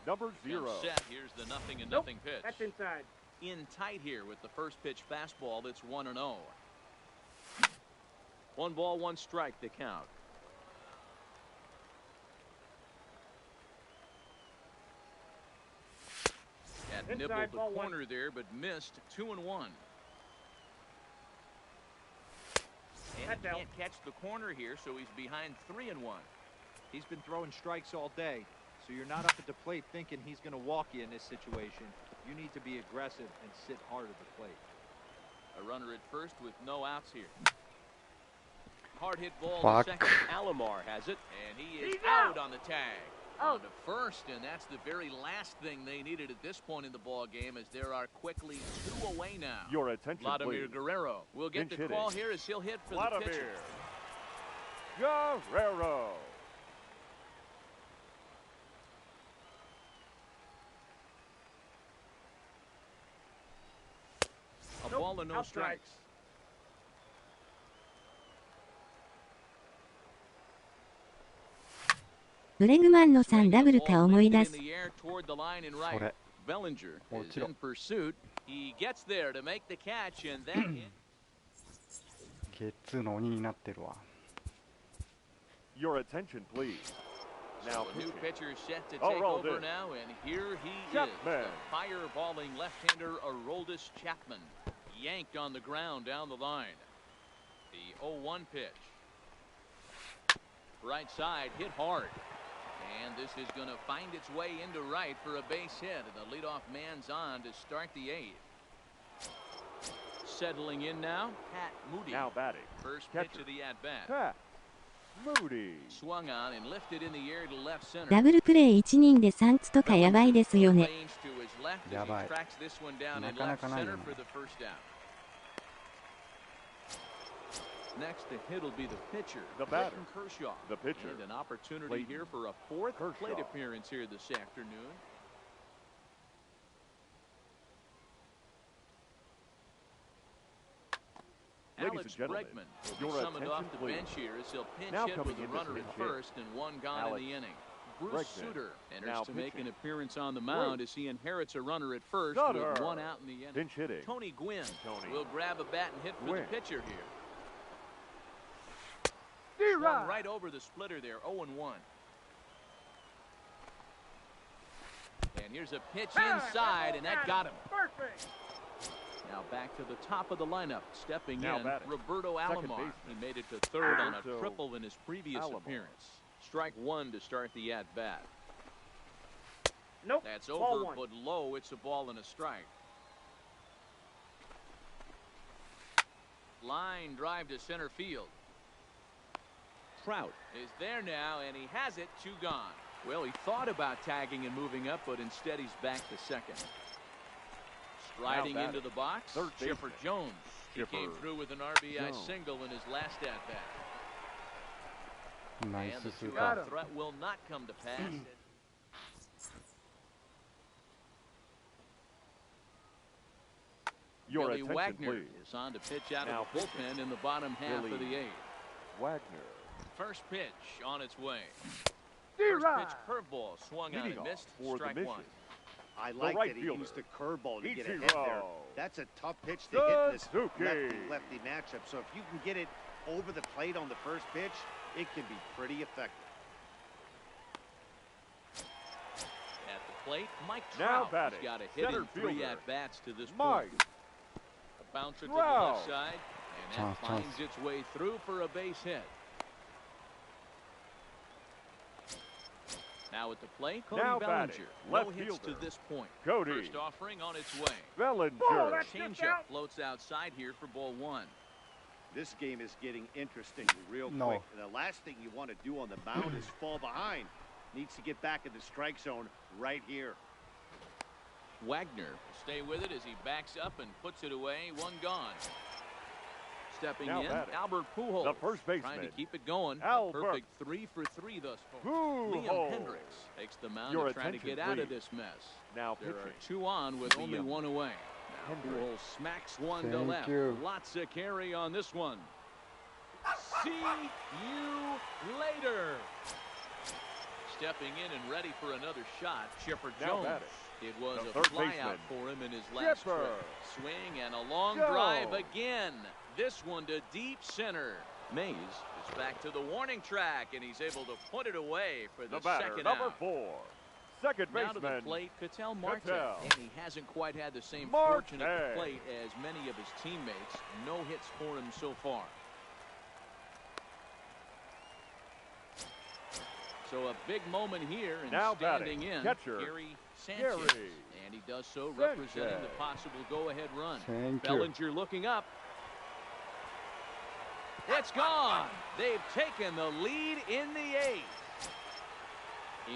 number 0. And set. Here's the 0-0 pitch. That's inside. In tight here with the first pitch fastball. That's 1-0. 1 ball, 1 strike to count. That nibbled the corner there, but missed. 2-1. And he can't catch the corner here, so he's behind 3-1. He's been throwing strikes all day, so you're not up at the plate thinking he's going to walk you in this situation. You need to be aggressive and sit hard at the plate. A runner at first with no outs here. Hard hit ball to second. Alomar has it, and he is out on the tag. On to first, and that's the very last thing they needed at this point in the ball game, as there are quickly 2 away now. Your attention, Vladimir please. Guerrero will get the call here as he'll hit for the pitcher. Guerrero. A ball and no strikes.ブレグマンの3ダブルか思い出す。それ。Bellinger is in pursuit. He gets there to make the catch, and that hit. ゲッツーの鬼になってるわ。Your attention, please. Now a new pitcher set to take over now, and here he is, the fireballing left-hander Aroldis Chapman, yanked on the ground down the line. The 0-1 pitch. Right side hit hard. And this is going to find its way into right for a base hit. And the leadoff man's on to start the 8th. Settling in now, Pat Moody. Now batting. First pitch of the at-bat. Pat Moody. Swung on and lifted in the air to left center. ダブルプレー1人で3つとかやばいですよね。やばい。なかなかないよね。Next, the hit will be the pitcher, the batter, Kershaw. The pitcher, and an opportunity here for a 4th plate appearance here this afternoon. Alex Bregman will be summoned off the bench here as he'll pinch hit with a runner at first and 1 gone in the inning. Bruce Sutter enters to make an appearance on the mound as he inherits a runner at first with 1 out in the inning. Pinch hitting. Tony Gwynn will grab a bat and hit for the pitcher here. Swung right over the splitter there, 0-1. And here's a pitch inside, and that got him. Perfect. Now back to the top of the lineup. Stepping Now in, batting. Roberto Second Alomar. baseman. He made it to third on a Roberto triple in his previous Alomar. appearance. Strike one to start the at-bat. Nope. That's Ball over, one. but low. It's a ball and a strike. Line drive to center field. Trout is there now, and he has it. Two gone. Well, he thought about tagging and moving up, but instead he's back to second. Striding Now into the box, third Chipper baseman. Jones. Chipper He came through with an RBI Jones. single in his last at-bat. ナイ And ス the スー two-out パー threat will not come to pass. Your Billy attention, Wagner please. is on to pitch out Now of the bullpen in the bottom half of Billy the eighth. Wagner. First pitch on its way. D-Rod. First pitch curveball swung on Leading and off missed. for the Strike mission. one. I like right that he fielder, used the curveball to get Ichiro. ahead there. That's a tough pitch to hit in this Suzuki. lefty-lefty matchup. So if you can get it over the plate on the first pitch, it can be pretty effective. At the plate, Mike Now Trout has batting, got a hit center in three fielder, at-bats to this Mike point. A bouncer to the Trout. left side, and that Chance, finds chance. its way through for a base hit. Now at the plate, Cody Now Bellinger. batting, No left hits to fielder, this point. Cody First offering on its way. Bellinger. that's just Changeup out. floats outside here for ball one. This game is getting interesting real No. quick. And the last thing you want to do on the mound is fall behind. Needs to get back in the strike zone right here. Wagner will stay with it as he backs up and puts it away. One gone. Stepping Now in, batting, Albert Pujols. the first trying baseman, to keep it going. Albert Perfect 3 for 3 thus far. Pujols. Liam Hendricks takes the mound Your to try to attention, get out of please. this mess. Now There pitching. are two on with only Liam one away. Now Hendricks. Pujols smacks one to Thank left. you. Lots of carry on this one. See you later. Stepping in and ready for another shot, Chipper Now Jones. batting, It was the a third flyout baseman, for him in his last Chipper trip. Swing and a long Jones. drive again. This one to deep center. Mays is back to the warning track, and he's able to put it away for the The batter, second number out. 4, second Now to the baseman, plate, Ketel Marte. Ketel. And he hasn't quite had the same Marte. fortune at the plate as many of his teammates. No hits for him so far. So a big moment here, and Now standing batting, in, catcher, Gary Sanchez. Gary And he does so representing Sanchez. the possible go-ahead run. Thank you. Bellinger looking up. It's gone. They've taken the lead in the eighth.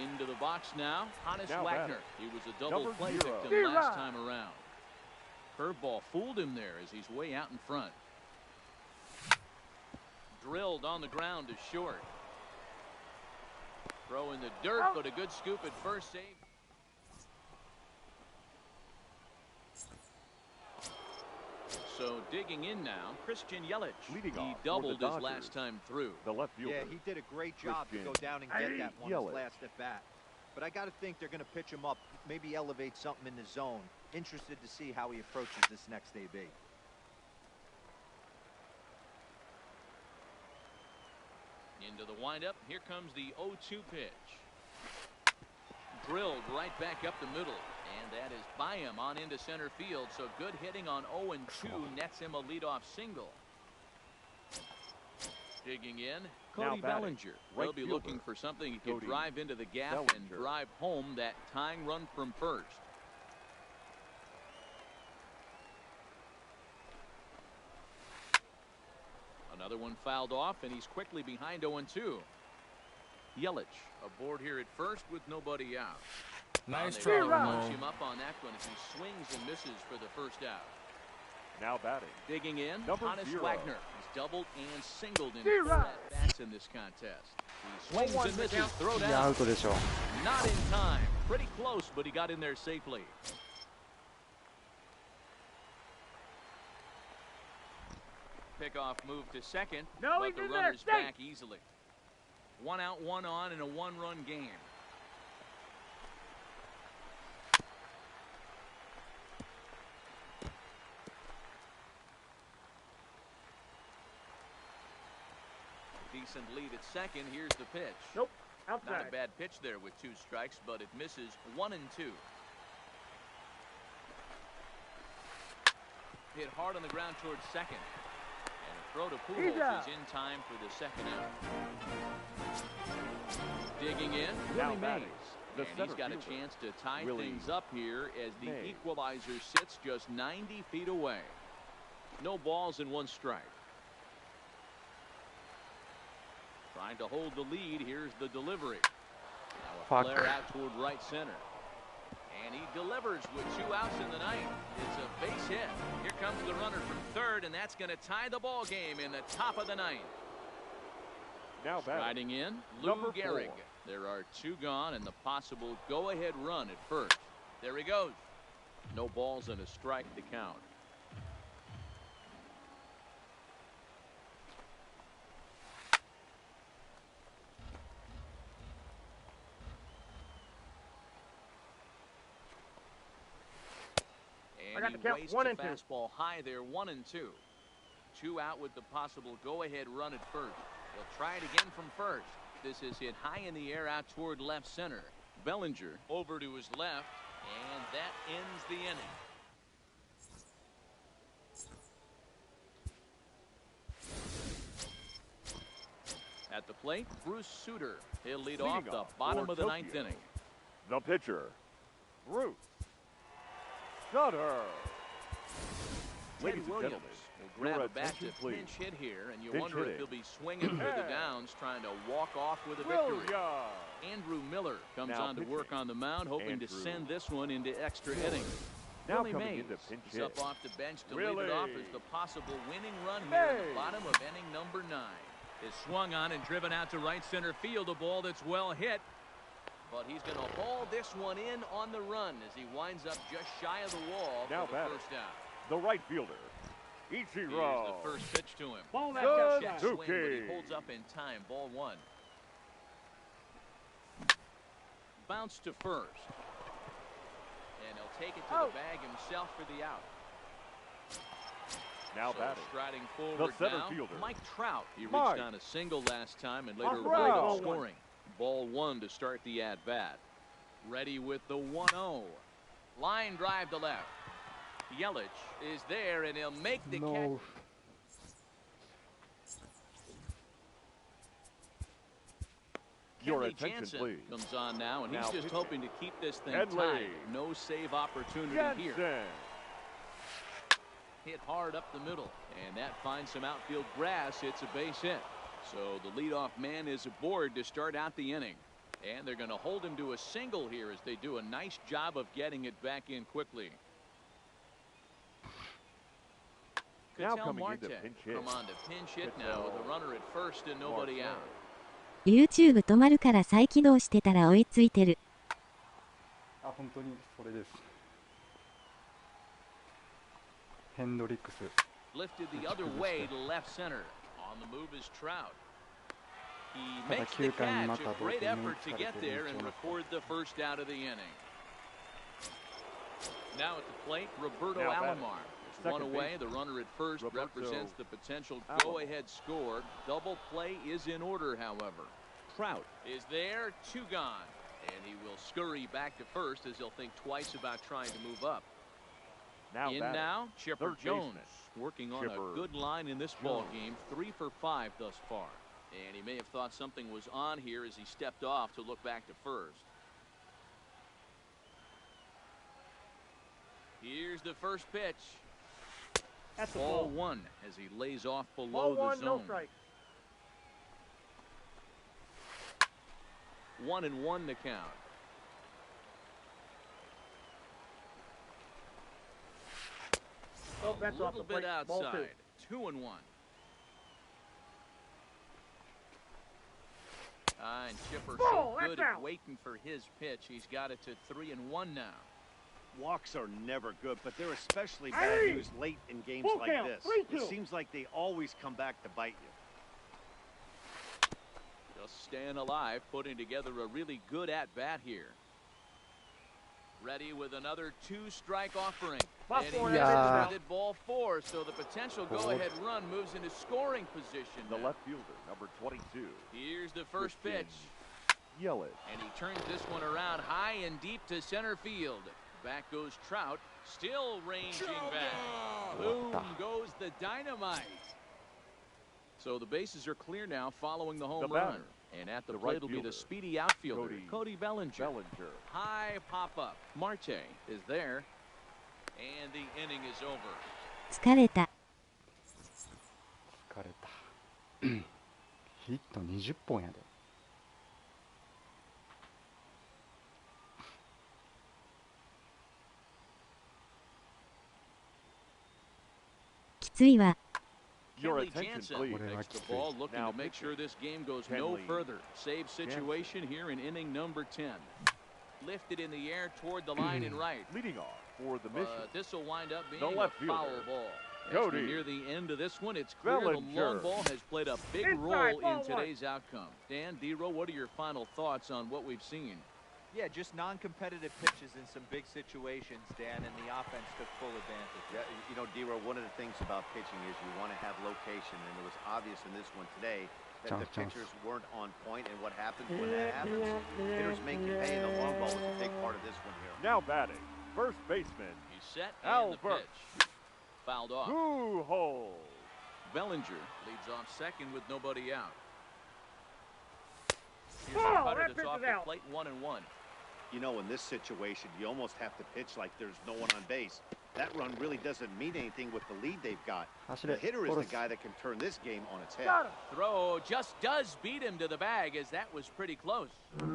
Into the box now, Hannes Now Wagner. batting, He was a double number play 0. victim last time around. Curveball fooled him there as he's way out in front. Drilled on the ground to short. Throw in the dirt, but a good scoop at first save. So digging in now, Christian Yelich. Leading He off for doubled the his Dodgers. last time through. the left fielder. Yeah, he did a great job to go Christian down and get that one Yelich. his last at bat. But I got to think they're going to pitch him up, maybe elevate something in the zone. Interested to see how he approaches this next AB. Into the windup. Here comes the 0-2 pitch. Drilled right back up the middle. And that is by him on into center field. So good hitting on 0-2 nets him a leadoff single. Digging in, Cody batting, Bellinger will right be fielder, looking for something he can Cody drive into the gap and Bellinger. drive home that tying run from first. Another one fouled off, and he's quickly behind 0-2. Yelich aboard here at first with nobody out. Nice They try, really bunch Ramo. him up on that one as he swings and misses for the first out. Now batting, Digging in, Number Hannes 0. Wagner. He's doubled and singled in Zero. 4 at-bats in this contest. He swings and misses, throw いやア down. ウトでしょ。 Not in time. Pretty close, but he got in there safely. Pickoff move to second, No, but he's the in there. runner's Stay. back easily. 1 out, 1 on in a 1-run game. Decent lead at second. Here's the pitch. Nope. Not Outside. a bad pitch there with 2 strikes, but it misses 1-2. hit hard on the ground towards second. And a throw to Pujols is in time for the second out. Digging in, Willie Mays. And he's got a chance to tie things up here as the equalizer sits just 90 feet away. No balls and one strike. Trying to hold the lead. Here's the delivery. Now a flare out toward right center. And he delivers with 2 outs in the ninth. It's a base hit. Here comes the runner from third, and that's going to tie the ball game in the top of the ninth. Now riding in, Lou Gehrig. There are 2 gone and the possible go-ahead run at first. There he goes. No balls and a strike to count. And he wastes a fastball high there, 1-2. 2 out with the possible go-ahead run at first. He'll try it again from first. This is hit high in the air out toward left center. Bellinger over to his left, and that ends the inning. At the plate, Bruce Sutter. He'll lead off the bottom of the ninth inning. The pitcher, Bruce Sutter. Ted Williams will grab a bat to pinch hit here, and you wonder if he'll be swinging for the downs, trying to walk off with a victory. Andrew Miller comes on to work on the mound, hoping to send this one into extra innings. Willie Mays is up off the bench to lead it off as the possible winning run here in the bottom of inning number 9. Is swung on and driven out to right center field, a ball that's well hit. But he's going to haul this one in on the run as he winds up just shy of the wall for the first out. The right fielder, Ichiro. Here's the first pitch to him. Ball that Check swing, but he holds up in time. Ball 1. Bounce to first. And he'll take it to the bag himself for the out. Now batting. Striding forward the center now, fielder, Mike Trout. He reached on a single last time and later avoided up scoring. Ball 1 to start the at-bat. Ready with the 1-0. Line drive to left. Yelich is there, and he'll make the catch. Your Kenley attention, Jansen please. comes on now, and he's just hoping to keep this thing Kenley tied. No save opportunity here. Hit hard up the middle, and that finds some outfield grass. It's a base hit. So the leadoff man is aboard to start out the inning. And they're going to hold him to a single here as they do a nice job of getting it back in quickly. Now coming into pinch hit. Come on to pinch hit now with a runner at first and nobody out. YouTube 止まるから再起動してたら追いついてる。あ、本当にそれです。ヘンドリックス。Lifted the other way to left center. On the move is Trout. He makes the catch. A great effort to get there and record the first out of the inning. Now at the plate, Roberto Alomar. One away. The runner at first represents the potential go-ahead score. Double play is in order, however. Trout is there, 2 gone. And he will scurry back to first as he'll think twice about trying to move up. Now, Chipper Jones working on a good line in this ball game. 3 for 5 thus far. And he may have thought something was on here as he stepped off to look back to first. Here's the first pitch. That's ball 1 as he lays off below the zone. No strike. 1-1 to count. Oh, that's a off the little bit plate. outside. 2-1. And Chipper so good at waiting for his pitch. He's got it to 3-1 now. Walks are never good, but they're especially bad news late in games like this. It seems like they always come back to bite you. Just staying alive, putting together a really good at-bat here. Ready with another 2-strike offering. And he grounded ball 4, so the potential go-ahead run moves into scoring position. The left fielder, number 22. Here's the first pitch. Yelich. And he turns this one around high and deep to center field. Back goes Trout, still ranging back. Boom goes the dynamite. So the bases are clear now following the home run. And at the plate will be the speedy outfielder, Cody Bellinger. High pop-up. Marte is there. And the inning is over. 疲れた。疲れた。ヒット20本やで。きついわ。Your Kenley attention, Jansen please. takes the ball, looking Now to make sure this game goes Kenley no further. Save situation here in inning number 10. Lifted in the air toward the line and right. Leading off for the mission. This will wind up being The a left foul fielder, ball. As Cody we near the end of this one, it's clear the Bellinger. long ball has played a big role in today's outcome. Dan, D-Row, what are your final thoughts on what we've seen? Yeah, just non-competitive pitches in some big situations, Dan, and the offense took full advantage. Yeah, you know, D-Row, one of the things about pitching is you want to have location, and it was obvious in this one today that the pitchers weren't on point, and what happens when that happens? Hitters make you pay, and the long ball was a big part of this one here. Now batting, first baseman. He's set, and the pitch. Fouled off. Hole. Bellinger leads off second with nobody out. Here's a cutter that's off the plate, 1-1. You know, in this situation, you almost have to pitch like there's no one on base. That run really doesn't mean anything with the lead they've got. The hitter is the guy that can turn this game on its head. Throw just does beat him to the bag, as that was pretty close. So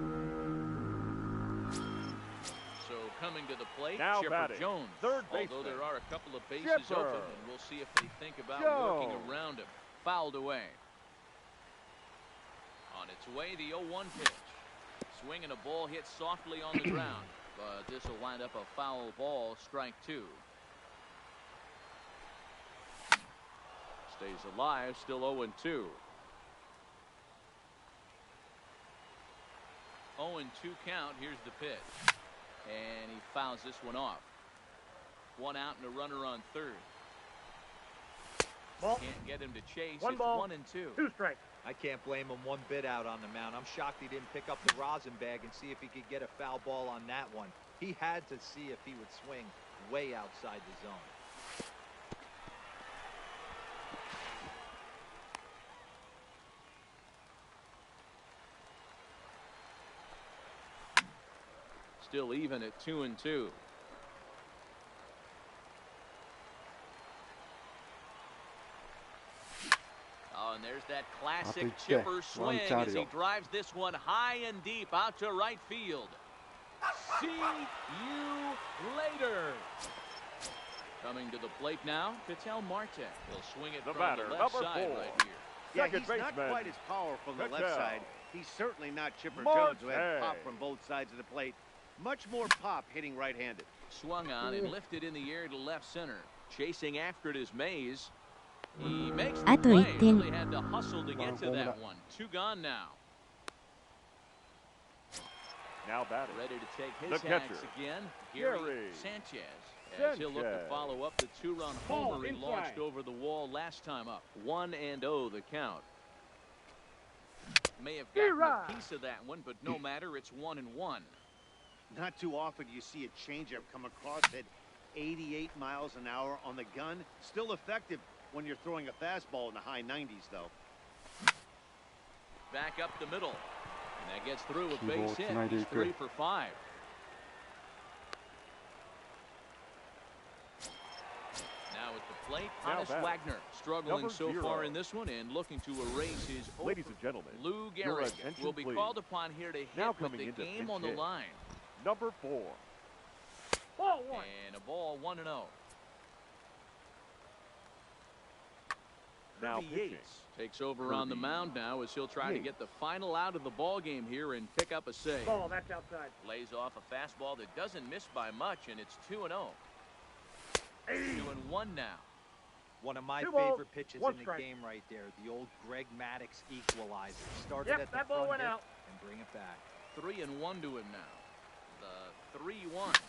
coming to the plate, now Chipper batting, Jones. third baseman. Although there are a couple of bases Chipper open, and we'll see if they think about working around him. Fouled away. On its way, the 0-1 pitch. Swinging a ball hit softly on the ground, but this will wind up a foul ball, strike 2. Stays alive, still 0-2. 0-2 count, here's the pitch. And he fouls this one off. One out and a runner on third. Ball. Can't get him to chase. One it's ball. 1-2. 2 strikes. I can't blame him one bit out on the mound. I'm shocked he didn't pick up the rosin bag and see if he could get a foul ball on that one. He had to see if he would swing way outside the zone. Still even at 2-2. Oh, and there's that classic chipper swing as he drives this one high and deep out to right field. See you later. Coming to the plate now, Ketel Marte. He'll swing it from the left side right here. Yeah, he's not quite as powerful on the left side. He's certainly not Chipper Jones, who had pop from both sides of the plate. Much more pop hitting right-handed. Swung on and lifted in the air to left center. Chasing after it is Mays. He makes the play. Really had to hustle to get to that one. 2 gone now. Now batting. Ready to take his hacks again. Gary Sanchez. As he'll look to follow up the 2-run homer he launched over the wall last time up. 1-0 the count. May have gotten a piece of that one, but no matter. It's 1-1. Not too often you see a changeup come across at 88 miles an hour on the gun. Still effective when you're throwing a fastball in the high 90s, though. Back up the middle. And that gets through a base hit. He's 3 for 5. Now at the plate, Honus Wagner struggling so far in this one and looking to erase his Ladies and gentlemen, Lou Gehrig will be called upon here to hit with the game on the line. Number 4. Ball 1. And a ball 1-0. Now pitching. Takes over on the mound now as he'll try to get the final out of the ball game here and pick up a save. Ball, that's outside. Lays off a fastball that doesn't miss by much, and it's 2-0. 2-1 now. One of my favorite pitches in the game right there. The old Greg Maddux equalizer. Started at the that ball went hip out. And bring it back. 3-1 to him now. The 3-1.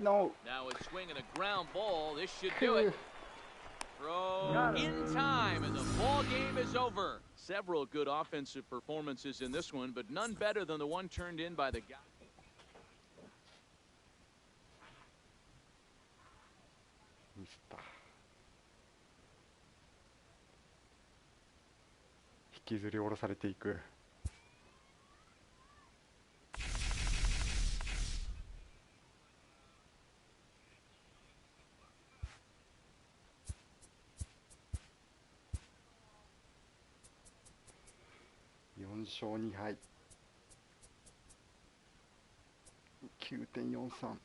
No. Now it's swinging a ground ball. This should do it. Throw in time, and the ball game is over. Several good offensive performances in this one, but none better than the one turned in by the guy. きずり下ろされていく。4勝2敗 9.43。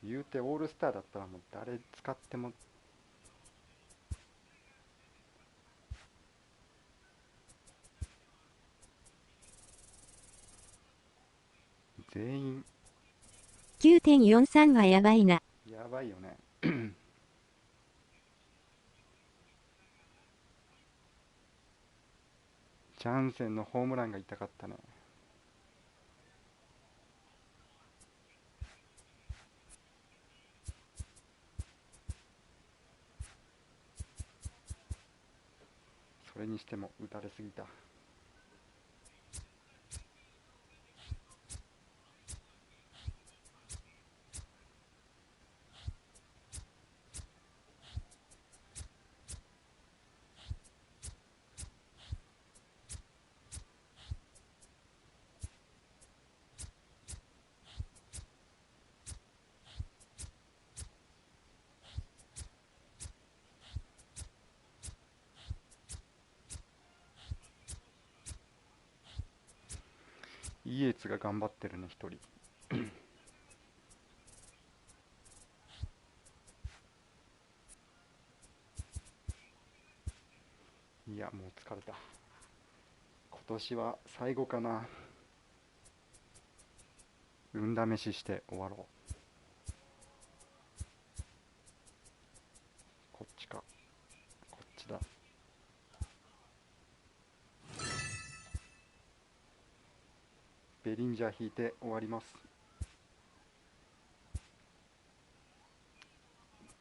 言うてオールスターだったらもう誰使っても全員 9.43 はやばいな。やばいよね。ジャンセンのホームランが痛かったね。それにしても打たれすぎた。イエツが頑張ってるね、一人。いや、もう疲れた。今年は最後かな。運試しして終わろう。こっちか、こっちだ。ベリンジャー引いて終わります。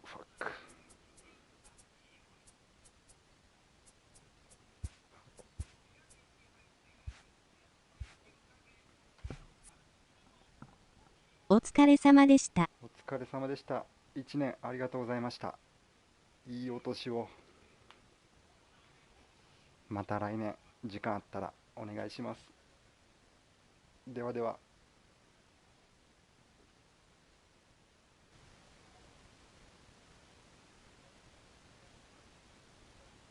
ファック。お疲れ様でした。お疲れ様でした。1年ありがとうございました。いいお年を。また来年時間あったらお願いします。ではでは。